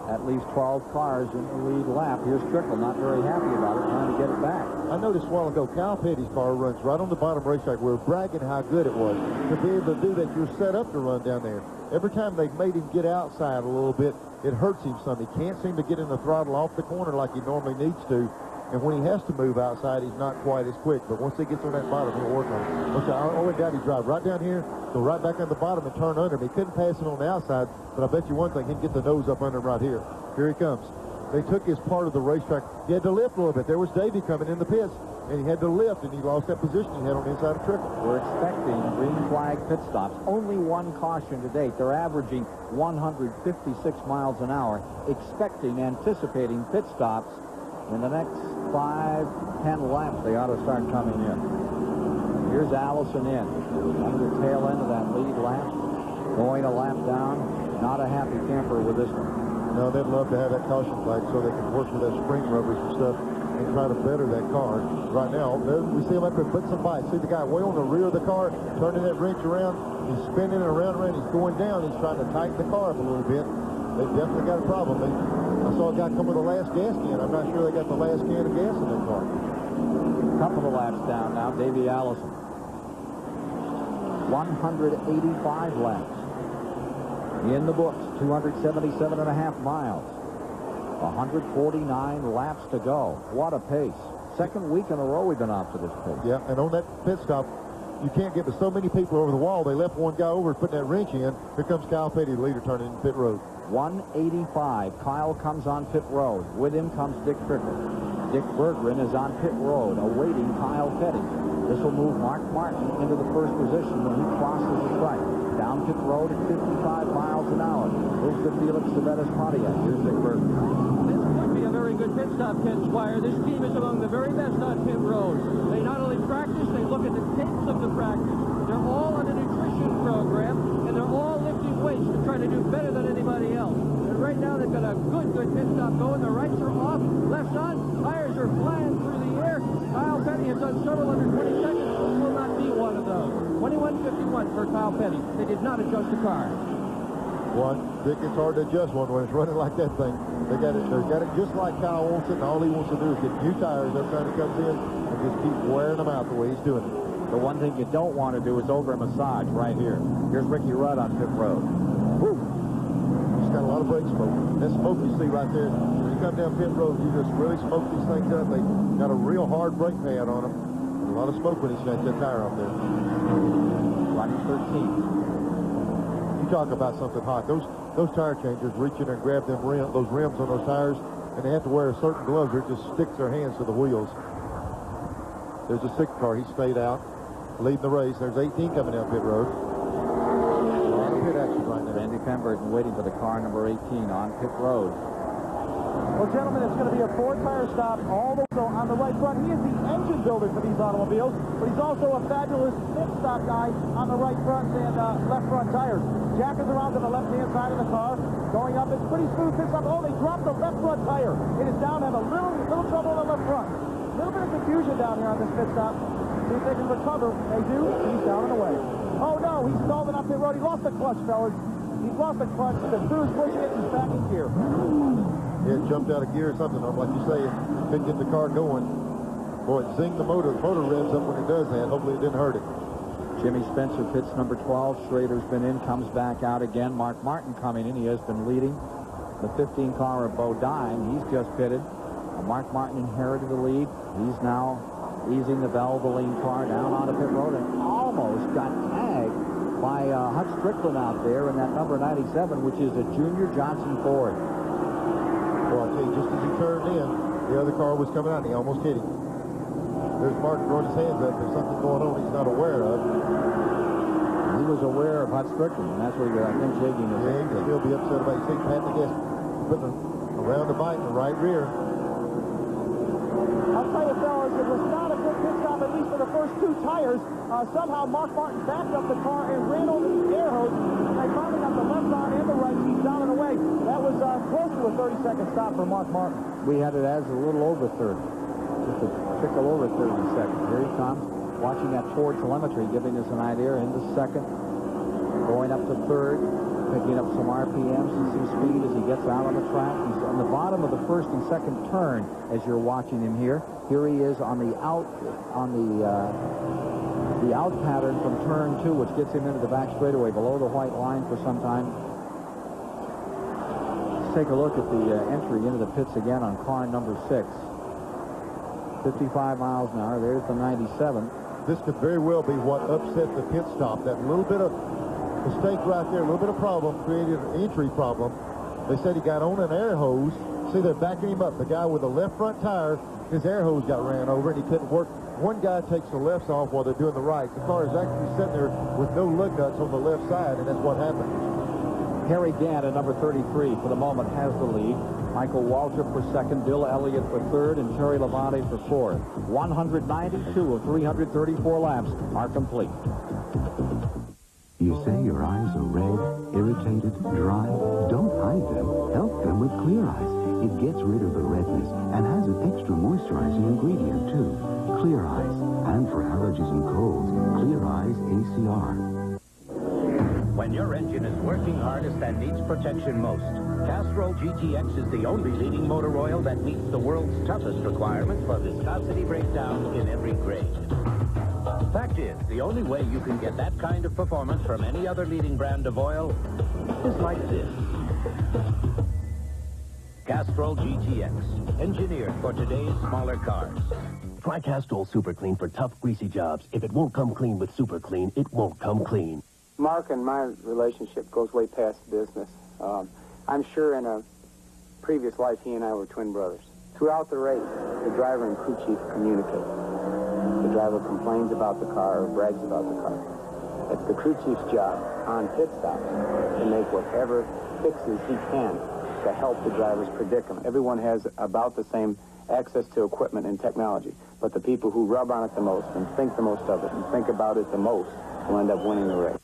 At least 12 cars in the lead lap. Here's Trickle, not very happy about it, trying to get it back. I noticed a while ago, Kyle Petty's car runs right on the bottom racetrack. We're bragging how good it was. To be able to do that, you're set up to run down there. Every time they've made him get outside a little bit, it hurts him some. He can't seem to get in the throttle off the corner like he normally needs to. And when he has to move outside, he's not quite as quick. But once he gets on that bottom, he'll work on it. I only doubt he drive right down here, go right back on the bottom and turn under him. He couldn't pass it on the outside, but I bet you one thing, he can get the nose up under him right here. Here he comes. They took his part of the racetrack. He had to lift a little bit. There was Davey coming in the pits, and he had to lift, and he lost that position he had on the inside of Trickle. We're expecting green flag pit stops. Only one caution to date. They're averaging 156 miles an hour, anticipating pit stops. In the next 5-10 laps, they ought to start coming in. Here's Allison in. On the tail end of that lead lap. Going a lap down. Not a happy camper with this one. No, they'd love to have that caution flag so they can work with that spring rubbers and stuff and try to better that car. Right now, we see him up there putting some bites. See the guy way on the rear of the car, turning that wrench around. He's spinning it around. He's going down. He's trying to tighten the car up a little bit. They've definitely got a problem. I saw a guy come with the last gas can. I'm not sure they got the last can of gas in their car. Couple of laps down now, Davey Allison. 185 laps. In the books, 277.5 miles. 149 laps to go. What a pace. Second week in a row we've been off to this pace. Yeah, and on that pit stop, you can't get but so many people over the wall. They left one guy over putting that wrench in. Here comes Kyle Petty, the leader, turning in pit road. 185. Kyle comes on pit road. With him comes Dick Trickle. Dick Berggren is on pit road, awaiting Kyle Petty. This will move Mark Martin into the first position when he crosses the stripe. Down pit road at 55 miles an hour. Moves the Felix Savetta's Pontiac. Here's Dick Berggren. This would be a very good pit stop, Ken Squire. This team is among the very best on pit road. They not only practice, they look at the tapes of the practice. They're all on a nutrition program, and they're all lifting weights to try to do better than anybody else. And right now they've got a good pit stop going. The rights are off, left's on, tires are flying through the air. Kyle Petty has done several under 20 seconds. This will not be one of those. 21:51 for Kyle Petty. They did not adjust the car. Dick, it's hard to adjust one when it's running like that thing. They got it just like Kyle wants it, and all he wants to do is get new tires every time he comes in and just keep wearing them out the way he's doing it. The one thing you don't want to do is over a massage right here. Here's Ricky Rudd on pit road. Woo! He's got a lot of brake smoke. That smoke you see right there, when you come down pit road, you just really smoke these things up. They got a real hard brake pad on them. And a lot of smoke when he shakes that tire off there. Running 13th. You talk about something hot. Those tire changers reach in and grab those rims on those tires, and they have to wear certain gloves or it just sticks their hands to the wheels. There's a 6 car. He stayed out, leading the race. There's 18 coming down pit road. A lot of pit action right now. Randy Pemberton waiting for the car number 18 on pit road. Well, gentlemen, it's going to be a 4-tire stop all the way on the right front. He is the engine builder for these automobiles, but he's also a fabulous pit stop guy on the right front and left front tires. Jack is around to the left-hand side of the car. Going up, it's pretty smooth pit stop. Oh, they dropped the left front tire. It is down, have a little trouble on the left front. A little bit of confusion down here on this pit stop. See if they can recover. They do. He's down and away. Oh, no, he's stalled on pit road. He lost the clutch, fellas. He's lost the clutch. The crew's pushing it. He's back in gear. Yeah, it jumped out of gear or something. Like you say, couldn't get the car going. Boy, it zinged the motor. The motor revs up when it does that. Hopefully it didn't hurt it. Jimmy Spencer pits number 12. Schrader's been in, comes back out again. Mark Martin coming in. He has been leading. The 15 car of Bo Dine, he's just pitted. Mark Martin inherited the lead. He's now easing the Valvoline car down onto pit road and almost got tagged by Hutch Strickland out there in that number 97, which is a Junior Johnson Ford. Well, I'll tell you, just as he turned in, the other car was coming out, and he almost hit him. There's Martin throwing his hands up. There's something going on he's not aware of. He was aware of Hutch Strickland, and that's what he got, I think, shaking his head. He'd still be upset about it. He's patting the gas, putting around the bike in the right rear. I'll tell you, fellas, it was not a good pit stop, at least for the first 2 tires. Somehow Mark Martin backed up the car and ran over the air hose. They finally got the left on and the right. He's down and away. That was close to a 30-second stop for Mark Martin. We had it as a little over 30. Just a trickle over 30 seconds. Here he comes, watching that Ford telemetry, giving us an idea into second, going up to third, picking up some RPMs and some speed as he gets out on the track. He's on the bottom of the first and second turn as you're watching him here. Here he is on the out pattern from turn 2, which gets him into the back straightaway below the white line for some time. Let's take a look at the entry into the pits again on car number 6. 55 miles an hour. There's the 97. This could very well be what upset the pit stop. That little bit of mistake right there, a little bit of problem, created an entry problem. They said he got on an air hose. See, they're backing him up. The guy with the left front tire, his air hose got ran over and he couldn't work. One guy takes the lefts off while they're doing the right. The car is actually sitting there with no lug nuts on the left side, and that's what happened. Harry Gant at number 33 for the moment has the lead. Michael Waltrip for second, Bill Elliott for third, and Terry Labonte for fourth. 192 of 334 laps are complete. You say your eyes are red, irritated, dry? Don't hide them. Help them with Clear Eyes. It gets rid of the redness and has an extra moisturizing ingredient, too. Clear Eyes. And for allergies and colds, Clear Eyes ACR. When your engine is working hardest and needs protection most, Castrol GTX is the only leading motor oil that meets the world's toughest requirements for viscosity breakdown in every grade. Fact is, the only way you can get that kind of performance from any other leading brand of oil is like this. Castrol GTX, engineered for today's smaller cars. Try Castrol Super Clean for tough, greasy jobs. If it won't come clean with Super Clean, it won't come clean. Mark and my relationship goes way past business. I'm sure in a previous life he and I were twin brothers. Throughout the race, the driver and crew chief communicate. The driver complains about the car or brags about the car. It's the crew chief's job on pit stops to make whatever fixes he can to help the driver's predicament. Everyone has about the same access to equipment and technology, but the people who rub on it the most and think the most of it and think about it the most will end up winning the race.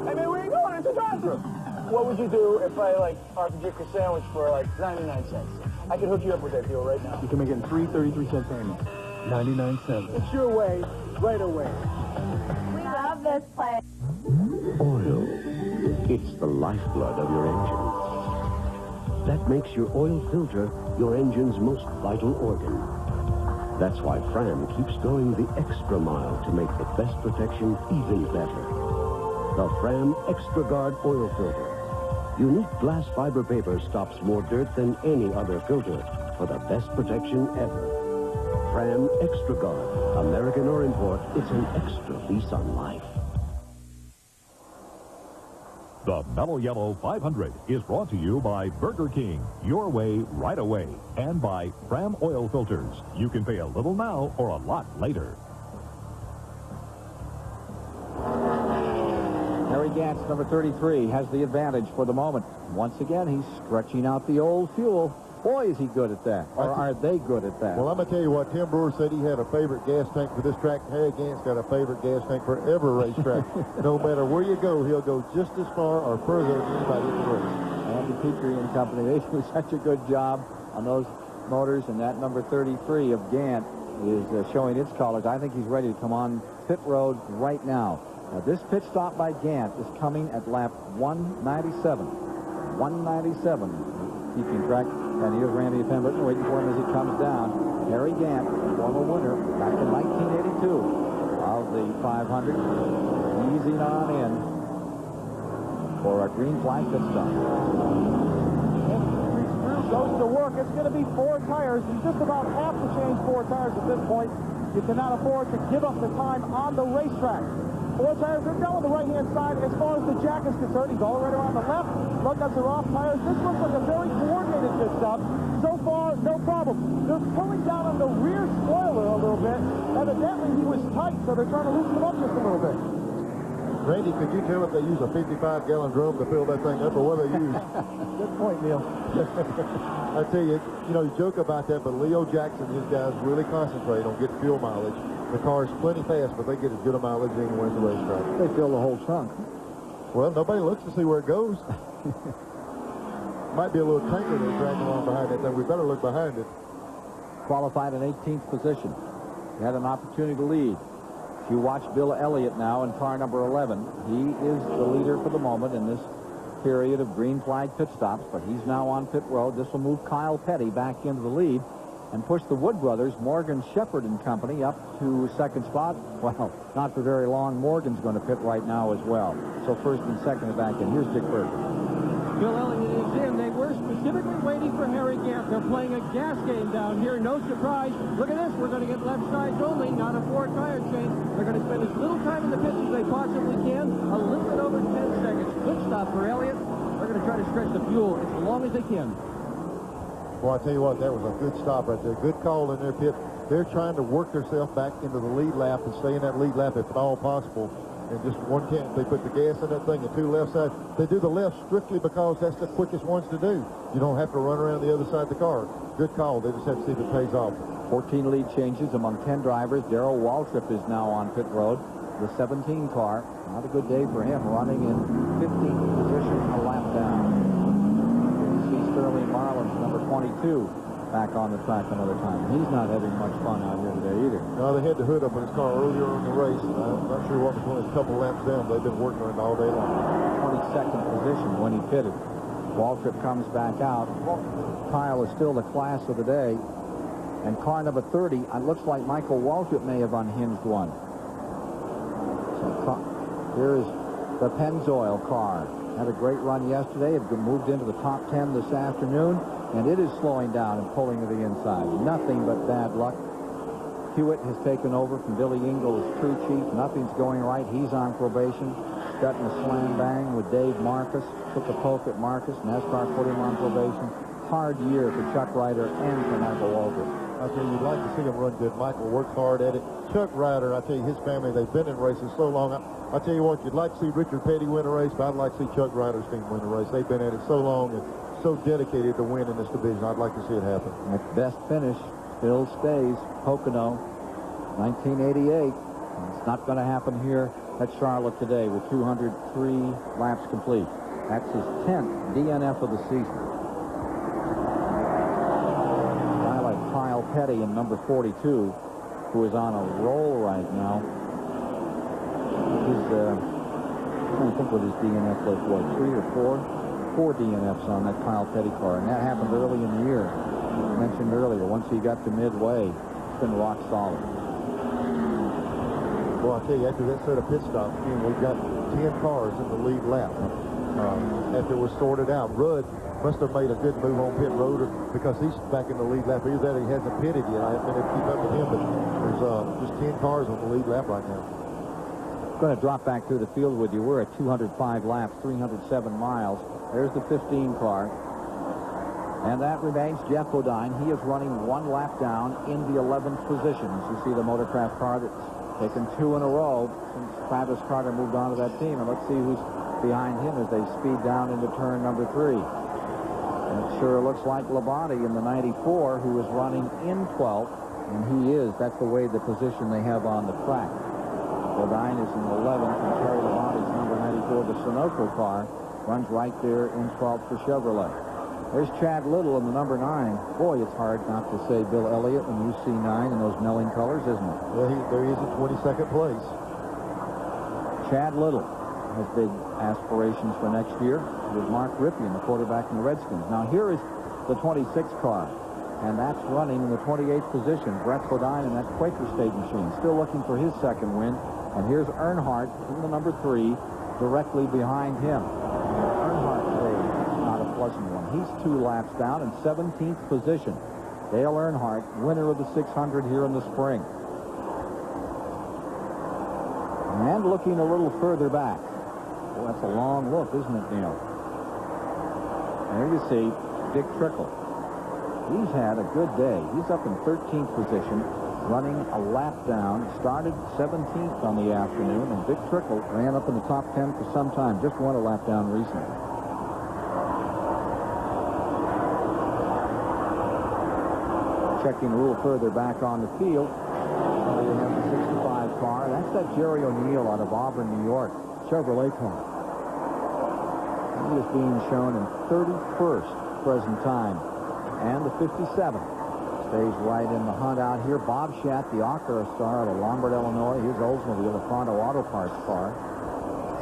Hey, man, where you going? It's a drive-thru. What would you do if I, offered you a sandwich for, 99 cents? I could hook you up with that deal right now. You can make it in 3 33-cent payments. 99 cents. It's your way, right away. We love this place. Oil. It's the lifeblood of your engine. That makes your oil filter your engine's most vital organ. That's why Fram keeps going the extra mile to make the best protection even better. The Fram Extra Guard oil filter. Unique glass fiber paper stops more dirt than any other filter for the best protection ever. Fram Extra Guard. American or import, it's an extra lease on life. The Mello Yello 500 is brought to you by Burger King, your way, right away, and by Fram Oil Filters. You can pay a little now or a lot later. Harry Gantz, number 33, has the advantage for the moment. Once again, he's stretching out the old fuel. Boy, is he good at that. Or are they good at that? Well, I'm going to tell you what, Tim Brewer said he had a favorite gas tank for this track. Harry Gantz got a favorite gas tank for every racetrack. No matter where you go, he'll go just as far or further than anybody in the race. Andy Petrie and company, they do such a good job on those motors, and that number 33 of Gant is showing its colors. I think he's ready to come on pit road right now. Now, this pit stop by Gant is coming at lap 197. 197, keeping track. And here's Randy Pemberton waiting for him as he comes down. Harry Gant, former winner back in 1982 of the 500, easing on in for a green flag pit stop. Goes to work. It's going to be 4 tires. You just about have to change 4 tires at this point. You cannot afford to give up the time on the racetrack. 4 tires are down on the right-hand side. As far as the jack is concerned, he's all right around the left. Lug nuts are off tires. This looks like a very coordinated pit stop. So far, no problem. They're pulling down on the rear spoiler a little bit. Evidently, he was tight, so they're trying to loosen him up just a little bit. Randy, could you tell if they use a 55-gallon drum to fill that thing up, or what they use? Good point, Neil. I tell you, you joke about that, but Leo Jackson and his guys really concentrate on getting fuel mileage. The car's plenty fast, but they get as good a mileage as anyone at the racetrack. They fill the whole trunk. Well, nobody looks to see where it goes. Might be a little tanker that's dragging along behind that thing. We better look behind it. Qualified in 18th position. He had an opportunity to lead. If you watch Bill Elliott now in car number 11, he is the leader for the moment in this period of green flag pit stops, but he's now on pit road. This will move Kyle Petty back into the lead and push the Wood brothers, Morgan Shepherd and company, up to second spot. Well, not for very long. Morgan's going to pit right now as well. So first and second are back in. Here's Dick Berger. Bill Elliott is in. They were specifically waiting for Harry Gant. They're playing a gas game down here. No surprise. Look at this. We're going to get left sides only, not a 4-tire change. They're going to spend as little time in the pits as they possibly can. A little bit over 10 seconds. Good stop for Elliott. They're going to try to stretch the fuel as long as they can. Well, I tell you what, that was a good stop right there. Good call in their pit. They're trying to work themselves back into the lead lap and stay in that lead lap if at all possible. And just one can't. They put the gas in that thing and 2 left sides. They do the left strictly because that's the quickest ones to do. You don't have to run around the other side of the car. Good call. They just have to see if it pays off. 14 lead changes among 10 drivers. Darrell Waltrip is now on pit road. The 17 car. Not a good day for him, running in 15th position, a lap down. See Sterling Marlins, number 22, back on the track another time. He's not having much fun out here today either. No, they had the hood up on his car earlier in the race. I'm not sure what was going. A couple laps down. They've been working on it all day long. 22nd position when he pitted. Waltrip comes back out. Kyle is still the class of the day. And car number 30, it looks like Michael Waltrip may have unhinged one. So here's the Pennzoil car. Had a great run yesterday. It moved into the top 10 this afternoon. And it is slowing down and pulling to the inside. Nothing but bad luck Hewitt has taken over from Billy Engel as crew chief. Nothing's going right. He's on probation. Got in a slam bang with Dave Marcus. Took a poke at Marcus. NASCAR put him on probation. Hard year for Chuck Ryder and for Michael Waltrip. I tell you, you'd like to see him run good. Michael works hard at it. Chuck Ryder, I tell you, his family, they've been in races so long. I tell you what, you'd like to see Richard Petty win a race, but I'd like to see Chuck Ryder's team win a race. They've been at it so long and so dedicated to win in this division. I'd like to see it happen. At best finish still stays Pocono, 1988. It's not going to happen here at Charlotte today with 203 laps complete. That's his 10th DNF of the season. Kyle Petty in number 42, who is on a roll right now. He's, I don't think what his DNF was, what, 3 or 4? 4 DNFs on that Kyle Petty car, and that happened early in the year. Mentioned earlier, once he got to midway, it's been rock solid. Well, I tell you, after that set of pit stops, we've got 10 cars in the lead lap. After it was sorted out, Rudd must have made a good move on pit road because he's back in the lead lap. Either that or he hasn't pitted yet. I haven't been able to keep up with him, but there's just 10 cars on the lead lap right now. Going to drop back through the field with you. We're at 205 laps, 307 miles. There's the 15 car. And that remains Jeff Bodine. He is running 1 lap down in the 11th position. As you see the Motorcraft car that's taken 2 in a row since Travis Carter moved on to that team. And let's see who's behind him as they speed down into turn number 3. And it sure looks like Labonte in the 94, who is running in 12th, and he is. That's the way the position they have on the track. Bodine is in 11th, and Terry Labonte's number 94, the Sunoco car, runs right there in 12th for Chevrolet. There's Chad Little in the number 9. Boy, it's hard not to say Bill Elliott when you see 9 in those Melling colors, isn't it? Well, there he is in 22nd place. Chad Little has big aspirations for next year with Mark Ripien, the quarterback in the Redskins. Now here is the 26 car, and that's running in the 28th position. Brett Bodine in that Quaker State machine, still looking for his second win. And here's Earnhardt in the number 3, directly behind him. Earnhardt's day is not a pleasant one. He's 2 laps down in 17th position. Dale Earnhardt, winner of the 600 here in the spring. And looking a little further back. Well, that's a long look, isn't it, Neil? There you see Dick Trickle. He's had a good day. He's up in 13th position, running a lap down. Started 17th on the afternoon, and Dick Trickle ran up in the top 10 for some time. Just won a lap down recently. Checking a little further back on the field. They have the 65 car. That's that Jerry O'Neill out of Auburn, New York. Chevrolet car. He is being shown in 31st present time. And the 57 stays right in the hunt out here. Bob Schatt, the Acura star out of Lombard, Illinois. His Oldsmobile, the Pronto Auto Parts car.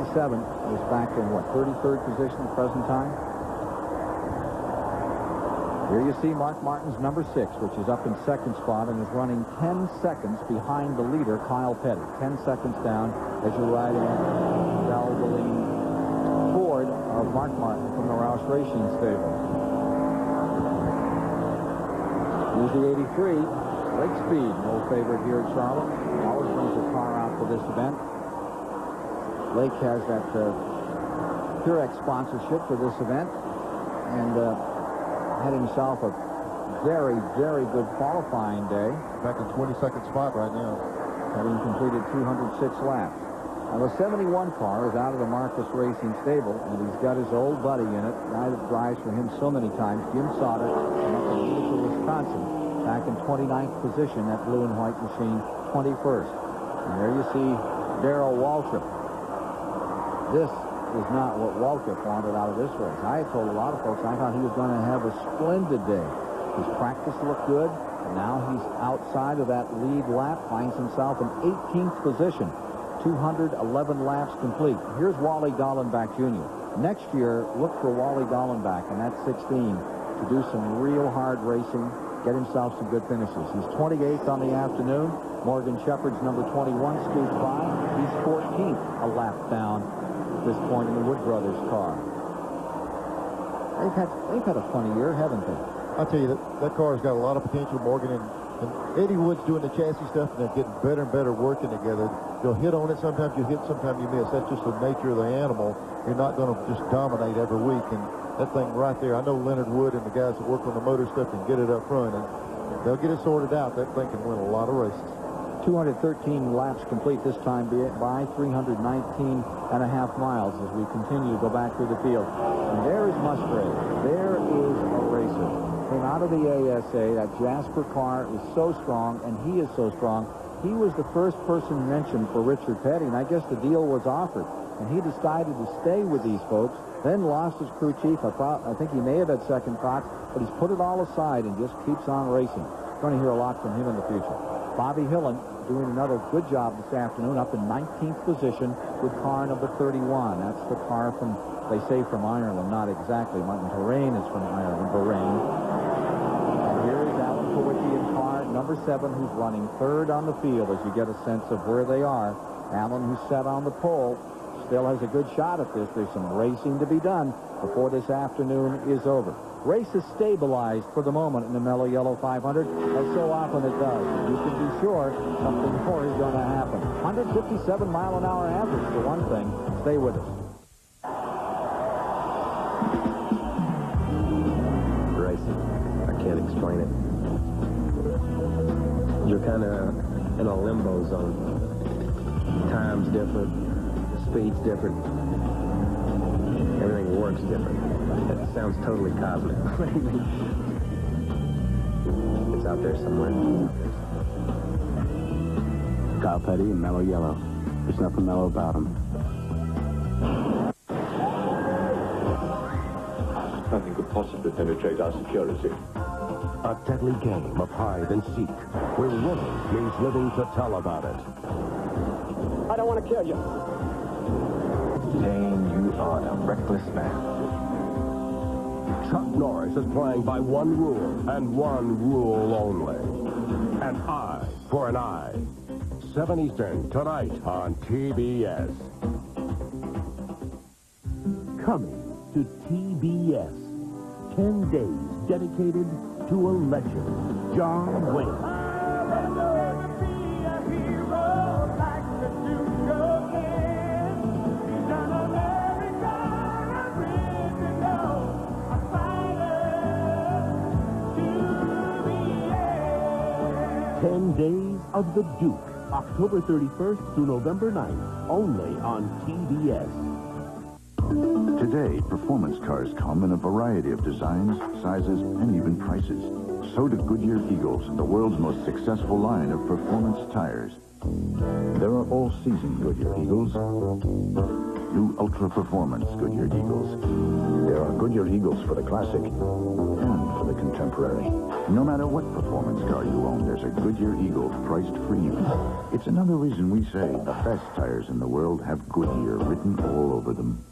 57 is back in, what, 33rd position at present time? Here you see Mark Martin's number 6, which is up in 2nd spot and is running 10 seconds behind the leader, Kyle Petty. 10 seconds down as you ride in Valvoline Ford of Mark Martin from the Roush Racing Stable. Here's the 83, Lake Speed, an old favorite here at Charlotte. Always brings a car out for this event. Lake has that Purex sponsorship for this event, and had himself a very, very good qualifying day. Back in 22nd spot right now. Having completed 206 laps. Now, the 71 car is out of the Marcus Racing stable, and he's got his old buddy in it, guy that drives for him so many times, Jim Sauter, from up in Utica, Wisconsin, back in 29th position, that blue and white machine, 21st. And there you see Darrell Waltrip. This is not what Waltrip wanted out of this race. I had told a lot of folks I thought he was going to have a splendid day. His practice looked good, and now he's outside of that lead lap, finds himself in 18th position. 211 laps complete. Here's Wally Dallenbach Jr. Next year, look for Wally Dallenbach in that 16 to do some real hard racing, get himself some good finishes. He's 28th on the afternoon. Morgan Shepherd's number 21 scoots by. He's 14th a lap down at this point in the Wood Brothers car. They've had a funny year, haven't they? I tell you, that car's got a lot of potential. Morgan and And Eddie Wood's doing the chassis stuff, and they're getting better and better working together. You'll hit on it. Sometimes you hit, sometimes you miss. That's just the nature of the animal. You're not going to just dominate every week. And that thing right there, I know Leonard Wood and the guys that work on the motor stuff can get it up front, and they'll get it sorted out. That thing can win a lot of races. 213 laps complete this time by 319 and a half miles as we continue to go back through the field. And there is Musgrave. There is a racer. Came out of the ASA. That Jasper car is so strong, and he is so strong. He was the first person mentioned for Richard Petty, and I guess the deal was offered. And he decided to stay with these folks, then lost his crew chief. I think he may have had second thoughts, but he's put it all aside and just keeps on racing. Going to hear a lot from him in the future. Bobby Hillen doing another good job this afternoon, up in 19th position with car number 31. That's the car from, they say from Ireland, not exactly. Martin Terrain is from Ireland, Bahrain. And here is Alan Kowicki in car number 7, who's running third on the field as you get a sense of where they are. Alan, who's set on the pole, still has a good shot at this. There's some racing to be done before this afternoon is over. Race is stabilized for the moment in the Mello Yello 500, as so often it does. You can be sure something more is going to happen. 157-mile-an-hour average for one thing. Stay with us. Racing. I can't explain it. You're kind of in a limbo zone. Time's different. Speed's different. Everything works different. That sounds totally cosmic. It's out there somewhere. Kyle Petty and Mello Yello. There's nothing mellow about them. Nothing could possibly penetrate our security. A deadly game of hide and seek, where winning means living to tell about it. I don't want to kill you. Dane, you are a reckless man. Chuck Norris is playing by one rule, and one rule only. An eye for an eye. 7 Eastern, tonight on TBS. Coming to TBS. 10 days dedicated to a legend, John Wayne. Days of the Duke, October 31st through November 9th, only on TBS. Today, performance cars come in a variety of designs, sizes, and even prices. So do Goodyear Eagles, the world's most successful line of performance tires. There are all-season Goodyear Eagles, new ultra-performance Goodyear Eagles. There are Goodyear Eagles for the classic and for the contemporary. No matter what performance car you own, there's a Goodyear Eagle priced for you. It's another reason we say the best tires in the world have Goodyear written all over them.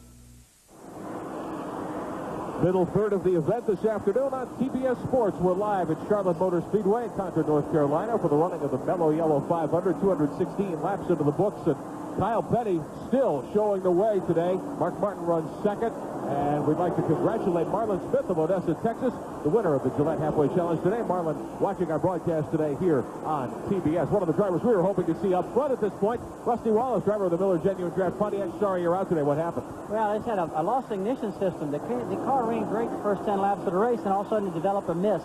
Middle third of the event this afternoon on TBS Sports. We're live at Charlotte Motor Speedway in Concord, North Carolina for the running of the Mello Yello 500, 216 laps into the books. And Kyle Petty still showing the way today. Mark Martin runs second. And we'd like to congratulate Marlon Smith of Odessa, Texas, the winner of the Gillette Halfway Challenge today. Marlon watching our broadcast today here on TBS. One of the drivers we were hoping to see up front at this point, Rusty Wallace, driver of the Miller Genuine Draft Pontiac. Sorry you're out today. What happened? Well, it's had a lost ignition system. The car ran great the first 10 laps of the race, and all of a sudden it developed a miss.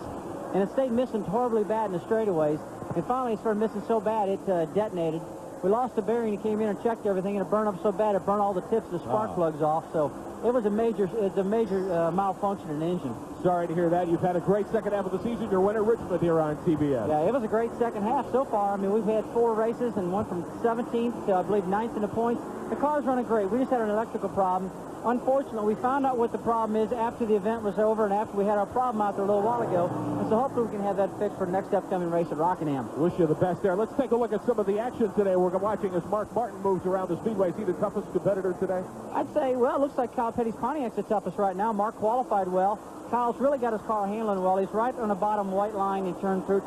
And it stayed missing horribly bad in the straightaways. And finally it started missing so bad it detonated. We lost the bearing. He came in and checked everything, and it burned up so bad it burned all the tips of the spark plugs off. So it was a major malfunction in the engine. Sorry to hear that. You've had a great second half of the season. Your winner, Richmond, here on TBS. Yeah, it was a great second half so far. I mean, we've had 4 races and one from 17th to, I believe, 9th in the points. The car's running great. We just had an electrical problem. Unfortunately, we found out what the problem is after the event was over and after we had our problem out there a little while ago. And so hopefully we can have that fixed for the next upcoming race at Rockingham. Wish you the best there. Let's take a look at some of the action today. We're watching as Mark Martin moves around the speedway. Is he the toughest competitor today? I'd say, well, it looks like Kyle Petty's Pontiac's the toughest right now. Mark qualified well. Kyle's really got his car handling well. He's right on the bottom white line in turn through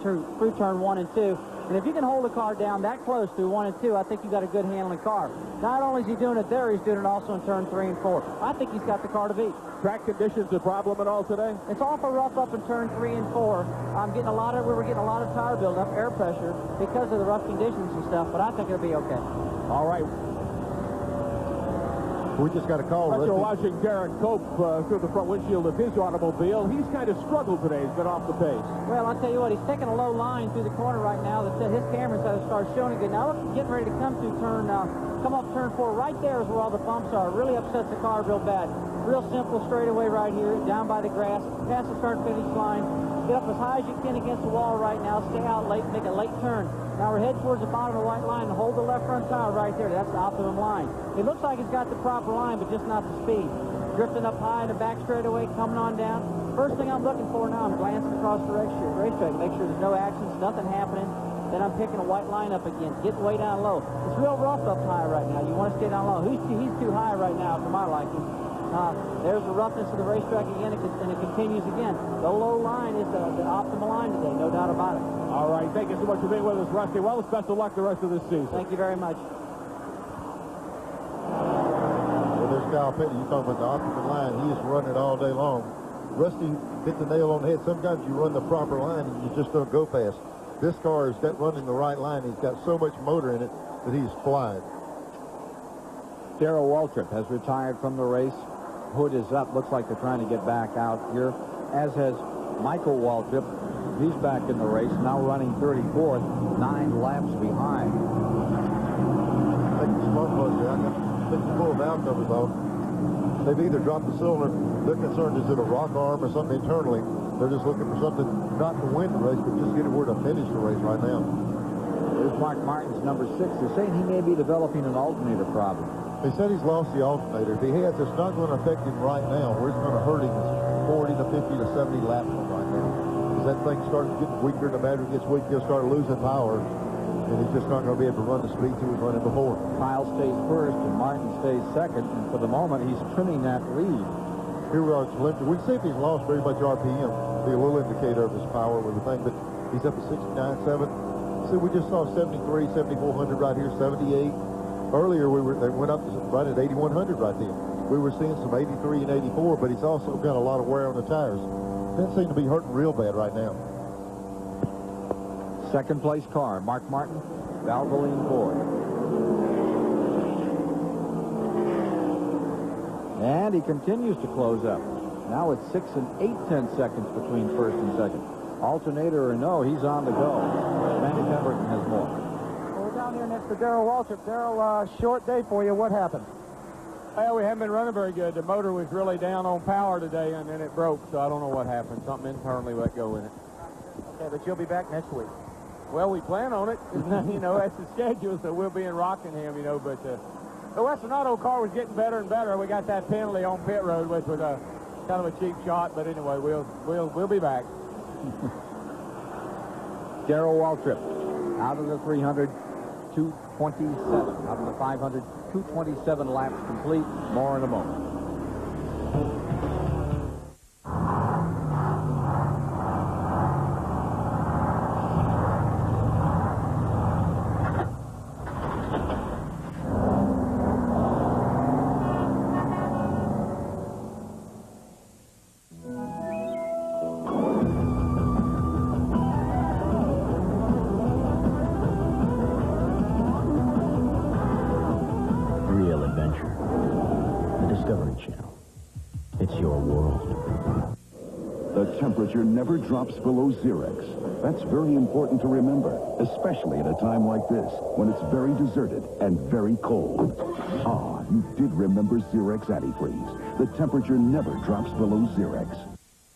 turn 1 and 2. And if you can hold the car down that close to 1 and 2, I think you've got a good handling car. Not only is he doing it there, he's doing it also in turn 3 and 4. I think he's got the car to beat. Track conditions a problem at all today? It's awful rough up in turn 3 and 4. We were getting a lot of tire buildup, air pressure, because of the rough conditions and stuff, but I think it'll be okay. All right. We just got a call. You're watching Darren Cope through the front windshield of his automobile. He's kind of struggled today. He's been off the pace. Well, I'll tell you what, he's taking a low line through the corner right now that said his camera's had to start showing it good. Now we're getting ready to come off turn 4. Right there is where all the bumps are. Really upsets the car real bad. Real simple straightaway right here, down by the grass, past the start-finish line. Get up as high as you can against the wall right now. Stay out late, make a late turn. Now we're heading towards the bottom of the white line and hold the left front tire right there. That's the optimum line. It looks like it's got the proper line, but just not the speed. Drifting up high in the back straightaway, coming on down. First thing I'm looking for now, I'm glancing across the racetrack, make sure there's no accidents, nothing happening. Then I'm picking a white line up again, getting way down low. It's real rough up high right now. You want to stay down low. He's too high right now for my liking. There's the roughness of the racetrack again, and it continues again. The low line is the optimal line today, no doubt about it. All right, thank you so much for being with us, Rusty. Well, best of luck the rest of this season. Thank you very much. Well, there's Kyle Petty. You talk about the optimal line. He is running it all day long. Rusty hit the nail on the head. Sometimes you run the proper line and you just don't go fast. This car is running the right line. He's got so much motor in it that he's flying. Darrell Waltrip has retired from the race. Hood is up. Looks like they're trying to get back out here, as has Michael Waltrip. He's back in the race, now running 34th, 9 laps behind. I think the smoke was there. I think the full valve covers off. They've either dropped the cylinder. They're concerned, is it a rock arm or something internally? They're just looking for something not to win the race, but just get it where to finish the race right now. There's Mark Martin's number 6. They're saying he may be developing an alternator problem. They said he's lost the alternator. If he has, it's not going to affect him right now. Where it's going to hurt him is 40 to 50 to 70 laps from right now. As that thing starts getting weaker, the battery gets weak, he'll start losing power, and he's just not going to be able to run the speed he was running before. Kyle stays first, and Martin stays second, and for the moment, he's trimming that lead. Here we are at telemetry. We can see if he's lost very much RPM. Be a little indicator of his power with the thing, but he's up at 69.7. See, we just saw 73, 7,400 right here, 78. Earlier, they went up right at 8,100 right there. We were seeing some 83 and 84, but he's also got a lot of wear on the tires. Doesn't seem to be hurting real bad right now. Second place car, Mark Martin, Valvoline Ford. And he continues to close up. Now it's 6 and 8/10 seconds between first and second. Alternator or no, he's on the go. Randy Pemberton has more. We're down here next to Darrell Waltrip. Darrell, short day for you. What happened? Well, we haven't been running very good. The motor was really down on power today, and then it broke, so I don't know what happened. Something internally let go in it. Okay, but you'll be back next week. Well, we plan on it. You know, that's the schedule, so we'll be in Rockingham, you know, but the Western Auto car was getting better and better. We got that penalty on pit road, which was kind of a cheap shot, but anyway, we'll be back. Darrell Waltrip, out of the 300, 227. Out of the 500, 227 laps complete. More in a moment. Temperature never drops below Xerex. That's very important to remember, especially at a time like this, when it's very deserted and very cold. Ah, you did remember Xerex Antifreeze. The temperature never drops below Xerex.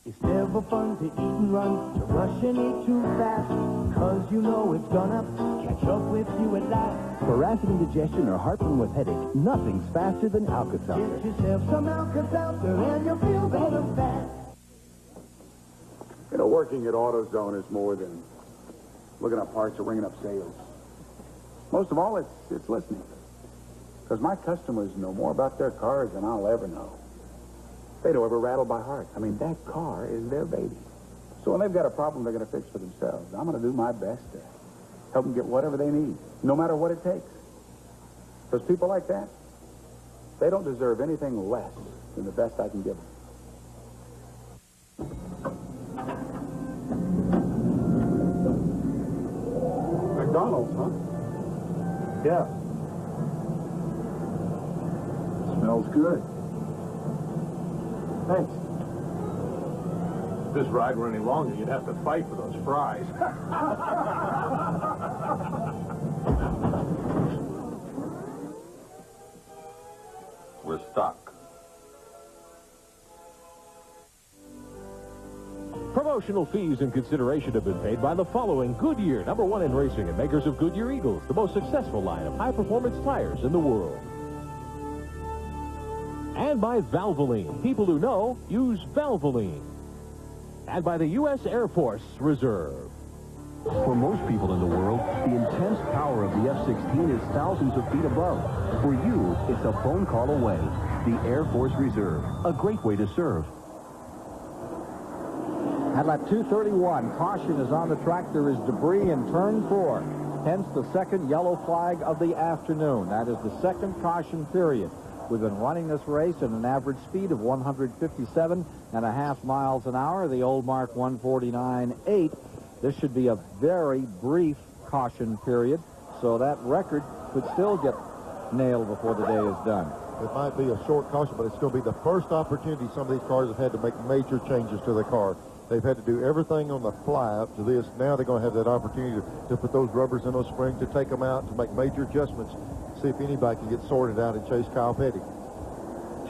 It's never fun to eat and run, to rush and eat too fast, cause you know it's gonna catch up with you at last. For acid indigestion or heartburn with headache, nothing's faster than Alka-Seltzer. Get yourself some Alka-Seltzer and you'll feel better fast. You know, working at AutoZone is more than looking up parts or ringing up sales. Most of all, it's listening. Because my customers know more about their cars than I'll ever know. They know every rattle by heart. I mean, that car is their baby. So when they've got a problem they're going to fix for themselves, I'm going to do my best to help them get whatever they need, no matter what it takes. Because people like that, they don't deserve anything less than the best I can give them. McDonald's, huh? Yeah. Smells good. Thanks. If this ride were any longer, you'd have to fight for those fries. We're stuck. Promotional fees and consideration have been paid by the following: Goodyear, #1 in racing and makers of Goodyear Eagles, the most successful line of high-performance tires in the world. And by Valvoline. People who know use Valvoline. And by the U.S. Air Force Reserve. For most people in the world, the intense power of the F-16 is thousands of feet above. For you, it's a phone call away. The Air Force Reserve, a great way to serve. At lap 231, caution is on the track. There is debris in turn 4. Hence the second yellow flag of the afternoon. That is the second caution period. We've been running this race at an average speed of 157.5 miles an hour. The old mark 149.8. This should be a very brief caution period, so that record could still get nailed before the day is done. It might be a short caution, but it's going to be the first opportunity some of these cars have had to make major changes to their car. They've had to do everything on the fly up to this. Now they're going to have that opportunity to put those rubbers in those springs, to take them out, to make major adjustments, see if anybody can get sorted out and chase Kyle Petty.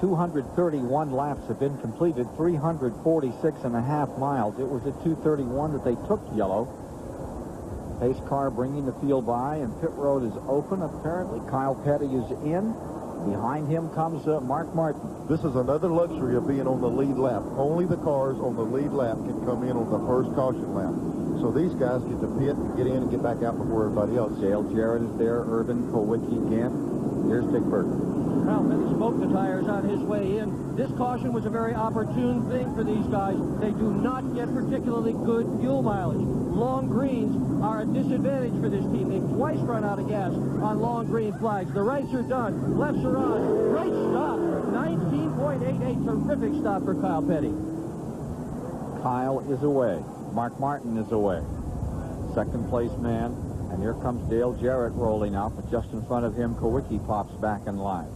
231 laps have been completed, 346.5 miles. It was at 231 that they took yellow. Pace car bringing the field by, and pit road is open. Apparently, Kyle Petty is in. Behind him comes Mark Martin. This is another luxury of being on the lead lap. Only the cars on the lead lap can come in on the first caution lap. So these guys get to pit and get in and get back out before everybody else. Dale Jarrett is there, Irvin Kowicki again. Here's Dick Burton. Kyle Petty smoked the tires on his way in. This caution was a very opportune thing for these guys. They do not get particularly good fuel mileage. Long greens are a disadvantage for this team. They've twice run out of gas on long green flags. The rights are done. Lefts are on. Great stop. 19.88. Terrific stop for Kyle Petty. Kyle is away. Mark Martin is away. Second place man. And here comes Dale Jarrett rolling out, but just in front of him, Kowicki pops back in line.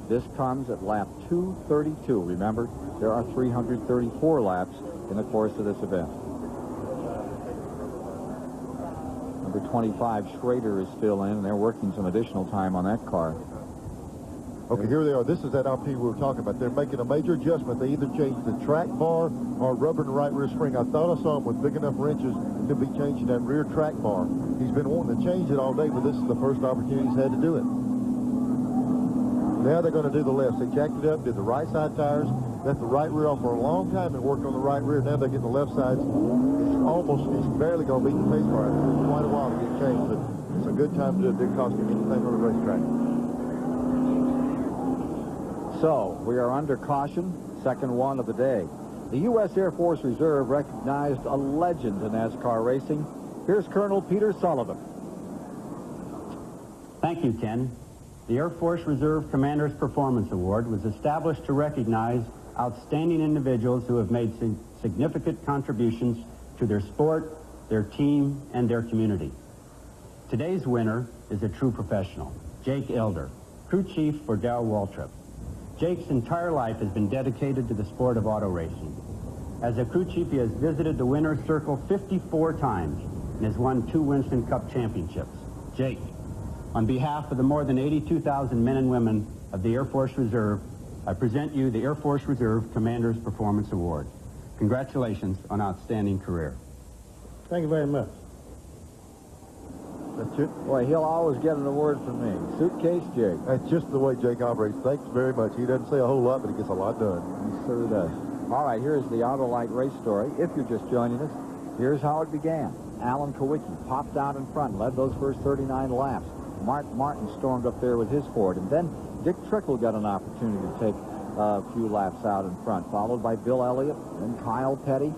This comes at lap 232. Remember, there are 334 laps in the course of this event. Number 25, Schrader, is still in, and they're working some additional time on that car. Okay, here they are. This is that opportunity we were talking about. They're making a major adjustment. They either change the track bar or rubber in the right rear spring. I thought I saw him with big enough wrenches to be changing that rear track bar. He's been wanting to change it all day, but this is the first opportunity he's had to do it. Now they're going to do the left. They jacked it up, did the right side tires, left the right rear off for a long time and worked on the right rear. Now they're getting the left sides. It's barely going to beat the pace car. It's quite a while to get changed, but it's a good time to do it. Didn't cost him anything on the racetrack. So, we are under caution, second one of the day. The U.S. Air Force Reserve recognized a legend in NASCAR racing. Here's Colonel Peter Sullivan. Thank you, Ken. The Air Force Reserve Commander's Performance Award was established to recognize outstanding individuals who have made significant contributions to their sport, their team, and their community. Today's winner is a true professional, Jake Elder, crew chief for Darrell Waltrip. Jake's entire life has been dedicated to the sport of auto racing. As a crew chief, he has visited the winner's circle 54 times and has won 2 Winston Cup championships. Jake, on behalf of the more than 82,000 men and women of the Air Force Reserve, I present you the Air Force Reserve Commander's Performance Award. Congratulations on an outstanding career. Thank you very much. That's it. Boy, he'll always get an award from me. Suitcase Jake. That's just the way Jake operates. Thanks very much. He doesn't say a whole lot, but he gets a lot done. He sure does. All right, here's the Autolite race story. If you're just joining us, here's how it began. Alan Kowicki popped out in front, led those first 39 laps. Mark Martin stormed up there with his Ford, and then Dick Trickle got an opportunity to take a few laps out in front, followed by Bill Elliott, then Kyle Petty.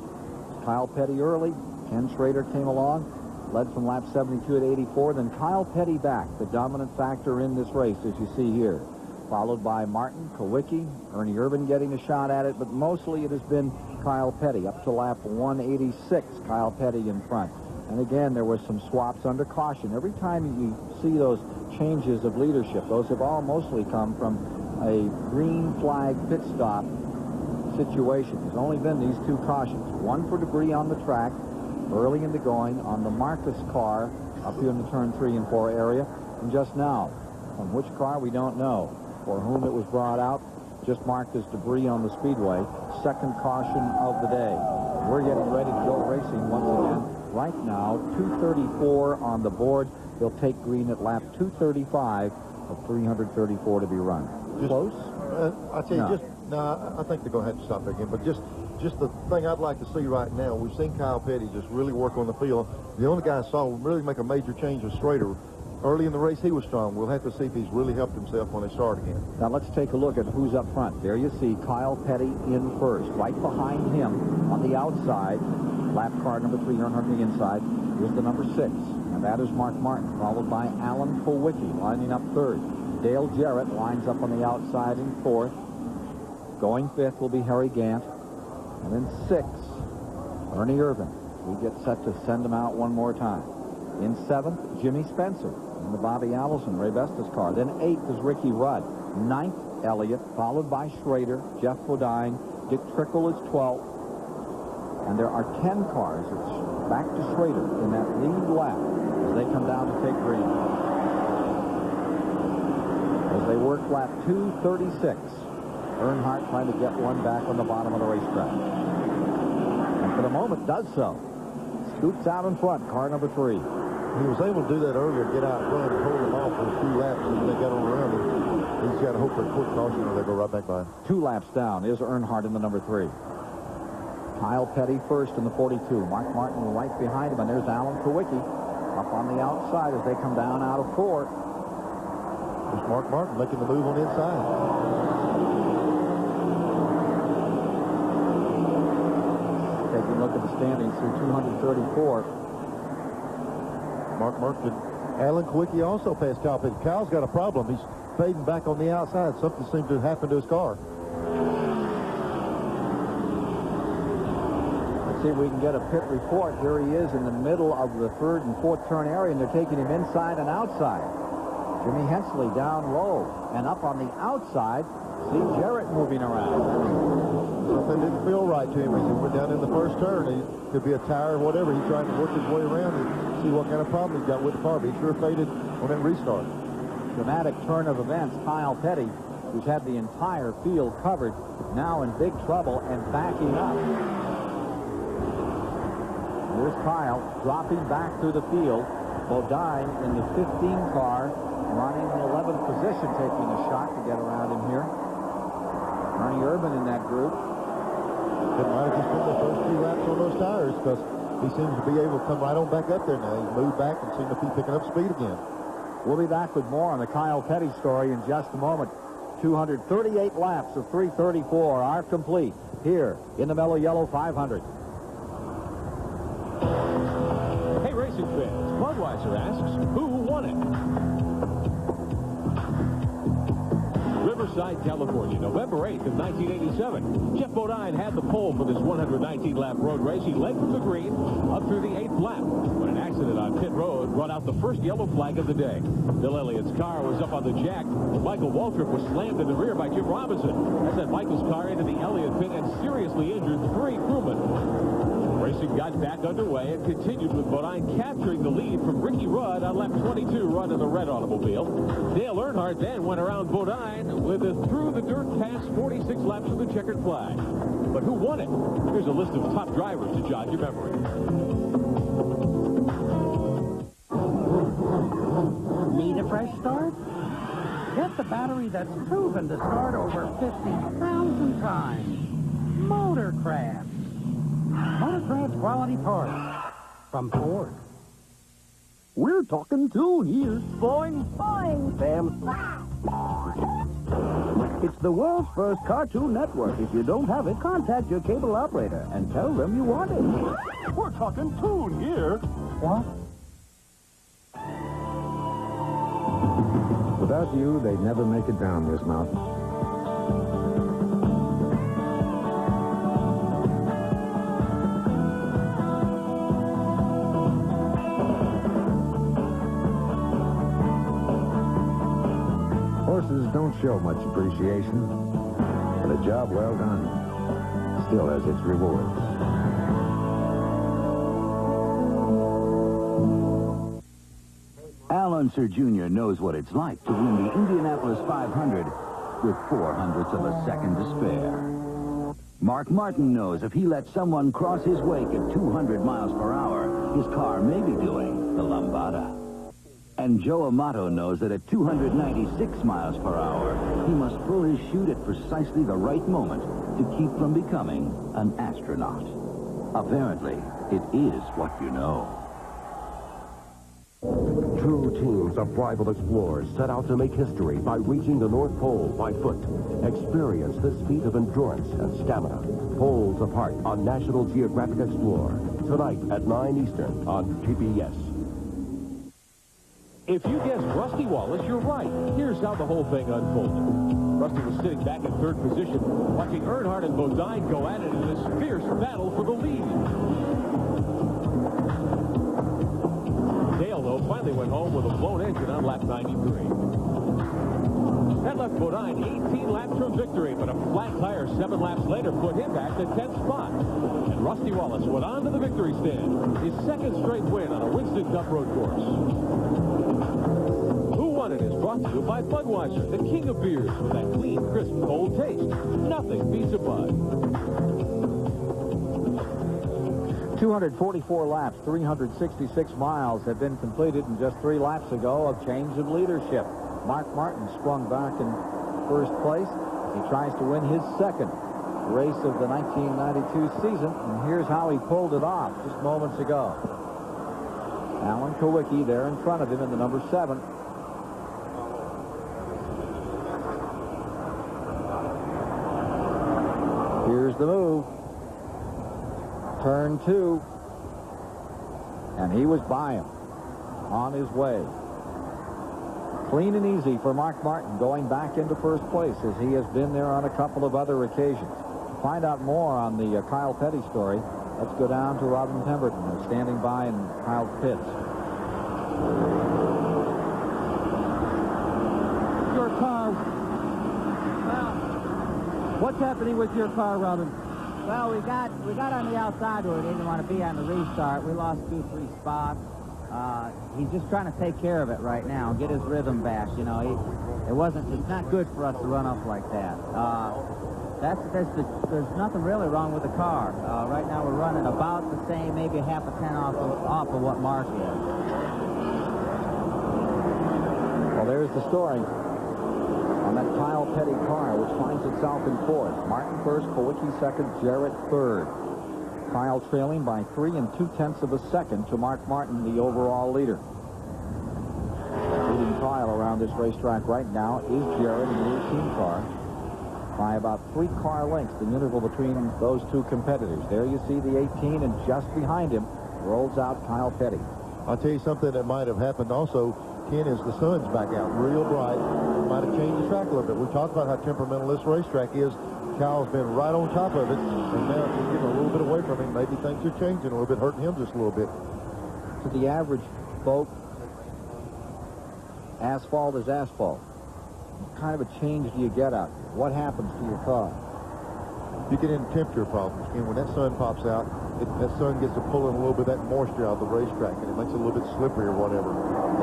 Kyle Petty early. Ken Schrader came along. led from lap 72 at 84. Then Kyle Petty back, the dominant factor in this race, as you see here. Followed by Martin, Kowicki, Ernie Irvan getting a shot at it, but mostly it has been Kyle Petty. Up to lap 186, Kyle Petty in front. And again, there was some swaps under caution. Every time you see those changes of leadership, those have all mostly come from a green flag pit stop situation. There's only been these two cautions. One for debris on the track early in the going on the Marcus car up here in the turn 3 and 4 area. And just now, on which car, we don't know. For whom it was brought out, just marked as debris on the Speedway. Second caution of the day. We're getting ready to go racing once again. Right now, 234 on the board. They'll take green at lap 235 of 334 to be run. Close? I tell you, I think they're going to have to stop there again. But just the thing I'd like to see right now, we've seen Kyle Petty just really work on the field. The only guy I saw really make a major change was Schrader. Early in the race, he was strong. We'll have to see if he's really helped himself when they start again. Now let's take a look at who's up front. There you see Kyle Petty in first. Right behind him on the outside, lap car number 3, Earnhardt on the inside, is the number 6. And that is Mark Martin, followed by Alan Kowicki lining up third. Dale Jarrett lines up on the outside in fourth. Going fifth will be Harry Gant. And then 6, Ernie Irvan. We get set to send him out one more time. In 7th, Jimmy Spencer in the Bobby Allison, Ray Vesta's car. Then 8th is Ricky Rudd. 9th, Elliott, followed by Schrader, Jeff Bodine. Dick Trickle is 12th. And there are 10 cars. It's back to Schrader in that lead lap as they come down to take green. As they work lap 236, Earnhardt trying to get one back on the bottom of the racetrack. And for the moment does so. Scoots out in front, car number 3. He was able to do that earlier, get out front and hold him off for a few laps, and they got on around him. He's got to hope for a quick caution or they go right back by him. 2 laps down is Earnhardt in the number 3. Kyle Petty first in the 42. Mark Martin right behind him, and there's Alan Kowicki up on the outside as they come down out of 4. There's Mark Martin making the move on the inside. Taking a look at the standings through 234. Mark Martin. Alan Kowicki also passed Kyle Petty. Kyle's got a problem. He's fading back on the outside. Something seemed to happen to his car. Let's see if we can get a pit report. Here he is in the middle of the 3rd and 4th turn area, and they're taking him inside and outside. Jimmy Hensley down low, and up on the outside, see Jarrett moving around. Something didn't feel right to him as he went down in the first turn. He could be a tire or whatever. He tried to work his way around and see what kind of problem he's got with the car. But he sure faded on that restart. Dramatic turn of events. Kyle Petty, who's had the entire field covered, now in big trouble and backing up. Here's Kyle dropping back through the field. Bodine in the 15 car, running in 11th position, taking a shot to get around him here. Ernie Irvan in that group. It might have just been the first few laps on those tires because he seems to be able to come right on back up there now. He's moved back and seems to be picking up speed again. We'll be back with more on the Kyle Petty story in just a moment. 238 laps of 334 are complete here in the Mello Yellow 500. Hey, racing fans, Budweiser asks, who won it? Riverside, California, November 8th of 1987. Jeff Bodine had the pole for this 119-lap road race. He led from the green up through the 8th lap when an accident on pit road brought out the first yellow flag of the day. Bill Elliott's car was up on the jack. Michael Waltrip was slammed in the rear by Jim Robinson. That sent Michael's car into the Elliott pit and seriously injured 3 crewmen. Racing got back underway and continued with Bodine capturing the lead from Ricky Rudd on lap 22, run in the red automobile. Dale Earnhardt then went around Bodine with a through-the-dirt pass 46 laps of the checkered flag. But who won it? Here's a list of top drivers to jog your memory. Need a fresh start? Get the battery that's proven to start over 50,000 times. Motorcraft. Motorcraft quality parts from Ford. We're talking tune here. Boing, boing, Sam. It's the world's first Cartoon Network. If you don't have it, contact your cable operator and tell them you want it. We're talking tune here. What? Without you, they'd never make it down this mountain. Horses don't show much appreciation, but a job well done still has its rewards. Al Unser Jr. knows what it's like to win the Indianapolis 500 with 0.04 of a second to spare. Mark Martin knows if he lets someone cross his wake at 200 miles per hour, his car may be doing the lambada. And Joe Amato knows that at 296 miles per hour, he must pull his chute at precisely the right moment to keep from becoming an astronaut. Apparently, it is what you know. Two teams of rival explorers set out to make history by reaching the North Pole by foot. Experience this feat of endurance and stamina. Poles apart on National Geographic Explorer. Tonight at 9 Eastern on PBS. If you guessed Rusty Wallace, you're right. Here's how the whole thing unfolded. Rusty was sitting back in third position, watching Earnhardt and Bodine go at it in this fierce battle for the lead. Dale, though, finally went home with a blown engine on lap 93. That left Bodine 18 laps from victory, but a flat tire 7 laps later put him back to 10th spot. And Rusty Wallace went on to the victory stand, his second straight win on a Winston Cup road course. Who Won It is brought to you by Budweiser, the king of beers, with that clean, crisp, cold taste. Nothing beats a Bud. 244 laps, 366 miles have been completed, and just 3 laps ago, a change of leadership. Mark Martin sprung back in first place. He tries to win his second race of the 1992 season, and here's how he pulled it off just moments ago. Alan Kowicki there in front of him in the number 7. Here's the move. Turn 2. And he was by him on his way. Clean and easy for Mark Martin, going back into first place as he has been there on a couple of other occasions. To find out more on the Kyle Petty story, let's go down to Robin Pemberton, who's standing by in Kyle's pits. Your car. Well, what's happening with your car, Robin? Well, we got on the outside where we didn't want to be on the restart. We lost 2-3 spots. He's just trying to take care of it right now, get his rhythm back. You know, it's not good for us to run off like that. There's nothing really wrong with the car. Right now we're running about the same, maybe half a 10 off of what Mark is. Well, there's the story on that Kyle Petty car, which finds itself in fourth. Martin first, Kowicki second, Jarrett third. Kyle trailing by 3 2/10 of a second to Mark Martin, the overall leader. Leading Kyle around this racetrack right now is Jarrett in the 18 car by about 3 car lengths, the interval between those two competitors. There you see the 18, and just behind him rolls out Kyle Petty. I'll tell you something that might have happened also, Ken, is the sun's back out real bright. Might have changed the track a little bit. We talked about how temperamental this racetrack is. Kyle's been right on top of it, and now it's getting a little bit away from him. Maybe things are changing a little bit, hurting him just a little bit. To the average folk, asphalt is asphalt. What kind of a change do you get out here? What happens to your car? You get into temperature problems, and when that sun pops out, that sun gets to pulling a little bit of that moisture out of the racetrack, and it makes it a little bit slippery or whatever.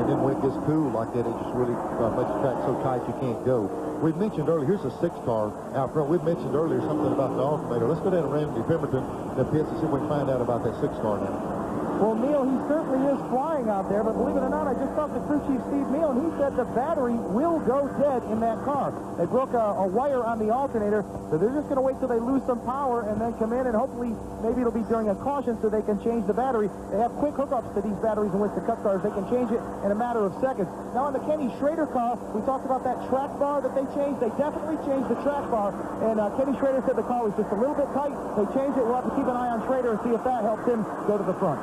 And then when it gets cool like that, it just really makes the track so tight you can't go. We've mentioned earlier, here's a 6 car out front. We've mentioned earlier something about the alternator. Let's go down to Randy Pemberton, the pits, and see if we can find out about that 6 car now. Well, Neil, he certainly is flying out there, but believe it or not, I just talked to crew chief Steve Neal, and he said the battery will go dead in that car. They broke a wire on the alternator, so they're just going to wait till they lose some power and then come in, and hopefully maybe it'll be during a caution so they can change the battery. They have quick hookups to these batteries in Winston Cup cars. They can change it in a matter of seconds. Now, on the Kenny Schrader car, we talked about that track bar that they changed. They definitely changed the track bar, and Kenny Schrader said the car was just a little bit tight. They changed it. We'll have to keep an eye on Schrader and see if that helps him go to the front.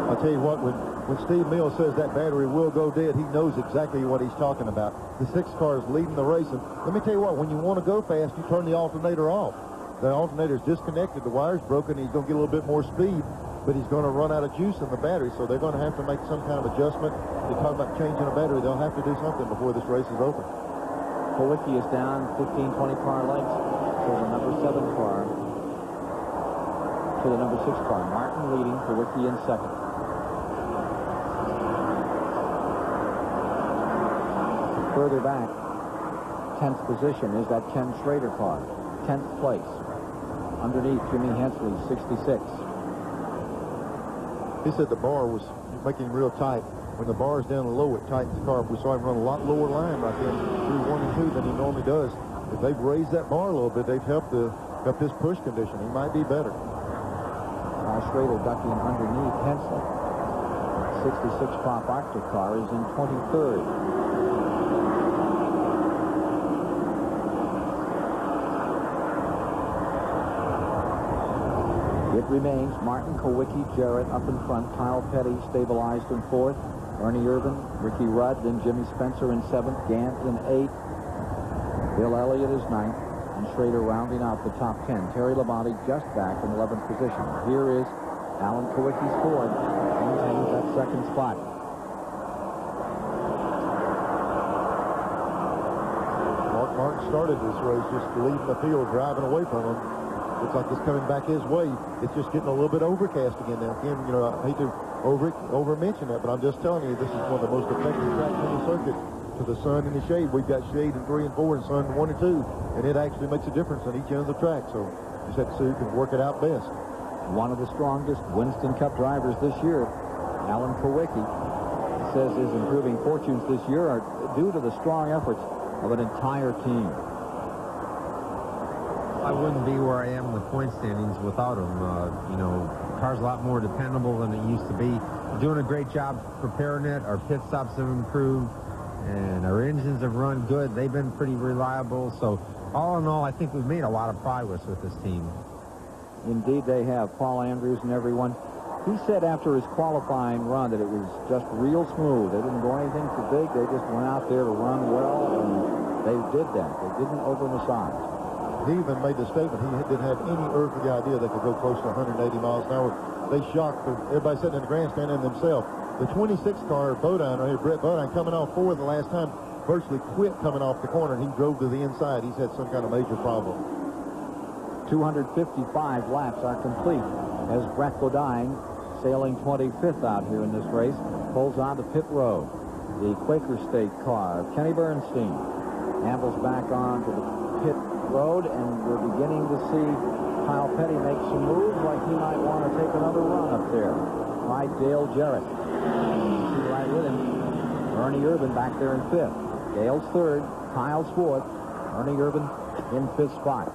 I'll tell you what, when Steve Mills says that battery will go dead, he knows exactly what he's talking about. The 6 car is leading the race, and let me tell you what, when you want to go fast, you turn the alternator off. The alternator's disconnected, the wire's broken, he's going to get a little bit more speed, but he's going to run out of juice in the battery, so they're going to have to make some kind of adjustment. They're talking about changing a battery. They'll have to do something before this race is over. Kowicki is down 15, 20 car lengths to the number 7 car, to the number 6 car. Martin leading, Kowicki in second. Further back, 10th position is that Ken Schrader car, 10th place. Underneath, Jimmy Hensley, 66. He said the bar was making him real tight. When the bar's down low, it tightens the car. We saw him run a lot lower line right there through 1 and 2 than he normally does. If they've raised that bar a little bit, they've helped his push condition. He might be better. Schrader ducking underneath Hensley. 66 Pop Arctic car is in 23rd. It remains Martin, Kowicki, Jarrett up in front. Kyle Petty stabilized in 4th. Ernie Irvin, Ricky Rudd, then Jimmy Spencer in 7th. Gant in 8th. Bill Elliott is 9th. And Schrader rounding out the top 10. Terry Labonte just back in 11th position. Here is Alan Kowicki's Ford. Maintains that second spot. Mark Martin started this race just leading the field, driving away from him. Looks like it's coming back his way. It's just getting a little bit overcast again now. Again, you know, I hate to over-mention that, but I'm just telling you, this is one of the most effective tracks on the circuit. To the sun and the shade. We've got shade in 3 and 4 and sun in 1 and 2, and it actually makes a difference on each end of the track. So just have to see who can work it out best. One of the strongest Winston Cup drivers this year, Alan Kowicki, says his improving fortunes this year are due to the strong efforts of an entire team. I wouldn't be where I am in the point standings without him. You know, the car's a lot more dependable than it used to be. Doing a great job preparing it. Our pit stops have improved, and our engines have run good. They've been pretty reliable. So all in all, I think we've made a lot of progress with this team. Indeed, they have. Paul Andrews and everyone. He said after his qualifying run that it was just real smooth. They didn't go anything too big. They just went out there to run well, and they did that. They didn't over-massage. He even made the statement he didn't have any earthly idea they could go close to 180 miles an hour. They shocked everybody sitting in the grandstand and themselves. The 26 car, Bodine, right here, Brett Bodine, coming off 4 the last time, virtually quit coming off the corner, and he drove to the inside. He's had some kind of major problem. 255 laps are complete as Brett Bodine, sailing 25th out here in this race, pulls on to pit road. The Quaker State car, Kenny Bernstein, ambles back onto the pit road, and we're beginning to see Kyle Petty make some moves like he might want to take another run up there. Right, Dale Jarrett. See right with him. Ernie Irvin back there in 5th. Dale's 3rd. Kyle's 4th. Ernie Irvin in 5th spot.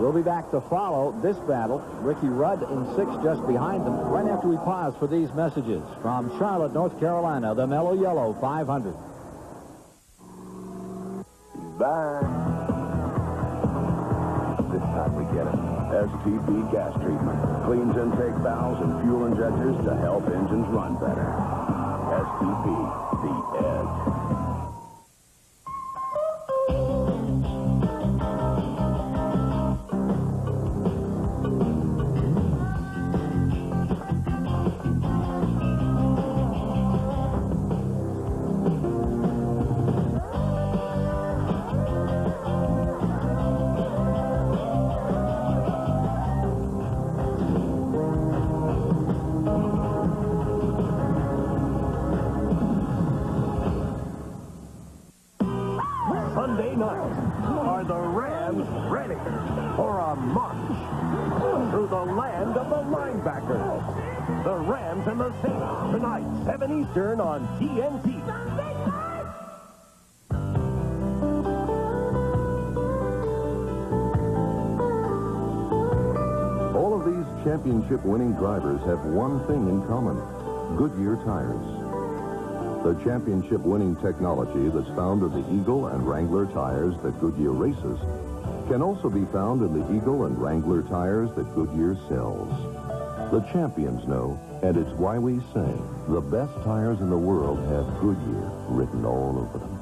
We'll be back to follow this battle. Ricky Rudd in 6th just behind them, right after we pause for these messages. From Charlotte, North Carolina, the Mello Yello 500. Bye. This time we get it. STP gas treatment. Cleans intake valves and fuel injectors to help engines run better. STP, the edge. Sunday night, are the Rams ready for a march through the land of the linebackers? The Rams and the Saints tonight, 7 Eastern on TNT. All of these championship-winning drivers have one thing in common: Goodyear tires. The championship-winning technology that's found in the Eagle and Wrangler tires that Goodyear races can also be found in the Eagle and Wrangler tires that Goodyear sells. The champions know, and it's why we say the best tires in the world have Goodyear written all over them.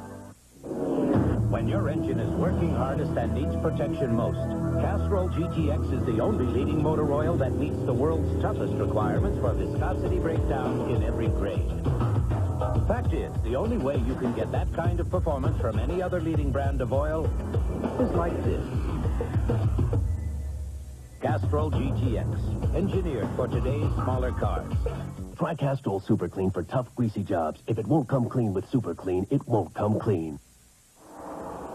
When your engine is working hardest and needs protection most, Castrol GTX is the only leading motor oil that meets the world's toughest requirements for viscosity breakdown in every grade. Fact is, the only way you can get that kind of performance from any other leading brand of oil is like this. Castrol GTX, engineered for today's smaller cars. Try Castrol Super Clean for tough, greasy jobs. If it won't come clean with Super Clean, it won't come clean.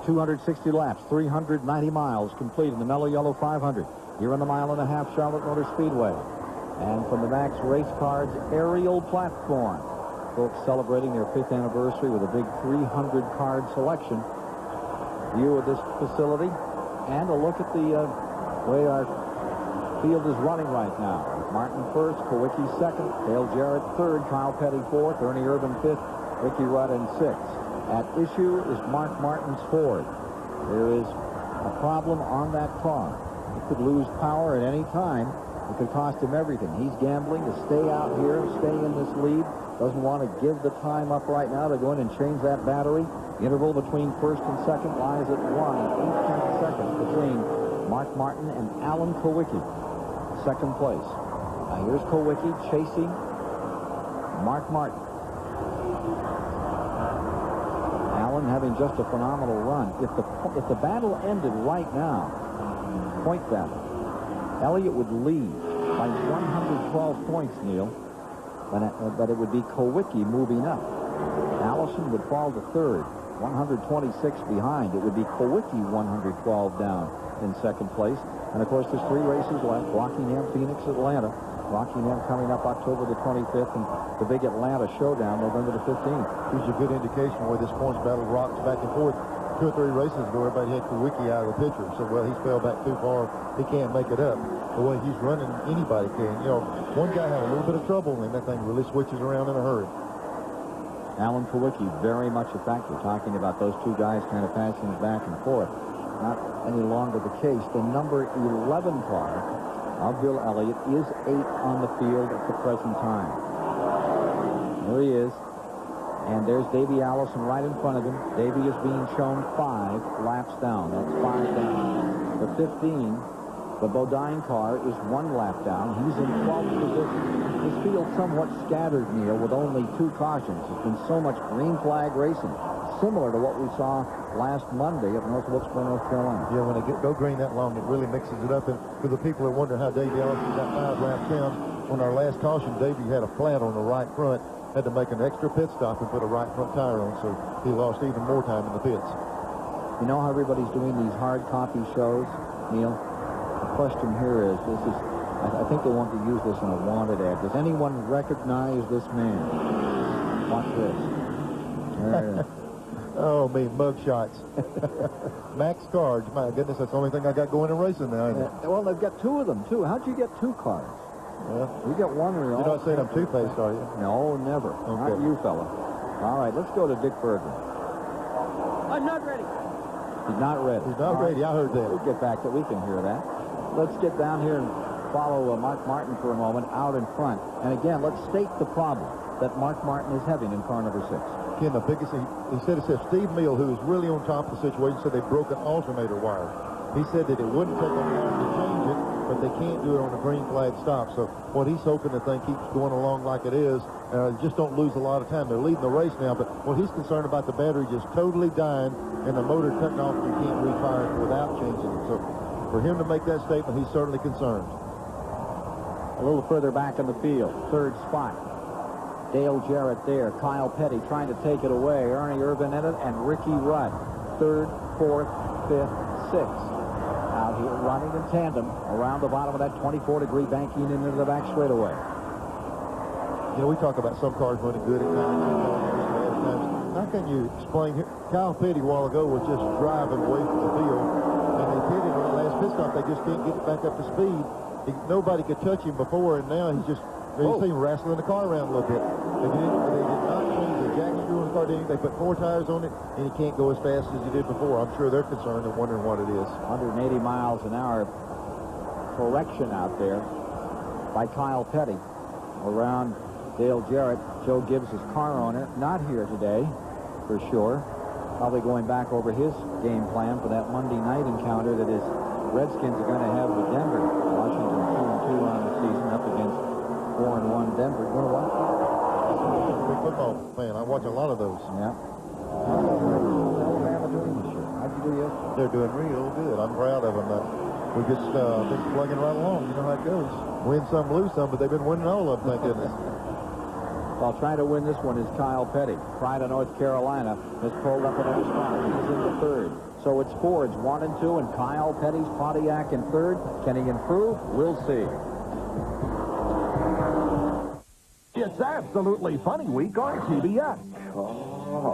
260 laps, 390 miles complete in the Mello Yellow 500. Here on the mile-and-a-half Charlotte Motor Speedway. And from the Max Race Cars aerial platform. Folks celebrating their 5th anniversary with a big 300-card selection. View of this facility and a look at the way our field is running right now. Martin first, Kowicki second, Dale Jarrett third, Kyle Petty fourth, Ernie Irvin fifth, Ricky Rudd in sixth. At issue is Mark Martin's Ford. There is a problem on that car. It could lose power at any time. It could cost him everything. He's gambling to stay out here, stay in this lead. Doesn't want to give the time up right now to go in and change that battery. The interval between first and second lies at 1/18 seconds between Mark Martin and Alan Kowicki. Second place. Now here's Kowicki chasing Mark Martin. Alan having just a phenomenal run. If the battle ended right now, point battle, Elliott would lead by 112 points, Neil, but it would be Kowicki moving up. Allison would fall to third, 126 behind. It would be Kowicki 112 down in second place. And, of course, there's 3 races left, Rockingham, Phoenix, Atlanta. Rockingham coming up October the 25th, and the big Atlanta showdown November the 15th. Gives you a good indication where this points battle rocks back and forth. 2 or 3 races ago, everybody had Kowicki out of the picture. So, well, he's fell back too far. He can't make it up. The way he's running, anybody can. You know, one guy had a little bit of trouble, and that thing really switches around in a hurry. Alan Kowicki, very much a factor. Talking about those 2 guys kind of passing back and forth. Not any longer the case. The number 11 car of Bill Elliott is 8 on the field at the present time. There he is. And there's Davey Allison right in front of him. Davey is being shown 5 laps down. That's 5 down. The 15, the Bodine car, is 1 lap down. He's in 12th position. This field's somewhat scattered, Neil, with only 2 cautions. There's been so much green flag racing, similar to what we saw last Monday at North Wilkesboro, North Carolina. Yeah, when they go green that long, it really mixes it up. And for the people that wonder how Davey Allison got 5 laps down, on our last caution, Davey had a flat on the right front, had to make an extra pit stop and put a right front tire on, so he lost even more time in the pits. You know how everybody's doing these hard copy shows, Neil? The question here is, I think they want to use this in a wanted ad. Does anyone recognize this man? Watch this. There it is. Oh, me, mug shots. Max cards. My goodness, that's the only thing I got going in racing now, isn't it? Well, they've got 2 of them, too. How'd you get 2 cards? Yeah. You get 1 or You're not saying I'm two-faced, are you? No, never. Okay. Not you, fella. All right, let's go to Dick Berger. I'm not ready. He's not ready. He's not ready. I heard that. We'll get back to we can hear that. Let's get down here and follow Mark Martin for a moment out in front. And again, let's state the problem that Mark Martin is having in car number 6. Ken, the biggest thing, he said, Steve Mill, who is really on top of the situation, said they broke an alternator wire. He said that it wouldn't take them long to change it, but they can't do it on a green flag stop. So what he's hoping the thing keeps going along like it is, just don't lose a lot of time. They're leading the race now, but what he's concerned about the battery just totally dying and the motor cutting off and you can't refire it without changing it. So for him to make that statement, he's certainly concerned. A little further back in the field, 3rd spot. Dale Jarrett there. Kyle Petty trying to take it away. Ernie Irvin in it, and Ricky Rudd. 3rd, 4th, 5th, 6th. Out here running in tandem around the bottom of that 24-degree banking into the back straightaway. You know, we talk about some cars running good at times, some cars running bad at times. How can you explain here? Kyle Petty a while ago was just driving away from the field, and they pitted on the last pit stop. They just can't get it back up to speed. Nobody could touch him before, and now he's just, you see him wrestling the car around a little bit. They did not change the jack screw in the car. They put 4 tires on it, and he can't go as fast as he did before. I'm sure they're concerned and wondering what it is. 180 miles an hour correction out there. by Kyle Petty. Around Dale Jarrett, Joe Gibbs' car owner, not here today, for sure. Probably going back over his game plan for that Monday night encounter that his Redskins are going to have with Denver. Washington 2-2 on the season up against 4-1 Denver. You want to watch that? I'm a big football fan. I watch a lot of those. Yeah. Alabama doing this year? How'd you do yesterday? They're doing real good. I'm proud of them. We just been plugging right along. You know how it goes. Win some, lose some, but they've been winning all of them, thank goodness. Well, trying to win this one is Kyle Petty. Pride of North Carolina has pulled up another spot. He's in the third. So it's Fords 1 and 2, and Kyle Petty's Pontiac in third. Can he improve? We'll see. It's Absolutely Funny Week on TBS.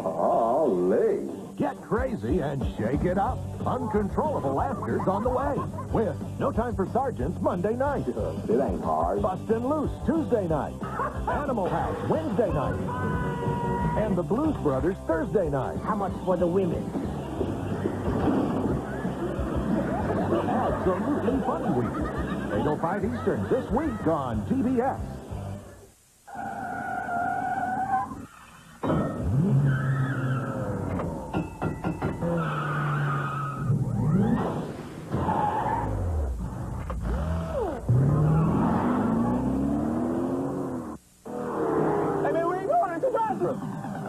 Olé. Get crazy and shake it up. Uncontrollable laughter's on the way. With No Time for Sergeants Monday night. It ain't hard. Bustin' Loose Tuesday night. Animal House Wednesday night. And the Blues Brothers Thursday night. How much for the women? Absolutely Funny Week. 8:05 Eastern this week on TBS.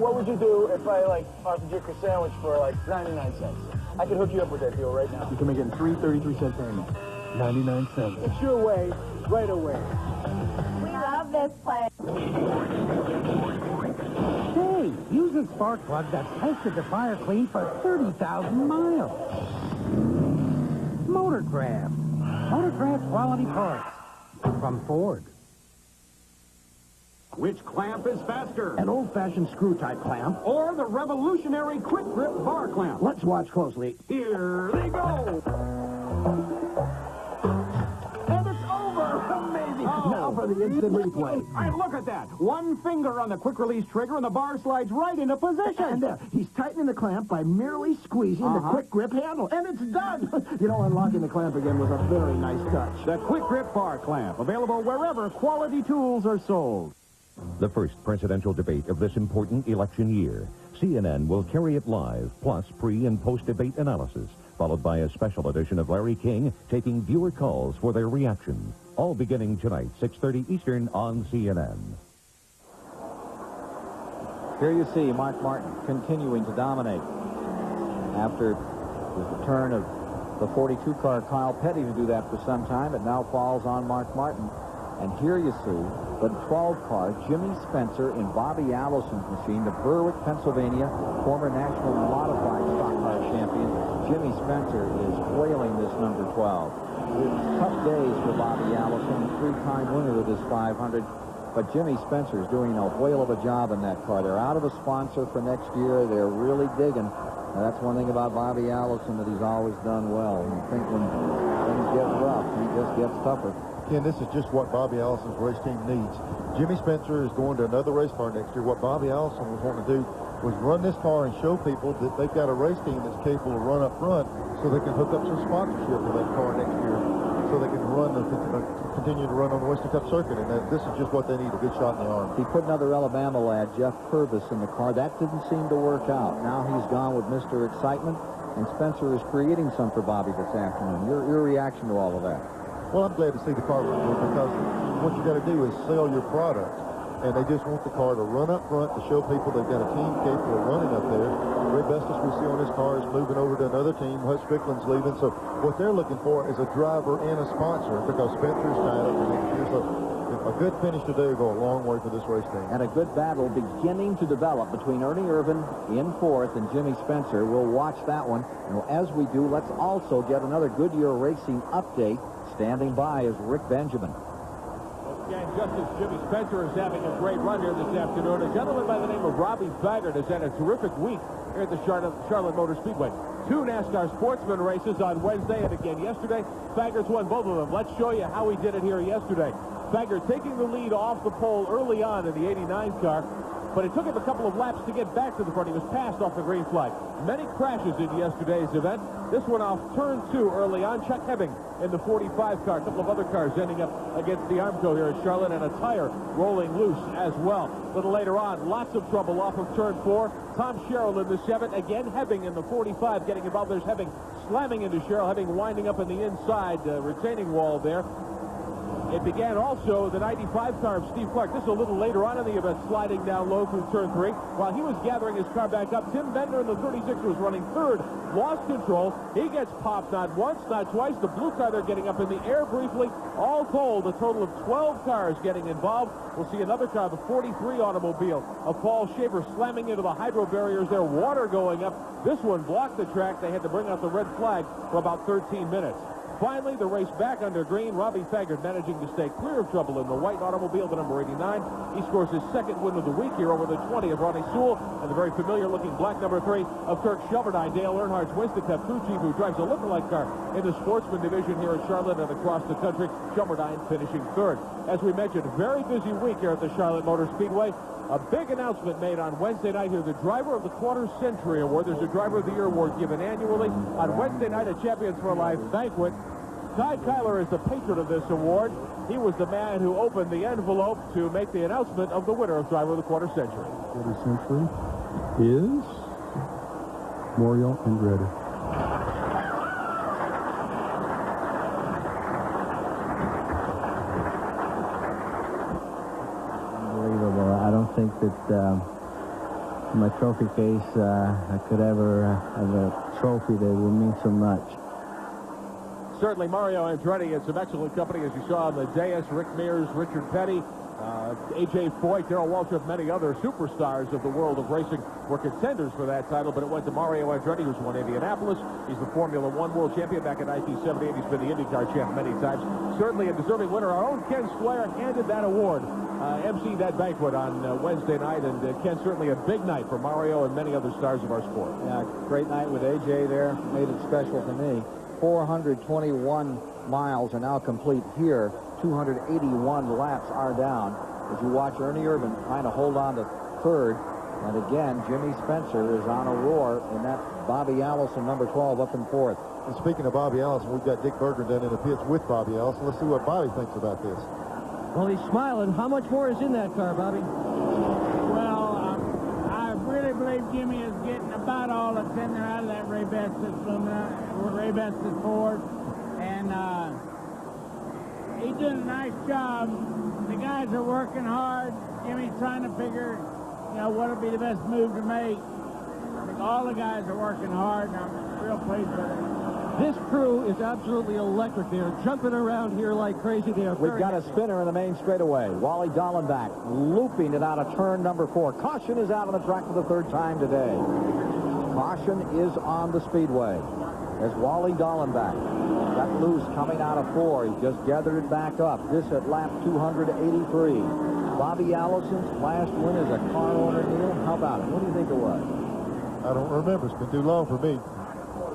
What would you do if I, offered you a sandwich for, 99 cents? I could hook you up with that deal right now. You can make it in 3 33-cent payments. 99 cents. It's your way, right away. We love this place. Hey, use a spark plug that's tested to fire clean for 30,000 miles. Motorcraft. Motorcraft quality parts. From Ford. Which clamp is faster? An old-fashioned screw-type clamp. Or the revolutionary quick grip bar clamp? Let's watch closely. Here they go. And it's over. Amazing. Oh. Now for the instant replay. Hey, look at that. One finger on the quick-release trigger and the bar slides right into position. And there, he's tightening the clamp by merely squeezing the quick grip handle. And it's done. Unlocking the clamp again was a very nice touch. The quick grip bar clamp, available wherever quality tools are sold. The first presidential debate of this important election year. CNN will carry it live, plus pre- and post-debate analysis, followed by a special edition of Larry King taking viewer calls for their reaction. All beginning tonight, 6:30 Eastern on CNN. Here you see Mark Martin continuing to dominate. After the return of the 42-car Kyle Petty to do that for some time, it now falls on Mark Martin. And here you see the 12-car Jimmy Spencer in Bobby Allison's machine, the Berwick, Pennsylvania, former national modified stock car champion. Jimmy Spencer is whaling this number 12. It's tough days for Bobby Allison, three-time winner of this 500. But Jimmy Spencer is doing a whale of a job in that car. They're out of a sponsor for next year. They're really digging. Now, that's one thing about Bobby Allison that he's always done well. You think when things get rough, he just gets tougher. Ken, this is just what Bobby Allison's race team needs. Jimmy Spencer is going to another race car next year. What Bobby Allison was wanting to do was run this car and show people that they've got a race team that's capable of run up front so they can hook up some sponsorship for that car next year so they can continue to run on the Winston Cup circuit. And this is just what they need, a good shot in the arm. He put another Alabama lad, Jeff Purvis, in the car. That didn't seem to work out. Now he's gone with Mr. Excitement, and Spencer is creating some for Bobby this afternoon. Your reaction to all of that? Well, I'm glad to see the car run good because what you got to do is sell your product. And they just want the car to run up front to show people they've got a team capable of running up there. Ray Bestis we see on this car is moving over to another team. Hut Strickland's leaving. So what they're looking for is a driver and a sponsor because Spencer's tied up for next year. So a good finish today will go a long way for this race team. And a good battle beginning to develop between Ernie Irvin in fourth and Jimmy Spencer. We'll watch that one. And as we do, let's also get another Goodyear Racing update. Standing by is Rick Benjamin. Again, just as Jimmy Spencer is having a great run here this afternoon, a gentleman by the name of Robbie Baggert has had a terrific week here at the Charlotte Motor Speedway. 2 NASCAR Sportsman races on Wednesday and again yesterday. Baggert's won both of them. Let's show you how he did it here yesterday. Baggert taking the lead off the pole early on in the 89 car. but it took him a couple of laps to get back to the front. He was passed off the green flag. Many crashes in yesterday's event. This one off turn 2 early on. Chuck Hebbing in the 45 car. A couple of other cars ending up against the Armco here at Charlotte, and a tire rolling loose as well. A little later on, lots of trouble off of turn 4. Tom Sherrill in the 7. Again, Hebbing in the 45 getting involved. There's Hebbing slamming into Sherrill. Hebbing winding up in the inside retaining wall there. It began also the 95 car of Steve Clark. This is a little later on in the event, sliding down low through turn 3. While he was gathering his car back up, Tim Bender in the 36 was running third, lost control. He gets popped not once, not twice. The blue car, they're getting up in the air briefly. All told, a total of 12 cars getting involved. We'll see another car, the 43 automobile of Paul Schaefer, slamming into the hydro barriers there, water going up. This one blocked the track. They had to bring out the red flag for about 13 minutes. Finally, the race back under green. Robbie Faggart managing to stay clear of trouble in the white automobile, the number 89. He scores his second win of the week here over the 20 of Ronnie Sewell and the very familiar-looking black number 3 of Kirk Shelverdine. Dale Earnhardt's Winston Cup crew chief, who drives a lookalike car in the sportsman division here at Charlotte and across the country. Shelverdine finishing third. As we mentioned, very busy week here at the Charlotte Motor Speedway. A big announcement made on Wednesday night here. The Driver of the Quarter Century Award. There's a Driver of the Year award given annually. On Wednesday night at Champions for Life banquet, Ty Kyler is the patron of this award. He was the man who opened the envelope to make the announcement of the winner of Driver of the Quarter Century. Quarter Century is Mario Andretti. Unbelievable. I don't think that in my trophy case I could ever have a trophy that would mean so much. Certainly Mario Andretti and some excellent company, as you saw on the dais. Rick Mears, Richard Petty, A.J. Foyt, Darrell Waltrip, many other superstars of the world of racing were contenders for that title, but it went to Mario Andretti, who's won Indianapolis. He's the Formula One world champion back in 1978. He's been the IndyCar champ many times. Certainly a deserving winner. Our own Ken Squire handed that award, emceed that banquet on Wednesday night, and Ken, certainly a big night for Mario and many other stars of our sport. Yeah, great night with A.J. there. Made it special for me. 421 miles are now complete here. 281 laps are down. As you watch Ernie Irvin trying to hold on to third. And again, Jimmy Spencer is on a roar, and that's Bobby Allison, number 12, up in fourth. And speaking of Bobby Allison, we've got Dick Berger down in the pits with Bobby Allison. Let's see what Bobby thinks about this. Well, he's smiling. How much more is in that car, Bobby? Well, I really believe Jimmy is getting about all that's in there out of that Ray Bestis Ford. And he's doing a nice job. The guys are working hard. Jimmy's trying to figure, what would be the best move to make. I think all the guys are working hard, and I'm real pleased with it. This crew is absolutely electric. They are jumping around here like crazy. They are We've got a spinner in the main straightaway. Wally Dallenbach looping it out of turn number 4. Caution is out on the track for the third time today. Caution is on the speedway as Wally Dallenbach got loose coming out of 4. He just gathered it back up. This at lap 283. Bobby Allison's last win as a car owner, Neil. How about it? What do you think it was? I don't remember. It's been too long for me.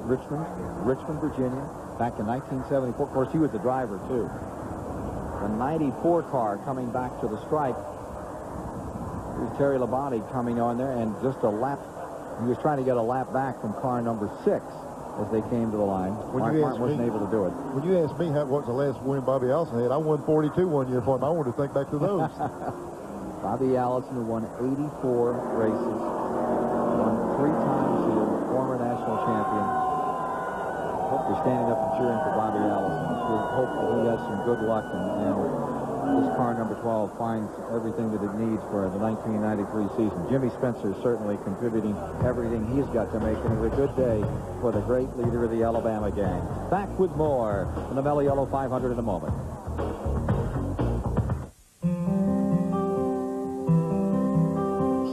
Richmond, Virginia, back in 1974. Of course, he was the driver, too. The 94 car coming back to the stripe. Here's Terry Labonte coming on there, and just a lap. He was trying to get a lap back from car number 6 as they came to the line. Mark Martin wasn't able to do it. When you asked me what was the last win Bobby Allison had, I won 42 one year for him. I wanted to think back to those. Bobby Allison, who won 84 races, won 3 times here, former national champion. Hope you're standing up and cheering for Bobby Allison. We hope that he has some good luck and this car number 12 finds everything that it needs for the 1993 season. Jimmy Spencer certainly contributing everything he's got to make it a good day for the great leader of the Alabama gang. Back with more in the Mello Yello 500 in a moment.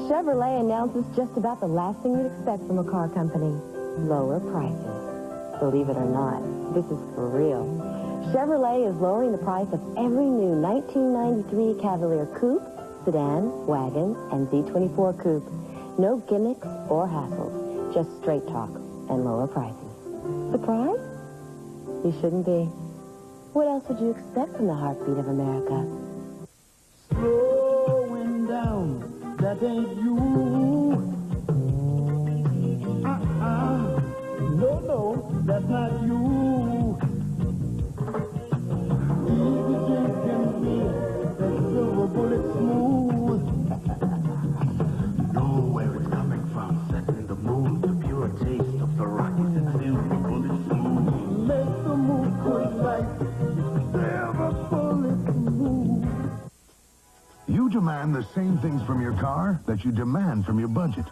Chevrolet announces just about the last thing you'd expect from a car company: lower prices. Believe it or not, this is for real. Chevrolet is lowering the price of every new 1993 Cavalier Coupe, sedan, wagon, and Z24 Coupe. No gimmicks or hassles, just straight talk and lower prices. Surprised? You shouldn't be. What else would you expect from the heartbeat of America? Slowing down that ain't you. No, that's not you. Easy drinking beer, that silver bullet smooth. Know where it's coming from, setting the mood, the pure taste of the rocket and silver bullet smooth. Make the move quick like silver bullet smooth. You demand the same things from your car that you demand from your budget.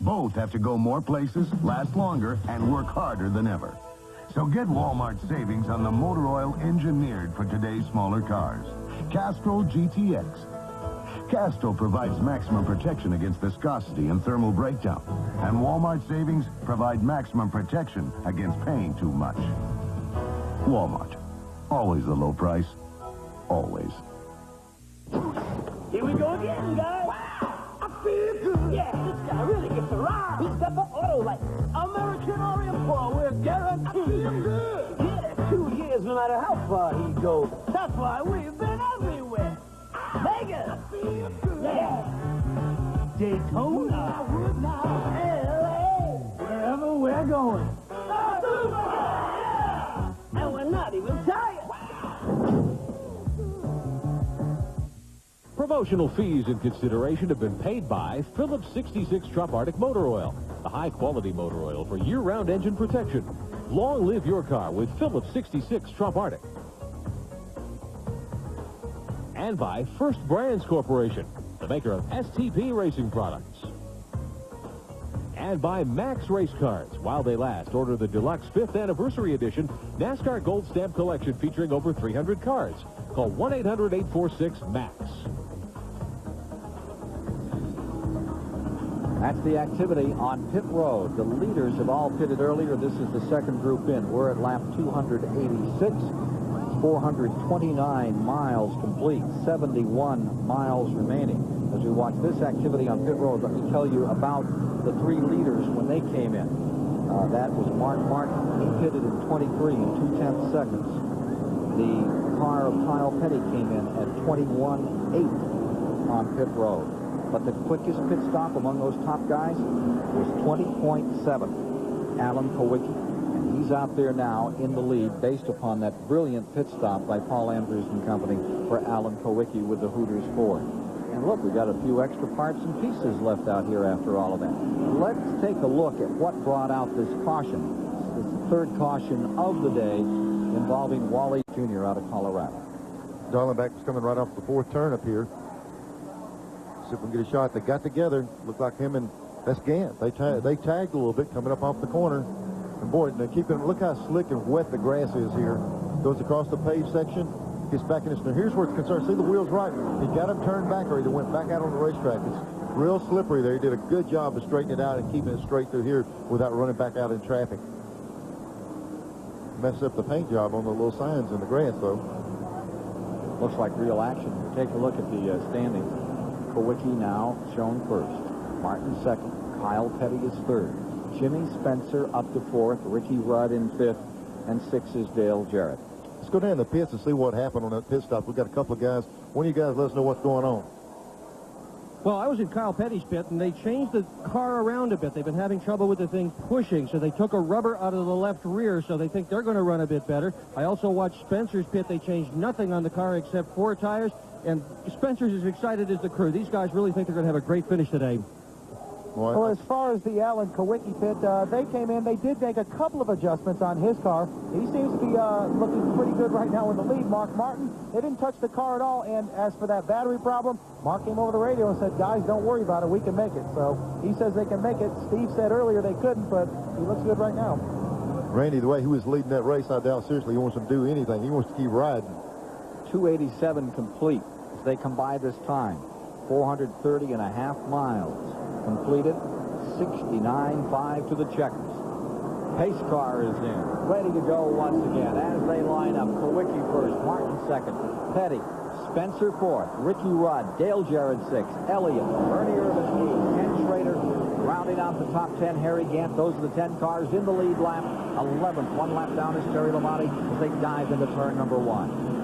Both have to go more places, last longer, and work harder than ever. So get Walmart savings on the motor oil engineered for today's smaller cars. Castrol GTX. Castrol provides maximum protection against viscosity and thermal breakdown. And Walmart savings provide maximum protection against paying too much. Walmart. Always the low price. Always. Here we go again, guys. Wow, I feel good. Yeah, this guy really gets around. He's got the auto light. American Orient Pro, we're guaranteed. I feel good. Yeah, 2 years no matter how far he goes. That's why we've been everywhere. Vegas. I feel good. Yeah. Daytona. LA. Wherever we're going. And we're not even tired. Promotional fees and consideration have been paid by Phillips 66 Trop Arctic Motor Oil, the high-quality motor oil for year-round engine protection. Long live your car with Phillips 66 Trop Arctic. And by First Brands Corporation, the maker of STP racing products. And by Max Race Cards. While they last, order the Deluxe 5th Anniversary Edition NASCAR Gold Stamp Collection featuring over 300 cards. Call 1-800-846-MAX. That's the activity on pit road. The leaders have all pitted earlier. This is the second group in. We're at lap 286. 429 miles complete, 71 miles remaining. As we watch this activity on pit road, let me tell you about the three leaders when they came in. That was Mark Martin. He pitted in 23 and 2/10 seconds. The car of Kyle Petty came in at 21.8 on pit road. But the quickest pit stop among those top guys was 20.7. Alan Kowicki. And he's out there now in the lead based upon that brilliant pit stop by Paul Andrews and company for Alan Kowicki with the Hooters Ford. And look, we got a few extra parts and pieces left out here after all of that. Let's take a look at what brought out this caution. It's the third caution of the day involving Wally Jr. out of Colorado. Darlenbach was coming right off the fourth turn up here. See if we can get a shot. They got together. Looked like him and that's Gant. They tagged a little bit coming up off the corner. And boy, look how slick and wet the grass is here. Goes across the paved section, gets back in his. Here's where it's concerned. See the wheels right. He got him turned back or he went back out on the racetrack. It's real slippery there. He did a good job of straightening it out and keeping it straight through here without running back out in traffic. Messed up the paint job on the little signs in the grass, though. Looks like real action. Take a look at the standings. Kowicki now shown first. Martin second. Kyle Petty is third. Jimmy Spencer up to fourth. Ricky Rudd in fifth. And sixth is Dale Jarrett. Let's go down the pits and see what happened on that pit stop. We've got a couple of guys. One of you guys let us know what's going on. Well, I was in Kyle Petty's pit, and they changed the car around a bit. They've been having trouble with the thing pushing, so they took a rubber out of the left rear, so they think they're going to run a bit better. I also watched Spencer's pit. They changed nothing on the car except 4 tires, and Spencer's as excited as the crew. These guys really think they're going to have a great finish today. Well, as far as the Alan Kowicki pit, they came in. They did make a couple of adjustments on his car. He seems to be looking pretty good right now in the lead. Mark Martin, they didn't touch the car at all. And as for that battery problem, Mark came over the radio and said, guys, don't worry about it. We can make it. So he says they can make it. Steve said earlier they couldn't, but he looks good right now. Randy, the way he was leading that race, I doubt seriously he wants to do anything. He wants to keep riding. 287 complete as they come by this time. 430 and a half miles completed. 69.5 to the checkers. Pace car is in, ready to go once again as they line up. Kowicki first, Martin second, Petty, Spencer fourth, Ricky Rudd, Dale Jarrett sixth, Elliott, Bernie Irvin eighth, Ken Schrader rounding out the top 10. Harry Gant. Those are the 10 cars in the lead lap. 11th, 1 lap down is Terry Lamotti as they dive into turn number 1.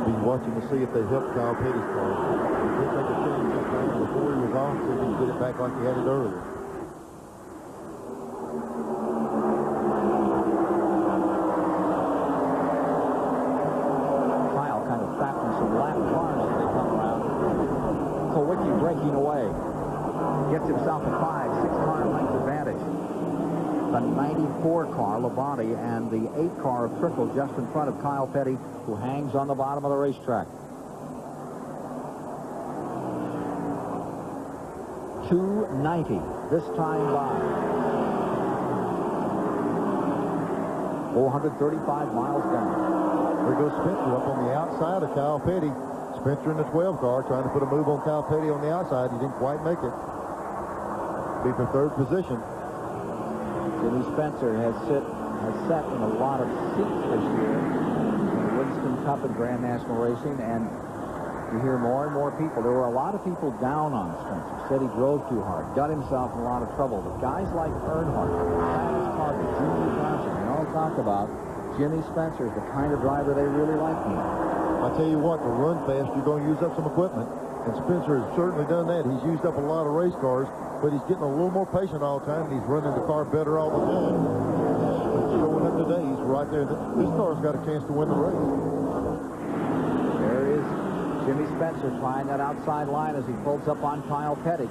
be watching to see if they help Kyle Petty's car. He'll take a change this time before he was off so he can get it back like he had it earlier. Kyle kind of trapped in some lap cars as they come around. Kowicki breaking away. Gets himself a 5-6 car length advantage. The 94 car, Labonte, and the 8 car of Trickle just in front of Kyle Petty, who hangs on the bottom of the racetrack. 290 this time by. 435 miles down. There goes Spencer up on the outside of Kyle Petty. Spencer in the 12 car trying to put a move on Kyle Petty on the outside. He didn't quite make it. Be for third position. Jimmy Spencer has sat in a lot of seats this year in the Winston Cup and Grand National Racing, and you hear more and more people. There were a lot of people down on Spencer, said he drove too hard, got himself in a lot of trouble. But guys like Earnhardt, Travis Carter, Junior Johnson, they all talk about Jimmy Spencer is the kind of driver they really like now. I tell you what, to run fast, you're going to use up some equipment. And Spencer has certainly done that. He's used up a lot of race cars, but he's getting a little more patient all the time, and he's running the car better all the time. Showing up today, he's right there. This car's got a chance to win the race. There is Jimmy Spencer trying that outside line as he pulls up on Kyle Petty.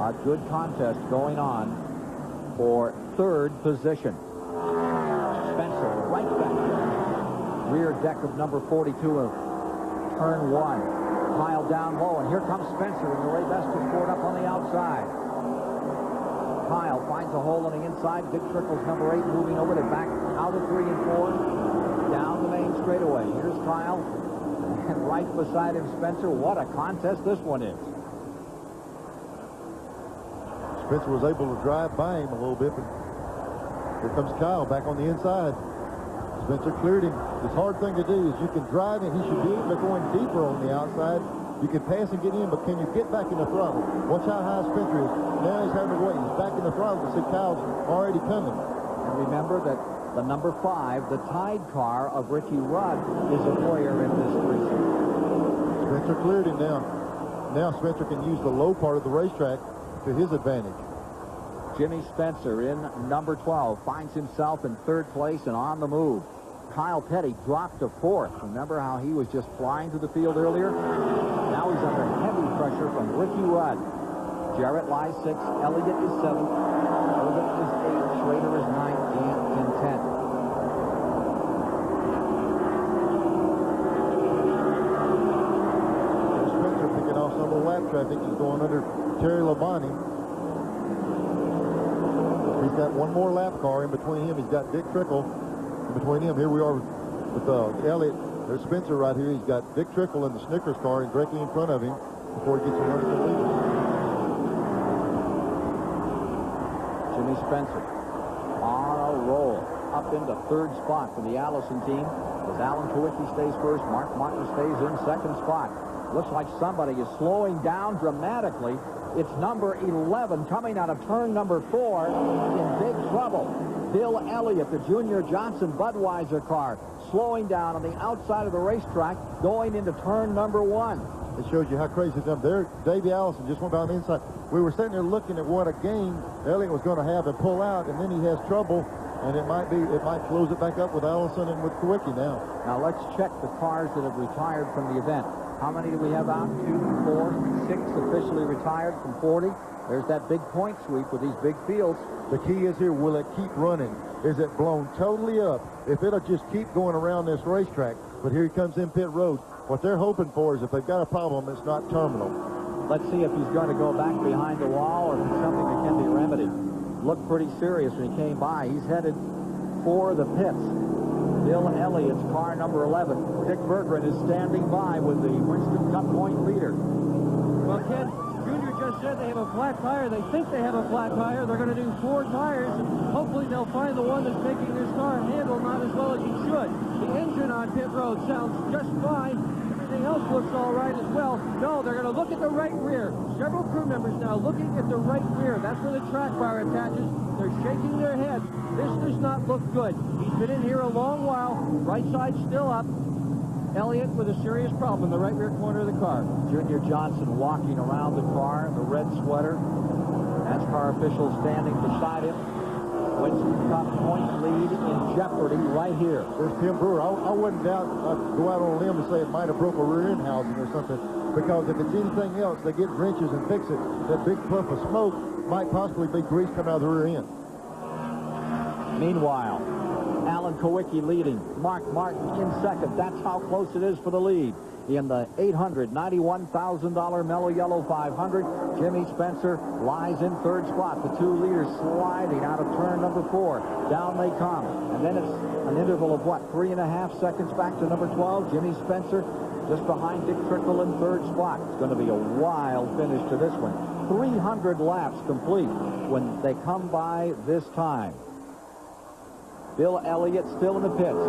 A good contest going on for third position. Spencer right back. Rear deck of number 42 of turn 1. Kyle down low, and here comes Spencer in the Ray Beston Ford up on the outside. Kyle finds a hole on the inside. Dick Trickle's number 8 moving over to back out of 3 and 4. Down the main straightaway. Here's Kyle. And right beside him, Spencer. What a contest this one is. Spencer was able to drive by him a little bit, but here comes Kyle back on the inside. Spencer cleared him. The hard thing to do is you can drive and he should be able to go in deeper on the outside. You can pass and get in, but can you get back in the throttle? Watch how high Spencer is. Now he's having to wait. He's back in the throttle to see Kyle's already coming. And remember that the number 5, the Tide car of Ricky Rudd, is a warrior in this race. Spencer cleared him now. Now Spencer can use the low part of the racetrack to his advantage. Jimmy Spencer in number 12 finds himself in 3rd place and on the move. Kyle Petty dropped to 4th. Remember how he was just flying through the field earlier? Now he's under heavy pressure from Ricky Rudd. Jarrett lies 6th. Elliott is 7th. Urban is 8th. Schrader is 9th. And in 10th. Spencer picking off some of the lap traffic. He's going under Terry Labonte. He's got one more lap car in between him. He's got Dick Trickle in between him. Here we are with Elliott. There's Spencer right here. He's got Dick Trickle in the Snickers car and directly in front of him before he gets him running the lead. Jimmy Spencer on a roll up into 3rd spot for the Allison team as Alan Kowicki stays 1st. Mark Martin stays in 2nd spot. Looks like somebody is slowing down dramatically. It's number 11 coming out of turn number 4 in big trouble. Bill Elliott, the Junior Johnson Budweiser car, slowing down on the outside of the racetrack going into turn number 1. It shows you how crazy it's up there. Davey Allison just went down the inside. We were sitting there looking at what a game Elliott was going to have and pull out, and then he has trouble, and it might close it back up with Allison and with Kowicki now. Now let's check the cars that have retired from the event. How many do we have out? 2, 4, 6 officially retired from 40. There's that big point sweep with these big fields. The key is here, will it keep running? Is it blown totally up? If it'll just keep going around this racetrack, but here he comes in pit road. What they're hoping for is if they've got a problem, it's not terminal. Let's see if he's going to go back behind the wall or if it's something that can be remedied. Looked pretty serious when he came by. He's headed for the pits. Bill Elliott's car number 11. Dick Berggren is standing by with the Winston Cup point leader. Well, Ken, Junior just said they have a flat tire. They think they have a flat tire. They're going to do 4 tires, and hopefully they'll find the one that's making this car handle not as well as it should. The engine on pit road sounds just fine. Everything else looks all right as well. No, they're going to look at the right rear. Several crew members now looking at the right rear. That's where the track bar attaches. They're shaking their heads. This does not look good. He's been in here a long while. Right side still up. Elliott with a serious problem in the right rear corner of the car. Junior Johnson walking around the car in the red sweater. NASCAR officials standing beside him. Winston Cup point lead in jeopardy right here. There's Tim Brewer. I wouldn't doubt, I'd go out on a limb and say it might have broke a rear end housing or something, because if it's anything else, they get wrenches and fix it. That big puff of smoke might possibly be grease coming out of the rear end. Meanwhile, Alan Kowicki leading. Mark Martin in second. That's how close it is for the lead. In the $891,000 Mello Yello 500, Jimmy Spencer lies in third spot. The two leaders sliding out of turn number 4. Down they come. And then it's an interval of, 3.5 seconds back to number 12. Jimmy Spencer just behind Dick Trickle in third spot. It's going to be a wild finish to this one. 300 laps complete when they come by this time. Bill Elliott still in the pits.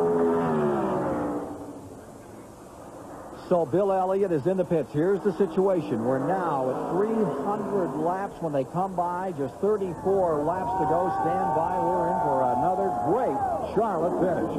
So Bill Elliott is in the pits. Here's the situation. We're now at 300 laps when they come by. Just 34 laps to go. Stand by. We're in for another great Charlotte finish.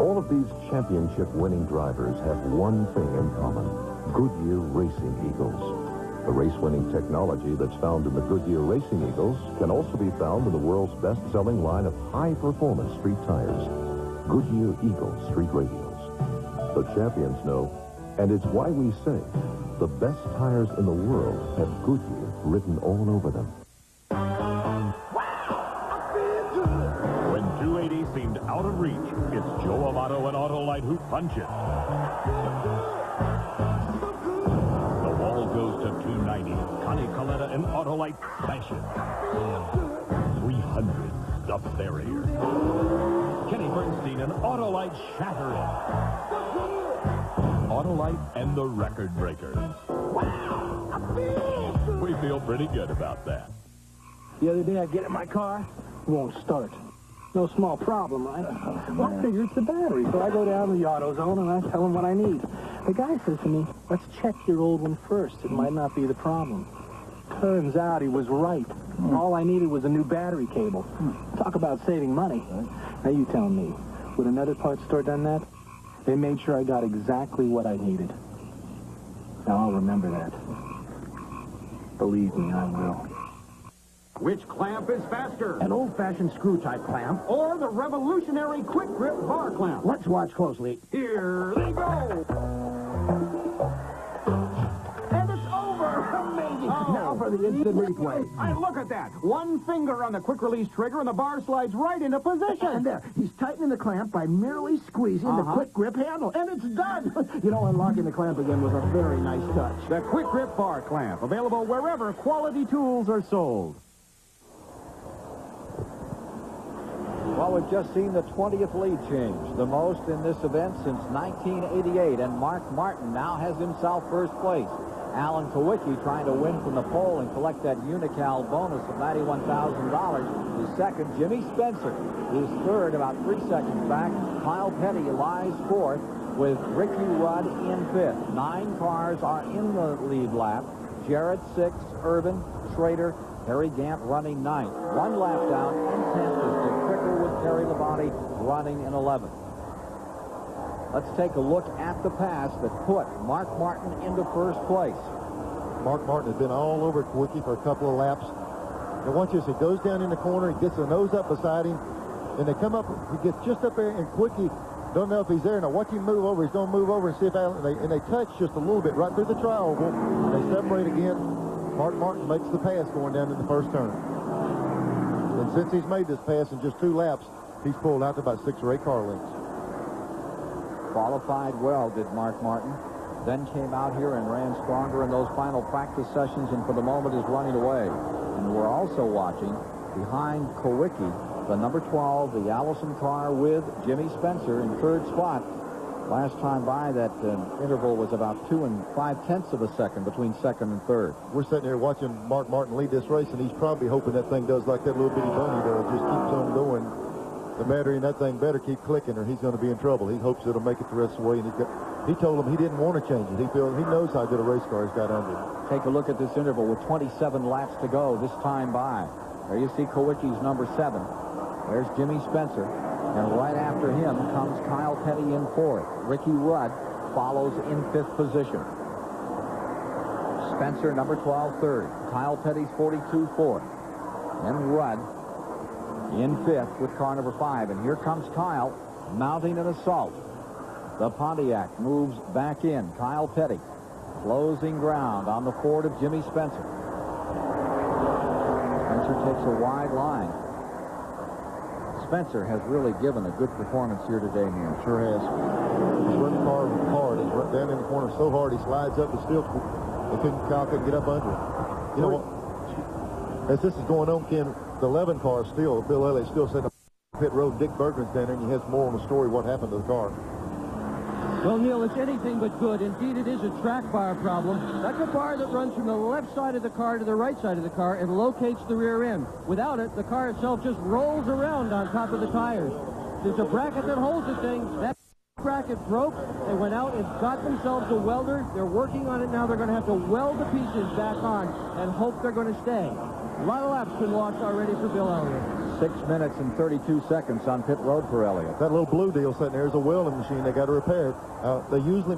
All of these championship-winning drivers have one thing in common: Goodyear Racing Eagles. The race-winning technology that's found in the Goodyear Racing Eagles can also be found in the world's best-selling line of high-performance street tires, Goodyear Eagle Street Radials. The champions know, and it's why we say the best tires in the world have Goodyear written all over them. When 280 seemed out of reach, it's Joe Amato and Autolite who punch it. Goes to 290. Connie Coletta and Autolite smash it. 300, the barrier. Kenny Bernstein and Autolite shatter it. Autolite and the record breakers. We feel pretty good about that. The other day I get in my car, it won't start. No small problem, right? Well, I figure it's the battery. So I go down to the AutoZone and I tell him what I need. The guy says to me, let's check your old one first. It might not be the problem. Turns out he was right. All I needed was a new battery cable. Talk about saving money. Now you tell me, would another parts store done that? They made sure I got exactly what I needed. Now I'll remember that. Believe me, I will. Which clamp is faster? An old-fashioned screw-type clamp. Or the revolutionary quick grip bar clamp? Let's watch closely. Here they go. And it's over. Amazing. Oh. Now for the instant replay. And look at that. One finger on the quick-release trigger and the bar slides right into position. And there, he's tightening the clamp by merely squeezing the quick grip handle. And it's done. You know, unlocking the clamp again was a very nice touch. The quick grip bar clamp, available wherever quality tools are sold. Well, we've just seen the 20th lead change, the most in this event since 1988, and Mark Martin now has himself first place. Alan Kowicki trying to win from the pole and collect that Unical bonus of $91,000 is second. Jimmy Spencer is third, about 3 seconds back. Kyle Petty lies fourth with Ricky Rudd in fifth. 9 cars are in the lead lap. Jarrett sixth, Irvin, Schrader, Harry Gant running 9th. 1 lap down in 10th is Dick Trickle with Terry Labonte running in 11th. Let's take a look at the pass that put Mark Martin into first place. Mark Martin has been all over Kowicki for a couple of laps. And watch this, he goes down in the corner, he gets the nose up beside him, and they come up, he gets just up there, and Kowicki don't know if he's there. Now watch him move over. He's going to move over and see if Alan, and they touch just a little bit right through the tri-oval. They separate again. Mark Martin makes the pass going down in the first turn. And since he's made this pass in just 2 laps, he's pulled out to about 6 or 8 car lengths. Qualified well, did Mark Martin. Then came out here and ran stronger in those final practice sessions, and for the moment is running away. And we're also watching behind Kowicki, the number 12, the Allison car with Jimmy Spencer in third spot. Last time by, that interval was about 2 5/10 of a second between second and third. We're sitting here watching Mark Martin lead this race, and he's probably hoping that thing does like that little bitty bunny does. Just keeps on going. The battery in that thing better keep clicking, or he's going to be in trouble. He hopes it'll make it the rest of the way. And he told him he didn't want to change it. He knows how good a race car he's got under him. Take a look at this interval with 27 laps to go this time by. There you see Kowicki's number 7. There's Jimmy Spencer. And right after him comes Kyle Petty in 4th. Ricky Rudd follows in 5th position. Spencer, number 12, 3rd. Kyle Petty's 42, 4th. And Rudd in 5th with car number 5. And here comes Kyle mounting an assault. The Pontiac moves back in. Kyle Petty closing ground on the Ford of Jimmy Spencer. Spencer takes a wide line. Spencer has really given a good performance here today, Neil. Sure has. He's running the car hard. He's run down in the corner so hard he slides up and still Kyle couldn't get up under it. You know what? As this is going on, Ken, the 11 car still, Bill Elliott's still sitting up pit road. Dick Bergman's down there, and he has more on the story what happened to the car. Well, Neil, it's anything but good. Indeed, it is a track bar problem. That's a bar that runs from the left side of the car to the right side of the car and locates the rear end. Without it, the car itself just rolls around on top of the tires. There's a bracket that holds the thing. That bracket broke. They went out and got themselves a welder. They're working on it now. They're going to have to weld the pieces back on and hope they're going to stay. A lot of laps been lost already for Bill Elliott. 6 minutes and 32 seconds on pit road for Elliott. That little blue deal sitting there is a welding machine. They got to repair it. They usually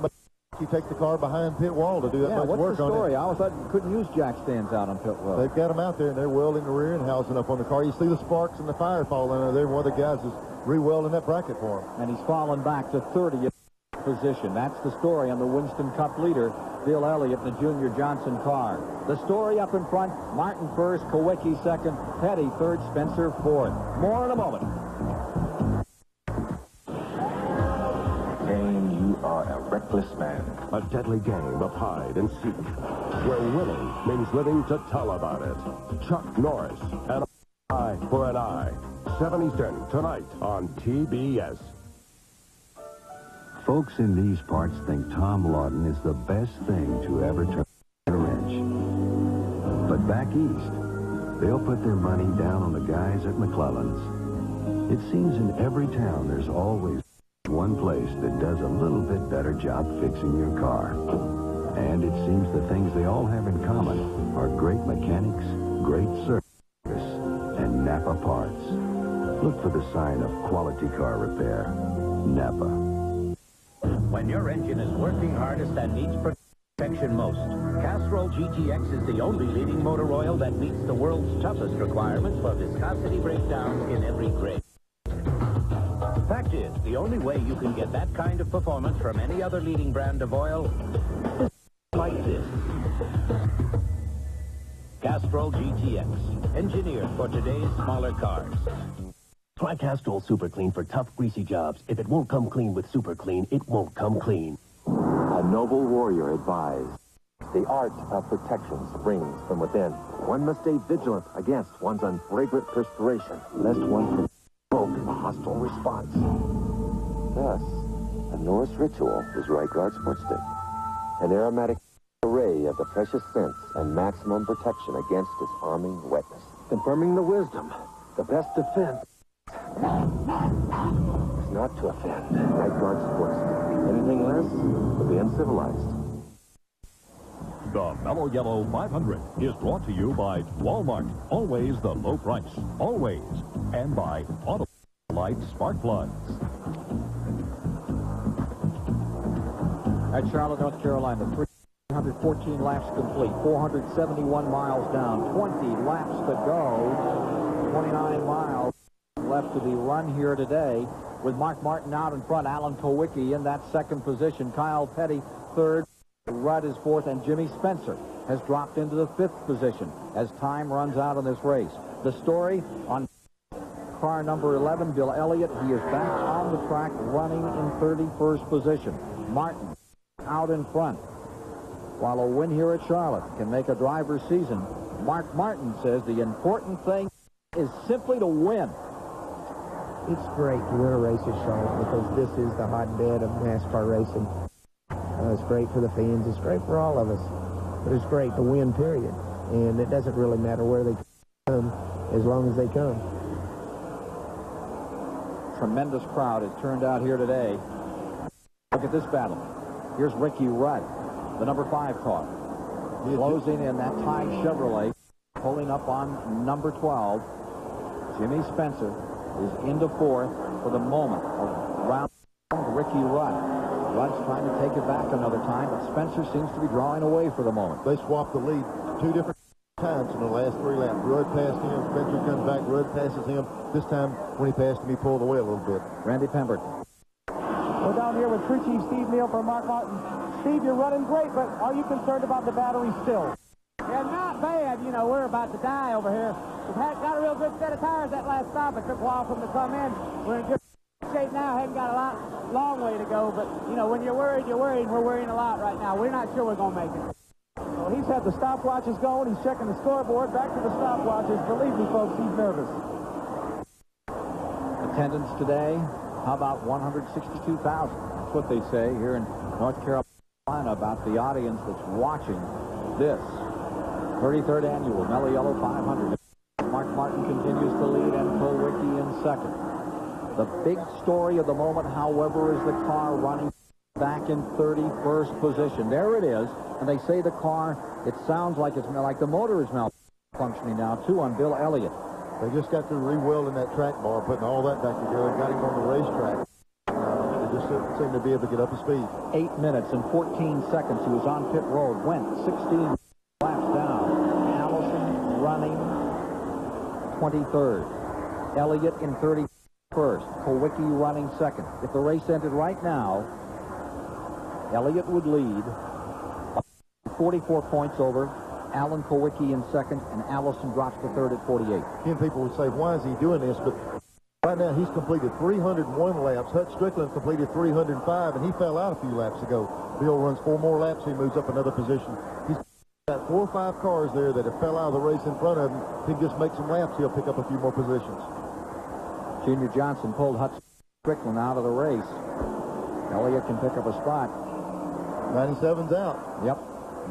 you take the car behind pit wall to do that much work on it. What's the story? I always thought you couldn't use jack stands out on pit road. They've got them out there, and they're welding the rear end housing up on the car. You see the sparks and the fire falling under there. One of the guys is re-welding that bracket for him. And he's fallen back to 30th position. That's the story on the Winston Cup leader, Bill Elliott, in the Junior Johnson car. The story up in front, Martin first, Kowicki second, Petty third, Spencer fourth. More in a moment. Game, you are a reckless man. A deadly game of hide and seek, where winning means living to tell about it. Chuck Norris, an eye for an eye. 7 Eastern, tonight on TBS. Folks in these parts think Tom Lawton is the best thing to ever turn a wrench. But back east, they'll put their money down on the guys at McClellan's. It seems in every town there's always one place that does a little bit better job fixing your car. And it seems the things they all have in common are great mechanics, great service, and Napa parts. Look for the sign of quality car repair. Napa. When your engine is working hardest and needs protection most, Castrol GTX is the only leading motor oil that meets the world's toughest requirements for viscosity breakdown in every grade. Fact is, the only way you can get that kind of performance from any other leading brand of oil is like this. Castrol GTX, engineered for today's smaller cars. Try Castrol Super Clean for tough, greasy jobs. If it won't come clean with Super Clean, it won't come clean. A noble warrior advised. The art of protection springs from within. One must stay vigilant against one's unflagrant perspiration, lest one provoke a hostile response. Thus, a Norris ritual is Right Guard Sports Stick. An aromatic array of the precious scents and maximum protection against disarming wetness. Confirming the wisdom, the best defense is not to offend. Right Guard Sports Stick. Anything less would be uncivilized. The Mello Yello 500 is brought to you by Walmart. Always the low price. Always. And by Auto Light Spark Plugs. At Charlotte, North Carolina, 314 laps complete, 471 miles down, 20 laps to go, 29 miles left to be run here today, with Mark Martin out in front, Alan Kowicki in that second position, Kyle Petty third, Rudd is fourth, and Jimmy Spencer has dropped into the fifth position as time runs out in this race. The story on car number 11, Bill Elliott. He is back on the track running in 31st position. Martin out in front. While a win here at Charlotte can make a driver's season, Mark Martin says the important thing is simply to win. It's great to win a race at Charlotte because this is the hotbed of NASCAR racing. It's great for the fans. It's great for all of us. But it's great to win, period. And it doesn't really matter where they come as long as they come. Tremendous crowd has turned out here today. Look at this battle. Here's Ricky Rudd, the number 5 car. Closing in that Tide Chevrolet. pulling up on number 12. Jimmy Spencer is into fourth for the moment. Around Ricky Rudd. Rudd's trying to take it back another time, but Spencer seems to be drawing away for the moment. They swapped the lead 2 different times in the last 3 laps. Rudd passed him, Spencer comes back, Rudd passes him. This time, when he passed him, he pulled away a little bit. Randy Pembroke. We're down here with crew chief Steve Neal for Mark Martin. Steve, you're running great, but are you concerned about the battery still? Yeah, not bad. You know, we're about to die over here. We've got a real good set of tires that last stop. It took a while for them to come in. We're in good shape now. Haven't got a long way to go. But, you know, when you're worried, you're worried. We're worrying a lot right now. We're not sure we're going to make it. Well, he's had the stopwatches going. He's checking the scoreboard. Back to the stopwatches. Believe me, folks, he's nervous. Attendance today, how about 162,000? That's what they say here in North Carolina about the audience that's watching this 33rd annual Mello Yello 500. Mark Martin continues to lead and Kulwicki in second. The big story of the moment, however, is the car running back in 31st position. There it is, and they say the car, it sounds like it's like the motor is malfunctioning now, too, on Bill Elliott. They just got through re-welding that track bar, putting all that back together, and got him on the racetrack. They just seem to be able to get up to speed. 8 minutes and 14 seconds. He was on pit road, went 16 laps down. Allison running 23rd. Elliott in 31st. Kulwicki running second. If the race ended right now, Elliott would lead 44 points over Alan Kulwicki in second, and Allison drops to third at 48. Again, people would say, why is he doing this? But right now, he's completed 301 laps. Hut Strickland completed 305, and he fell out a few laps ago. Bill runs 4 more laps. He moves up another position. He's got 4 or 5 cars there that have fell out of the race in front of him. If he just makes some laps, he'll pick up a few more positions. Junior Johnson pulled Hut Strickland out of the race. Elliott can pick up a spot. 97's out. Yep,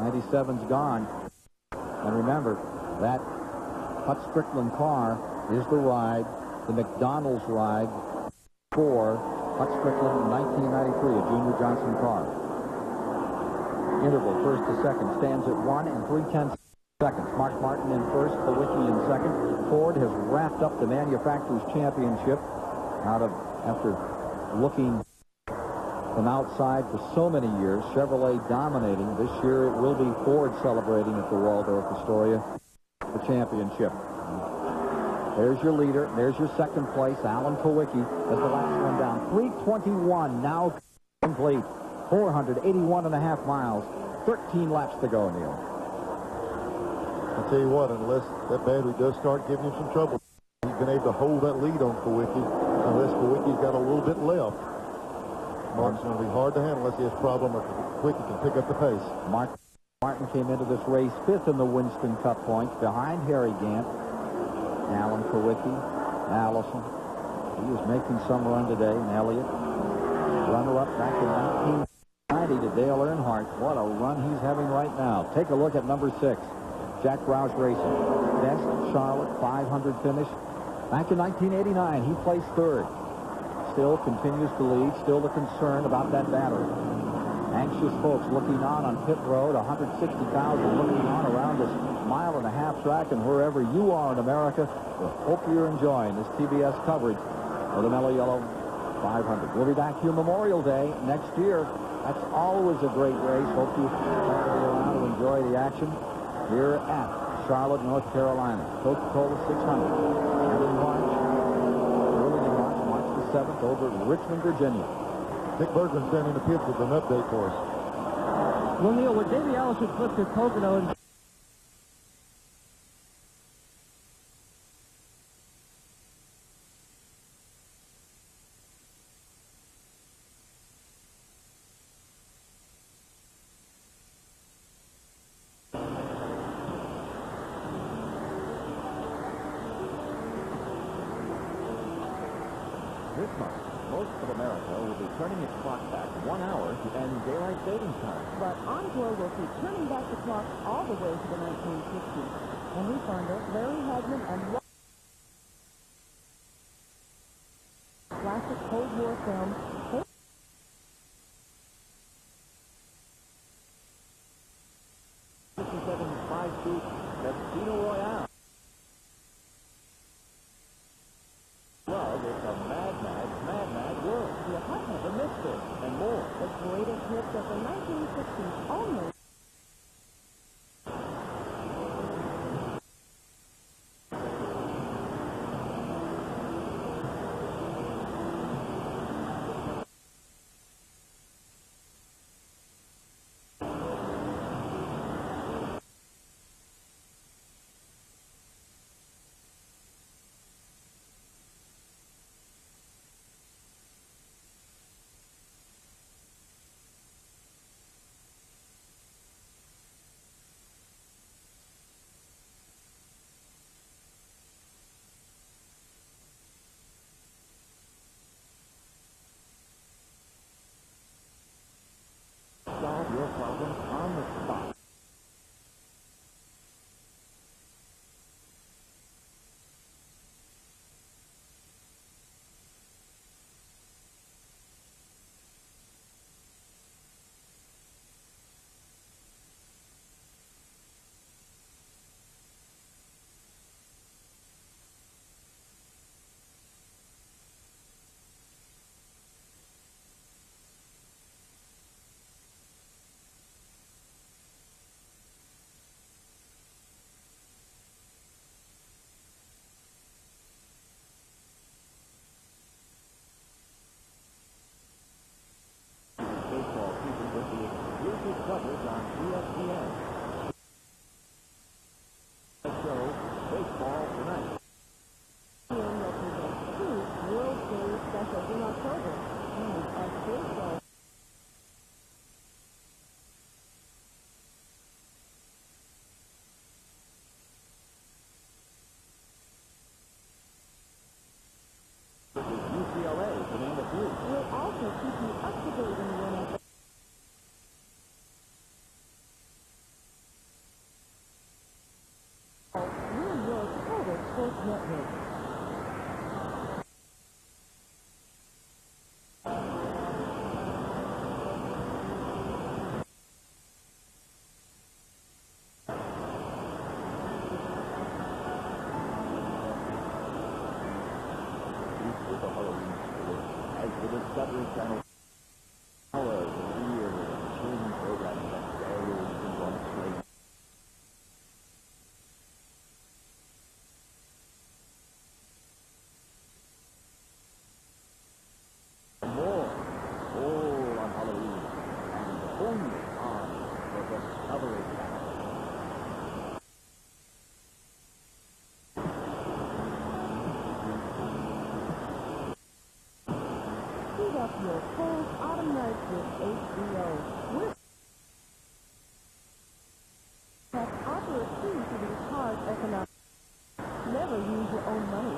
97's gone. And remember, that Hut Strickland car is the ride, the McDonald's ride for Hut Strickland in 1993, a Junior Johnson car. Interval, first to second, stands at 1 and 3/10 seconds. Mark Martin in first, Kulwicki in second. Ford has wrapped up the Manufacturers' Championship after looking from outside for so many years. Chevrolet dominating. This year it will be Ford celebrating at the Waldorf Astoria the championship. There's your leader. There's your second place. Alan Kulwicki as the last one down. 3:21 now complete. 481.5 miles. 13 laps to go, Neil. I'll tell you what, unless that battery does start giving him some trouble, he's been able to hold that lead on Kulwicki, unless Kulwicki's got a little bit left. Mark's going to be hard to handle unless he has a problem or Kulwicki can pick up the pace. Mark Martin came into this race 5th in the Winston Cup points behind Harry Gant. Alan Kulwicki, Allison. He was making some run today, and Elliott. Runner-up back in 1990 to Dale Earnhardt. What a run he's having right now. Take a look at number 6, Jack Roush Racing. Best Charlotte 500 finish. Back in 1989, he placed 3rd. Still continues to lead, still the concern about that battery. Anxious folks looking on pit road, 160,000 looking on around this 1.5 mile track, and wherever you are in America, we hope you're enjoying this TBS coverage of the Mello Yello 500. We'll be back here Memorial Day next year. That's always a great race. Hope you plan to be around to enjoy the action here at Charlotte, North Carolina. Coca-Cola 600. And in March, early in March the 7th, over at Richmond, Virginia. Dick Bergman's down in the pits with an update for us. Well, Neil, when Davey Allison flipped to Pocono and This month, most of America will be turning its clock back 1 hour to end daylight savings time. But Encore will keep turning back the clock all the way to the 1960s. Henry Fonda, Larry Hagman, and classic Cold War film. 57 5-speed Casino Royale. problems on the spot. Baseball season with the exclusive coverage on ESPN. Show Baseball Tonight. ESPN represents 2 World Series specials in October, and as baseball. This is UCLA, to name a few. We'll also keep you up to date in the NFL. We're your total sports network. With the Halloween store, as the Discovery Channel hours of weird and chilling programming that dares and wants to more, all on Halloween, and only on the Discovery Channel. Heat up your cold autumn nights with HBO. We're offer a key to these hard economic. Never use your own money.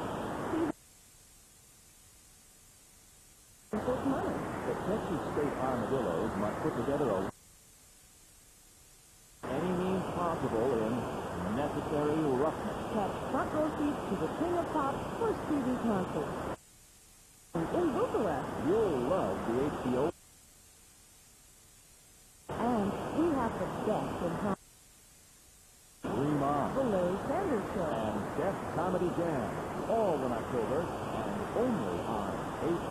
See money. The Texas State Armadillos must put together any means possible in necessary roughness. Catch front row seats to the King of Pop's first TV concert. In Bucharest. You'll love the HBO. And we have the best in town. Dream On. The Larry Sanders Show. And Def Comedy Jam. All in October and only on HBO.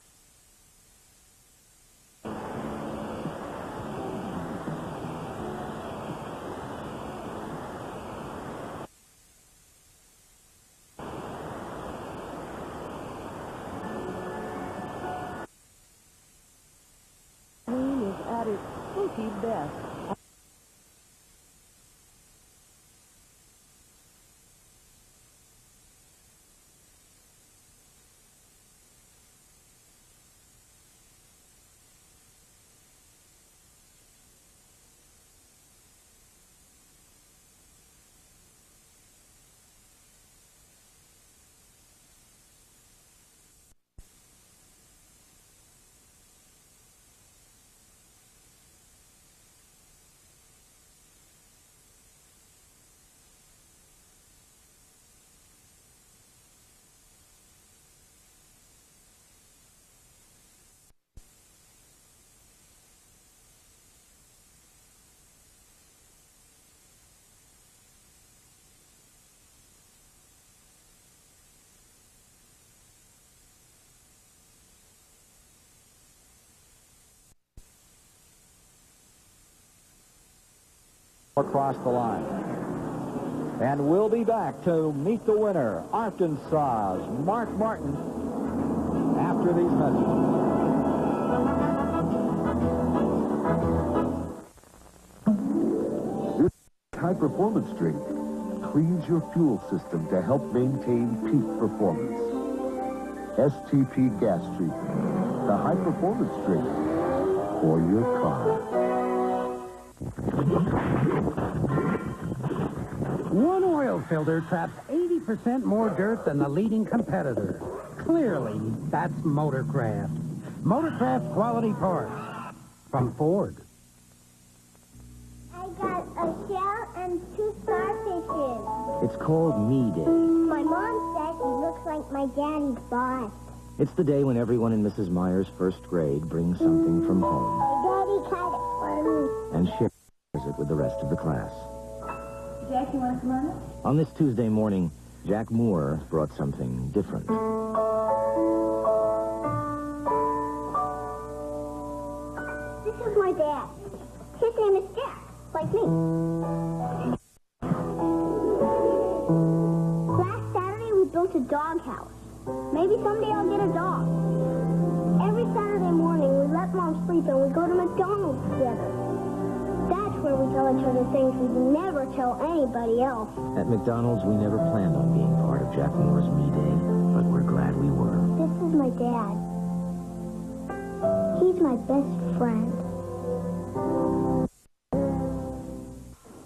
At its spooky best. Across the line. And we'll be back to meet the winner, Arkansas's Mark Martin, after these messages. This high-performance drink cleans your fuel system to help maintain peak performance. STP Gas Treatment, the high-performance drink for your car. One oil filter traps 80% more dirt than the leading competitor. Clearly, that's Motorcraft. Motorcraft quality parts from Ford. a shell and 2 starfishes. It's called Me Day. My mom says he looks like my daddy's boss. It's the day when everyone in Mrs. Meyer's first grade brings something from home My daddy cut it for me. and shares it with the rest of the class. Jack, you want some money? On this Tuesday morning, Jack Moore brought something different. This is my dad. His name is Jack, like me. Last Saturday, we built a doghouse. Maybe someday I'll get a dog. Every Saturday morning, we let Mom sleep and we go to McDonald's together. That's where we tell each other things we'd never tell anybody else. At McDonald's, we never planned on being part of Jack Moore's Me Day, but we're glad we were. This is my dad. He's my best friend.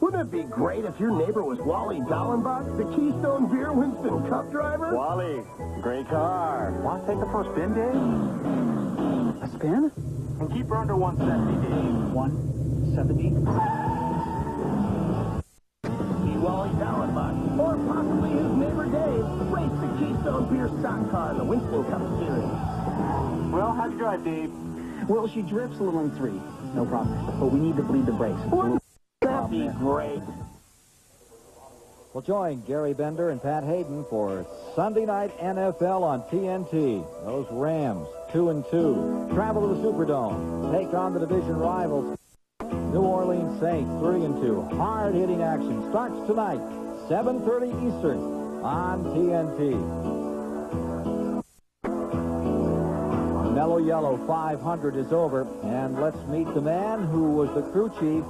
Wouldn't it be great if your neighbor was Wally Dallenbach, the Keystone Beer Winston Cup driver? Wally, great car. Want to take the first spin, Dave? A spin? And keep her under 170, Dave. 170? Be Wally Dallenbach, or possibly his neighbor Dave, race the Keystone Beer stock car in the Winston Cup Series. Well, how'd you drive, Dave? Well, she drifts a little in 3. No problem. But we need to bleed the brakes. Wouldn't that be great? We'll join Gary Bender and Pat Hayden for Sunday Night NFL on TNT. Those Rams, 2-2. Travel to the Superdome. Take on the division rivals. New Orleans Saints, 3-2. Hard-hitting action starts tonight, 7:30 Eastern on TNT. Mello Yello 500 is over, and let's meet the man who was the crew chief,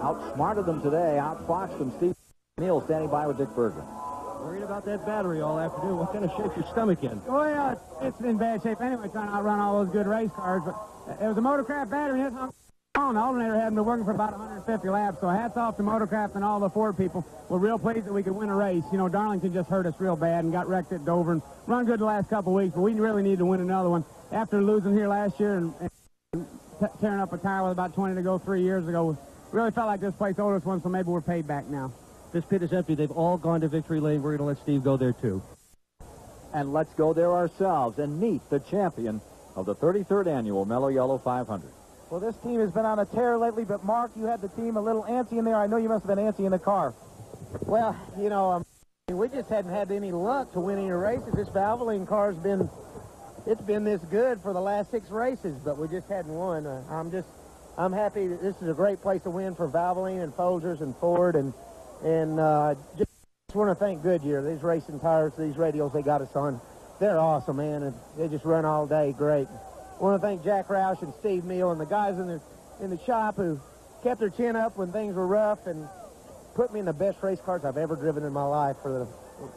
outsmarted them today, outfoxed them. Steve Neal standing by with Dick Berger. Worried about that battery all afternoon. What kind of shape your stomach in? Oh, yeah, it's in bad shape anyway, trying to outrun all those good race cars. But it was a Motorcraft battery, and it's on. The alternator hadn't been working for about 150 laps, so hats off to Motorcraft and all the Ford people. We're real pleased that we could win a race. You know, Darlington just hurt us real bad and got wrecked at Dover and run good the last couple of weeks, but we really need to win another one. After losing here last year and tearing up a tire with about 20 to go 3 years ago, we really felt like this place owed us one, so maybe we're paid back now. This pit is empty. They've all gone to victory lane. We're going to let Steve go there, too. And let's go there ourselves and meet the champion of the 33rd annual Mello Yello 500. Well, this team has been on a tear lately, but Mark, you had the team a little antsy in there. I know you must have been antsy in the car. Well, you know, we just hadn't had any luck to win any races. This Valvoline car's been, it's been this good for the last 6 races, but we just hadn't won. I'm happy that this is a great place to win for Valvoline and Folgers and Ford, and just want to thank Goodyear. These racing tires, these radials they got us on, they're awesome, man, and they just run all day great. I want to thank Jack Roush and Steve Neal and the guys in the shop who kept their chin up when things were rough and put me in the best race cars I've ever driven in my life for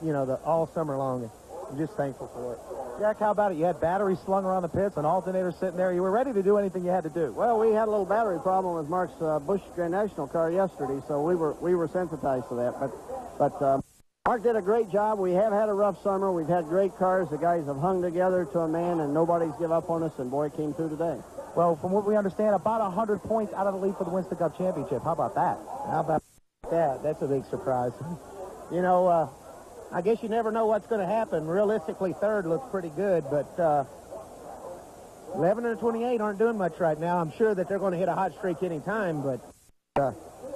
the all summer long. I'm just thankful for it. Jack, how about it? You had batteries slung around the pits, an alternator sitting there. You were ready to do anything you had to do. Well, we had a little battery problem with Mark's Busch Grand National car yesterday, so we were sensitized to that. But Mark did a great job. We have had a rough summer. We've had great cars. The guys have hung together to a man, and nobody's give up on us, and boy, it came through today. Well, from what we understand, about 100 points out of the lead for the Winston Cup Championship. How about that? How about that? That's a big surprise. You know, I guess you never know what's going to happen. Realistically, third looks pretty good, but 11 and 28 aren't doing much right now. I'm sure that they're going to hit a hot streak any time, but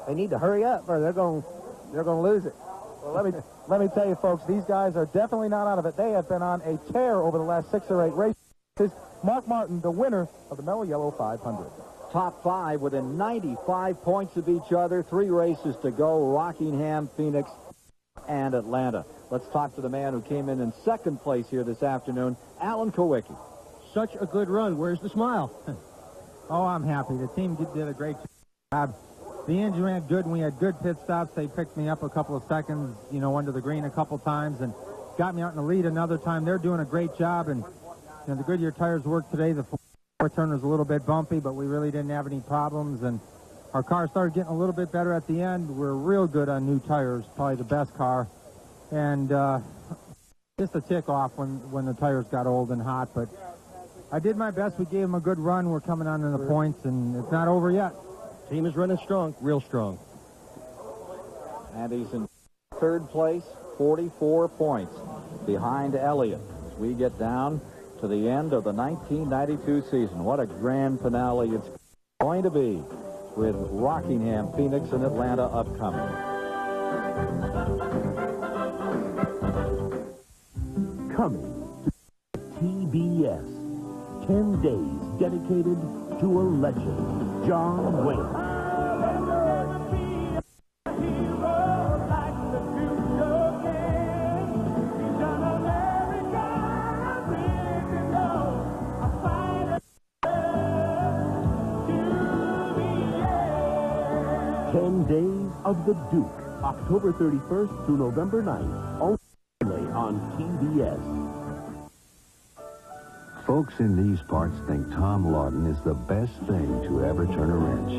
they need to hurry up or they're going to lose it. Well, let me tell you, folks, these guys are definitely not out of it. They have been on a tear over the last 6 or 8 races. Mark Martin, the winner of the Mello Yello 500. Top 5 within 95 points of each other. 3 races to go, Rockingham, Phoenix, and Atlanta. Let's talk to the man who came in second place here this afternoon, Alan Kowicki. Such a good run. Where's the smile? Oh, I'm happy. The team did a great job. The engine ran good, and we had good pit stops. They picked me up a couple of seconds, you know, under the green a couple times and got me out in the lead another time. They're doing a great job, and you know, the Goodyear tires worked today. The fourth turn was a little bit bumpy, but we really didn't have any problems, and our car started getting a little bit better at the end. We're real good on new tires, probably the best car, and just a tick off when the tires got old and hot, but I did my best. We gave them a good run. We're coming on to the points, and it's not over yet. Team is running strong, real strong. And he's in third place, 44 points behind Elliott. As we get down to the end of the 1992 season. What a grand finale it's going to be with Rockingham, Phoenix, and Atlanta upcoming. Coming to TBS. 10 days dedicated to a legend, John Wayne. Days of the Duke, October 31st through November 9th, only on TBS. Folks in these parts think Tom Lawton is the best thing to ever turn a wrench.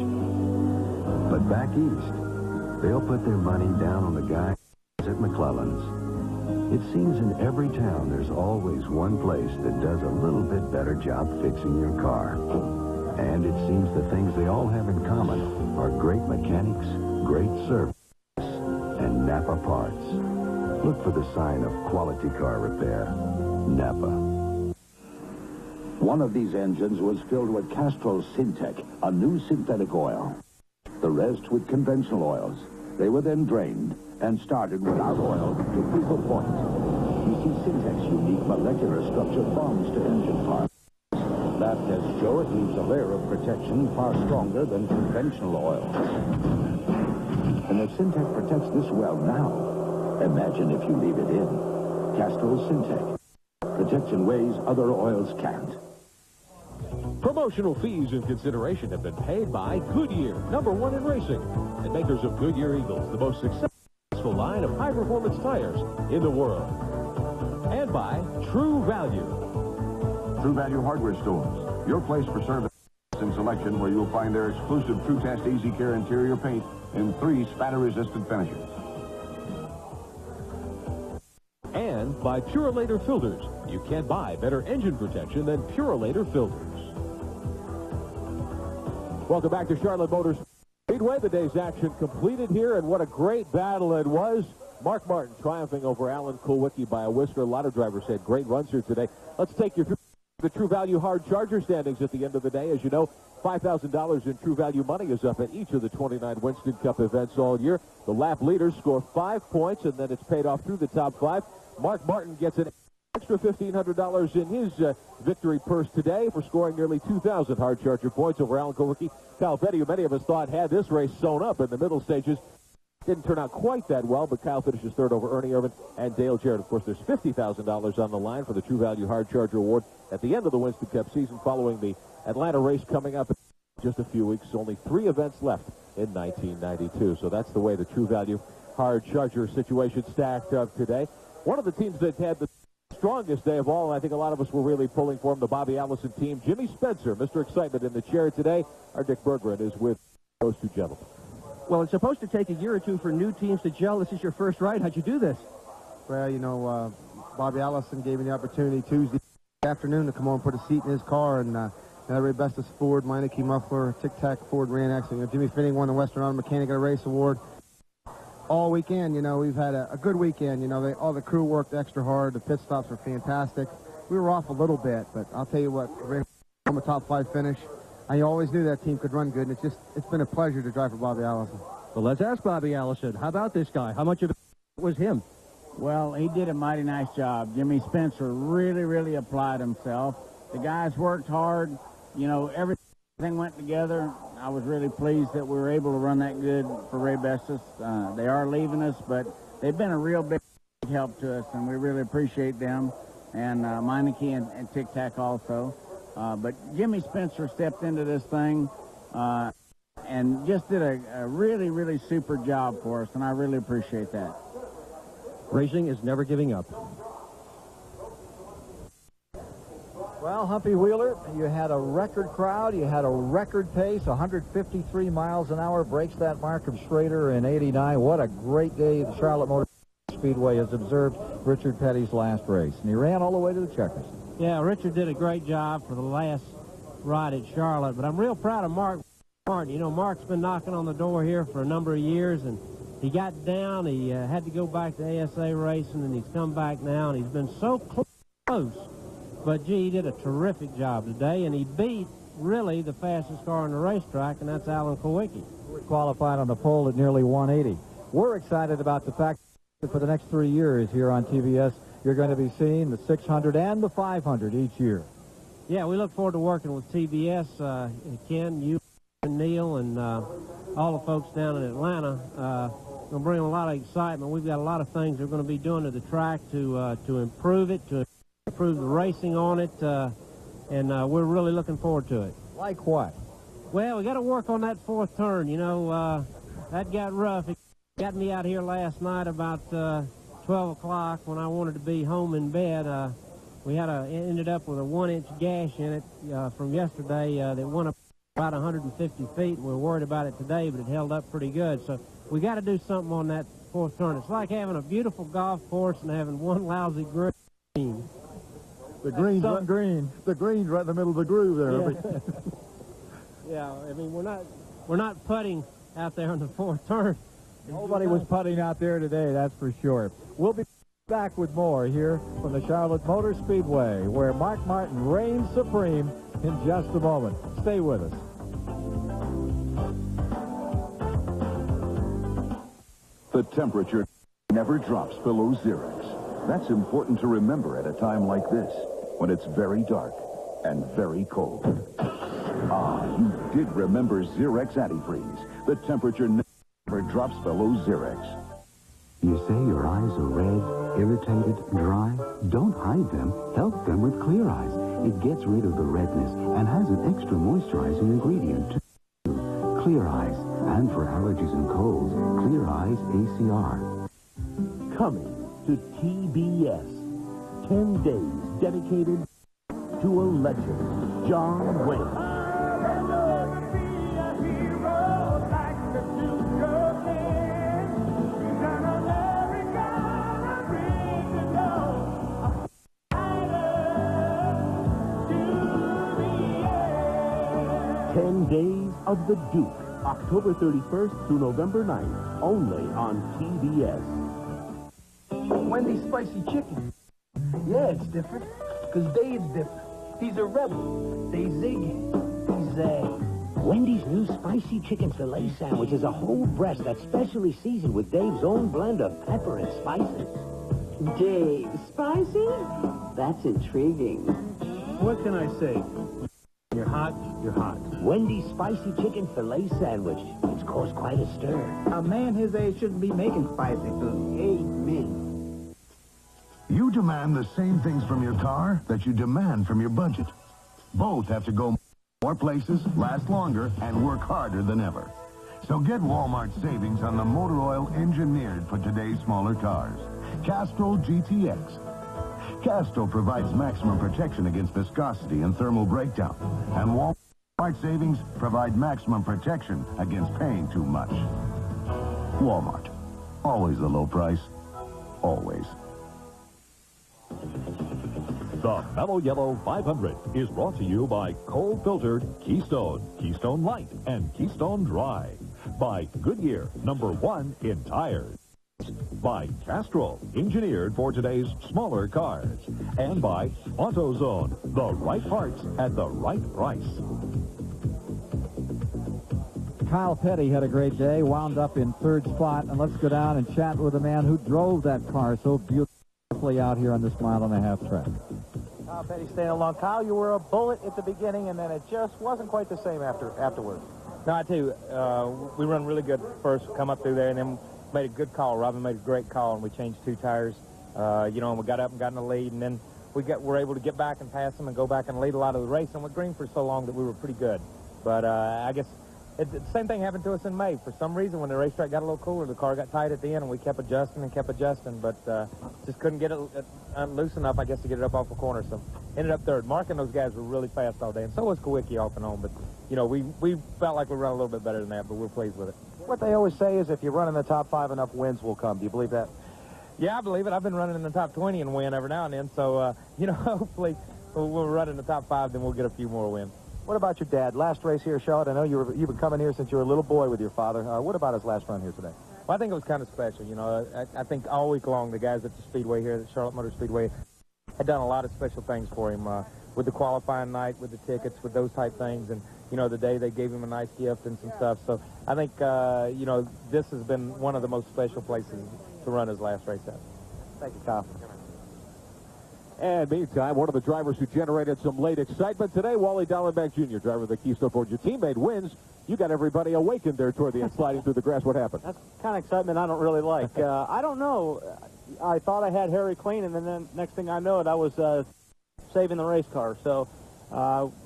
But back east, they'll put their money down on the guys at McClellan's. It seems in every town there's always one place that does a little bit better job fixing your car. And it seems the things they all have in common are great mechanics, great service, and Napa parts. Look for the sign of quality car repair. Napa. One of these engines was filled with Castrol Syntec, a new synthetic oil. The rest with conventional oils. They were then drained and started without oil to prove a point. You see, Syntec's unique molecular structure bonds to engine parts. Lab tests show it leaves a layer of protection far stronger than conventional oil. And if Syntec protects this well now, imagine if you leave it in. Castrol Syntec. Protects in ways other oils can't. Promotional fees and consideration have been paid by Goodyear, #1 in racing, and makers of Goodyear Eagles, the most successful line of high-performance tires in the world. And by True Value. True Value Hardware Stores, your place for service and selection, where you'll find their exclusive True Test Easy Care interior paint in 3 spatter-resistant finishes. And by Purolator Filters. You can't buy better engine protection than Purolator Filters. Welcome back to Charlotte Motor Speedway. The day's action completed here, and what a great battle it was. Mark Martin triumphing over Alan Kulwicki by a whisker. A lot of drivers had great runs here today. Let's take you through the True Value Hard Charger standings at the end of the day. As you know, $5,000 in True Value money is up at each of the 29 Winston Cup events all year. The lap leaders score 5 points, and then it's paid off through the top 5. Mark Martin gets an extra $1,500 in his victory purse today for scoring nearly 2,000 Hard Charger points over Alan Kulwicki. Kyle Petty, who many of us thought had this race sewn up in the middle stages, didn't turn out quite that well, but Kyle finishes third over Ernie Irvin and Dale Jarrett. Of course, there's $50,000 on the line for the True Value Hard Charger Award at the end of the Winston Cup season, following the Atlanta race coming up in just a few weeks. Only 3 events left in 1992. So that's the way the True Value Hard Charger situation stacked up today. One of the teams that had the strongest day of all, and I think a lot of us were really pulling for him, the Bobby Allison team. Jimmy Spencer, Mr. Excitement in the chair today. Our Dick Berggren is with those two gentlemen. Well, it's supposed to take a year or two for new teams to gel. This is your first ride. How'd you do this? Well, you know, Bobby Allison gave me the opportunity Tuesday afternoon to come on and put a seat in his car, and Larry Bestis Ford, Meineke Muffler, Tic Tac Ford ran excellent. You know, Jimmy Finning won the Western Auto Mechanic of the Race Award. All weekend, you know, we've had a good weekend. You know, all the crew worked extra hard. The pit stops were fantastic. We were off a little bit, but I'll tell you what, from a top 5 finish, I always knew that team could run good, and it's been a pleasure to drive for Bobby Allison. Well, let's ask Bobby Allison. How about this guy? How much of it was him? Well, he did a mighty nice job. Jimmy Spencer really, really applied himself. The guys worked hard. You know, everything went together. I was really pleased that we were able to run that good for Ray Bestis. They are leaving us, but they've been a real big help to us, and we really appreciate them, and Meineke and Tic Tac also. But Jimmy Spencer stepped into this thing and just did a really, really super job for us, and I really appreciate that. Racing is never giving up. Well, Humpy Wheeler, you had a record crowd. You had a record pace. 153 miles an hour breaks that mark of Schrader in '89. What a great day the Charlotte Motor Speedway has observed Richard Petty's last race. And he ran all the way to the checkers. Yeah, Richard did a great job for the last ride at Charlotte, but I'm real proud of Mark Martin. You know, Mark's been knocking on the door here for a number of years, and he got down. He had to go back to ASA racing, and he's come back now, and he's been so close. But, gee, he did a terrific job today, and he beat, really, the fastest car on the racetrack, and that's Alan Kowicki. Qualified on the pole at nearly 180. We're excited about the fact that for the next 3 years here on TBS, you're going to be seeing the 600 and the 500 each year. Yeah, we look forward to working with TBS. Ken, you, and Neil, and all the folks down in Atlanta. Going to bring a lot of excitement. We've got a lot of things we're going to be doing to the track to improve it, to improve the racing on it, and we're really looking forward to it. Like what? Well, we got to work on that fourth turn. You know, that got rough. It got me out here last night about 12 o'clock when I wanted to be home in bed. We ended up with a 1-inch gash in it from yesterday that went up about 150 feet. We're worried about it today, but it held up pretty good. So we got to do something on that fourth turn. It's like having a beautiful golf course and having one lousy green. The green's right in the middle of the groove there. Yeah. Yeah, I mean, we're not putting out there on the fourth turn. Nobody was putting out there today, that's for sure. We'll be back with more here from the Charlotte Motor Speedway, where Mark Martin reigns supreme in just a moment. Stay with us. The temperature never drops below Xerox. That's important to remember at a time like this, when it's very dark and very cold. Ah, you did remember Xerox Antifreeze. The temperature never drops below Xerox. You say your eyes are red, irritated, dry? Don't hide them. Help them with Clear Eyes. It gets rid of the redness and has an extra moisturizing ingredient, too. Clear Eyes. And for allergies and colds, Clear Eyes ACR. Coming to TBS. 10 days dedicated to a legend, John Wayne. Days of the Duke, October 31st through November 9th, only on TBS. Wendy's spicy chicken. Yeah, it's different, because Dave's different. He's a rebel. They zig. He's zag. Wendy's new spicy chicken filet sandwich is a whole breast that's specially seasoned with Dave's own blend of pepper and spices. Dave, spicy? That's intriguing. What can I say? You're hot, you're hot. Wendy's spicy chicken filet sandwich. It's caused quite a stir. A man his age shouldn't be making spicy food. Amen. You demand the same things from your car that you demand from your budget. Both have to go more places, last longer, and work harder than ever. So get Walmart savings on the motor oil engineered for today's smaller cars. Castrol GTX. Castrol provides maximum protection against viscosity and thermal breakdown. And Walmart savings provide maximum protection against paying too much. Walmart. Always the low price. Always. The Mello Yello 500 is brought to you by cold-filtered Keystone, Keystone Light, and Keystone Dry. By Goodyear, #1 in tires. By Castrol, engineered for today's smaller cars. And by AutoZone, the right parts at the right price. Kyle Petty had a great day, wound up in third spot, and let's go down and chat with the man who drove that car so beautifully out here on this mile-and-a-half track. Kyle Petty staying along. Kyle, you were a bullet at the beginning, and then it just wasn't quite the same afterwards. No, I tell you, we run really good first, come up through there, and then made a good call. Robin made a great call, and we changed 2 tires. And we got up and got in the lead, and then we're able to get back and pass them and go back and lead a lot of the race. And with green for so long that we were pretty good. But I guess the same thing happened to us in May. For some reason, when the racetrack got a little cooler, the car got tight at the end, and we kept adjusting, but just couldn't get it loose enough, I guess, to get it up off the corner. So ended up third. Mark and those guys were really fast all day, and so was Kowicki off and on. But, we felt like we ran a little bit better than that, but we're pleased with it. What they always say is if you run in the top 5, enough wins will come. Do you believe that? Yeah, I believe it. I've been running in the top 20 and win every now and then. So, hopefully we'll run in the top 5, then we'll get a few more wins. What about your dad? Last race here, Charlotte. I know you've been coming here since you were a little boy with your father. What about his last run here today? Well, I think it was kind of special. You know, I think all week long the guys at the Speedway here, at Charlotte Motor Speedway, had done a lot of special things for him with the qualifying night, with the tickets, with those type things, and you know, the day they gave him a nice gift and some stuff. So I think you know, this has been one of the most special places to run his last race at. Thank you, Kyle. And meantime, one of the drivers who generated some late excitement today, Wally Dallenbach Jr., driver of the Keystone Ford. Your teammate wins. You got everybody awakened there toward the end, sliding through the grass. What happened? That's kind of excitement I don't really like. I don't know. I thought I had Harry clean, and then next thing I know it, I was saving the race car. So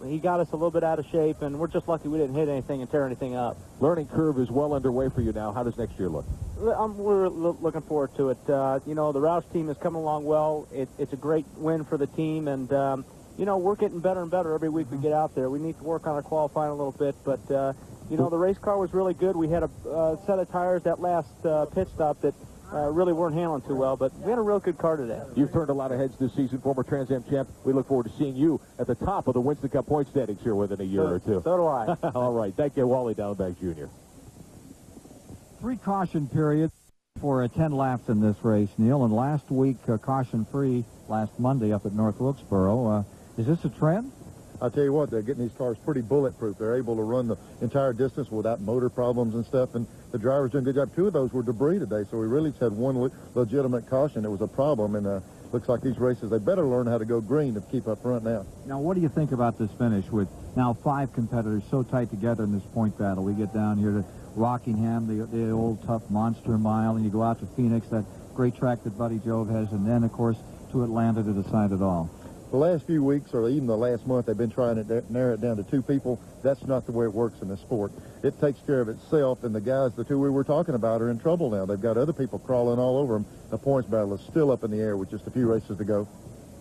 he got us a little bit out of shape, and we're just lucky we didn't hit anything and tear anything up. Learning curve is well underway for you now. How does next year look? We're looking forward to it. You know, the Roush team is coming along well. It's a great win for the team, and, you know, we're getting better and better every week we get out there. We need to work on our qualifying a little bit, but, you know, the race car was really good. We had a set of tires that last pit stop that really weren't handling too well, but we had a real good car today. You've turned a lot of heads this season, former Trans Am champ. We look forward to seeing you at the top of the Winston Cup point standings here within a year or two. So do I. All right. Thank you, Wally Dallenbach Jr. 3 caution periods for 10 laps in this race, Neil. And last week, caution-free last Monday up at North Wilkesboro. Is this a trend? I'll tell you what, they're getting these cars pretty bulletproof. They're able to run the entire distance without motor problems and stuff, and the drivers doing a good job. 2 of those were debris today, so we really just had one legitimate caution. It was a problem, and looks like these races, they better learn how to go green to keep up front now. Now, what do you think about this finish with now 5 competitors so tight together in this point battle? We get down here to Rockingham, the old tough monster mile, and you go out to Phoenix, that great track that Buddy Jove has, and then, of course, to Atlanta to decide it all. The last few weeks, or even the last month, they've been trying to narrow it down to 2 people. That's not the way it works in this sport. It takes care of itself, and the guys, the 2 we were talking about, are in trouble now. They've got other people crawling all over them. The points battle is still up in the air with just a few races to go.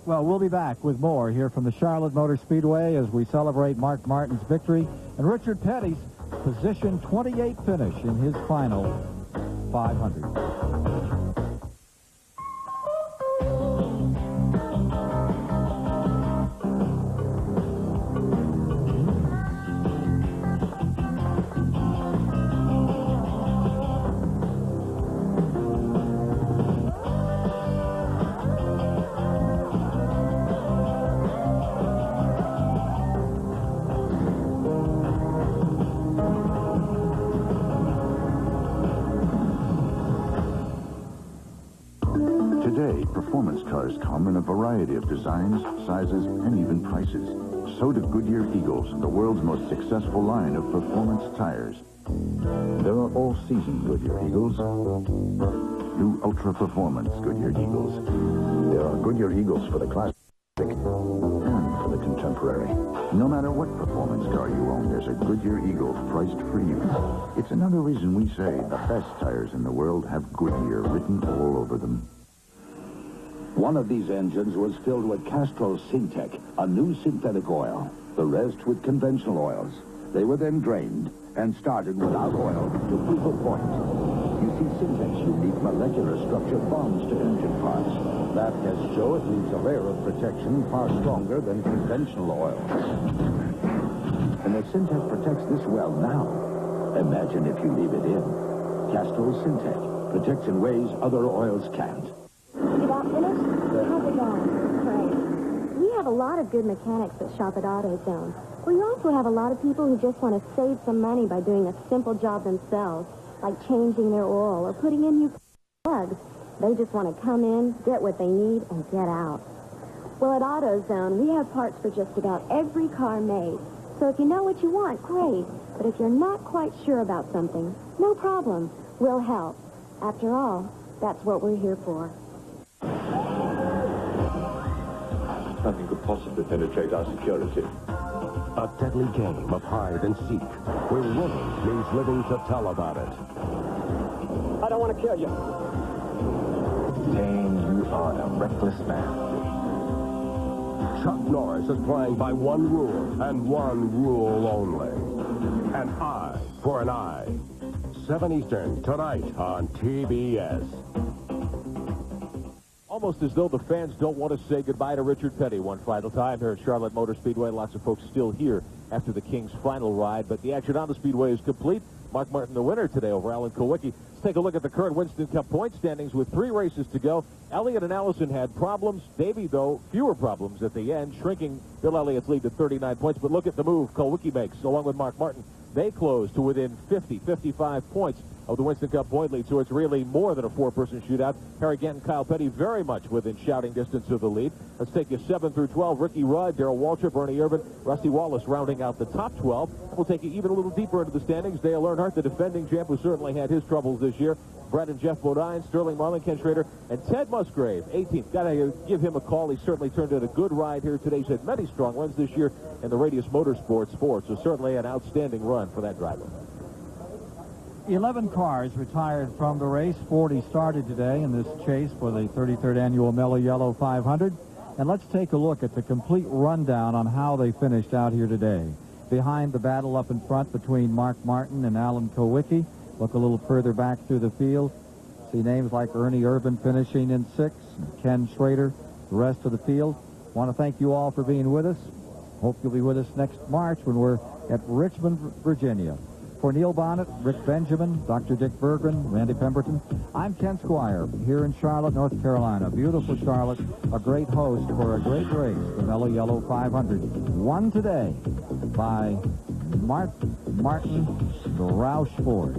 Well, we'll be back with more here from the Charlotte Motor Speedway as we celebrate Mark Martin's victory and Richard Petty's position 28 finish in his final 500. Today, performance cars come in a variety of designs, sizes, and even prices. So do Goodyear Eagles, the world's most successful line of performance tires. There are all-season Goodyear Eagles, new ultra-performance Goodyear Eagles. There are Goodyear Eagles for the classic and for the contemporary. No matter what performance car you own, there's a Goodyear Eagle priced for you. It's another reason we say the best tires in the world have Goodyear written all over them. One of these engines was filled with Castrol Syntec, a new synthetic oil. The rest with conventional oils. They were then drained and started without oil to prove a point. You see, Syntec's unique molecular structure bonds to engine parts. Lab tests show it leaves a layer of protection far stronger than conventional oil. And if Syntec protects this well now, imagine if you leave it in. Castrol Syntec protects in ways other oils can't. You got finished? How's it going? Great. We have a lot of good mechanics that shop at AutoZone. We also have a lot of people who just want to save some money by doing a simple job themselves, like changing their oil or putting in new plugs. They just want to come in, get what they need, and get out. Well, at AutoZone, we have parts for just about every car made. So if you know what you want, great. But if you're not quite sure about something, no problem. We'll help. After all, that's what we're here for. Nothing could possibly penetrate our security. A deadly game of hide and seek, where winning means living to tell about it. I don't want to kill you. Dane, you are a reckless man. Chuck Norris is playing by one rule, and one rule only. An eye for an eye. 7 Eastern, tonight on TBS. Almost as though the fans don't want to say goodbye to Richard Petty one final time here at Charlotte Motor Speedway. Lots of folks still here after the King's final ride, but the action on the Speedway is complete. Mark Martin, the winner today over Alan Kulwicki. Let's take a look at the current Winston Cup point standings with 3 races to go. Elliott and Allison had problems. Davey, though, fewer problems at the end, shrinking Bill Elliott's lead to 39 points. But look at the move Kulwicki makes, along with Mark Martin. They close to within 50, 55 points of the Winston Cup point lead, so it's really more than a 4-person shootout. Harry Gant and Kyle Petty very much within shouting distance of the lead. Let's take you 7 through 12. Ricky Rudd, Darrell Waltrip, Ernie Irvin, Rusty Wallace rounding out the top 12. We'll take you even a little deeper into the standings. Dale Earnhardt, the defending champ, who certainly had his troubles this year. Brett and Jeff Bodine, Sterling Marlin, Ken Schrader, and Ted Musgrave, 18th. Got to give him a call. He certainly turned in a good ride here today. He's had many strong runs this year in the Radius Motorsports Ford, so certainly an outstanding run for that driver. 11 cars retired from the race. 40 started today in this chase for the 33rd annual Mello Yello 500. And let's take a look at the complete rundown on how they finished out here today. Behind the battle up in front between Mark Martin and Alan Kulwicki. Look a little further back through the field. See names like Ernie Irvin finishing in 6th, Ken Schrader, the rest of the field. Want to thank you all for being with us. Hope you'll be with us next March when we're at Richmond, Virginia. For Neil Bonnet, Rick Benjamin, Dr. Dick Berggren, Randy Pemberton, I'm Ken Squire here in Charlotte, North Carolina. Beautiful Charlotte, a great host for a great race, the Mello Yello 500. Won today by Mark Martin, the Roush Ford.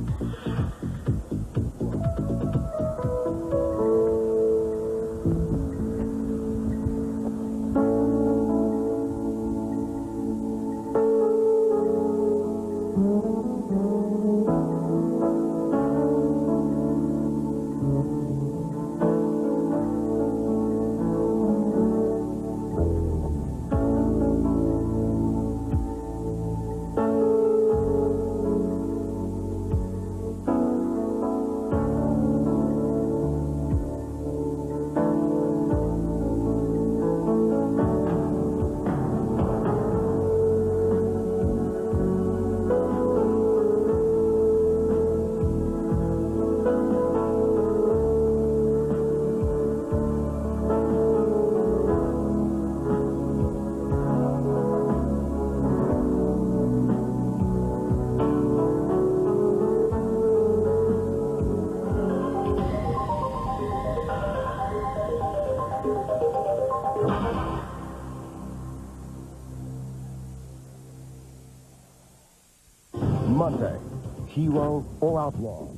Monday, hero or outlaw.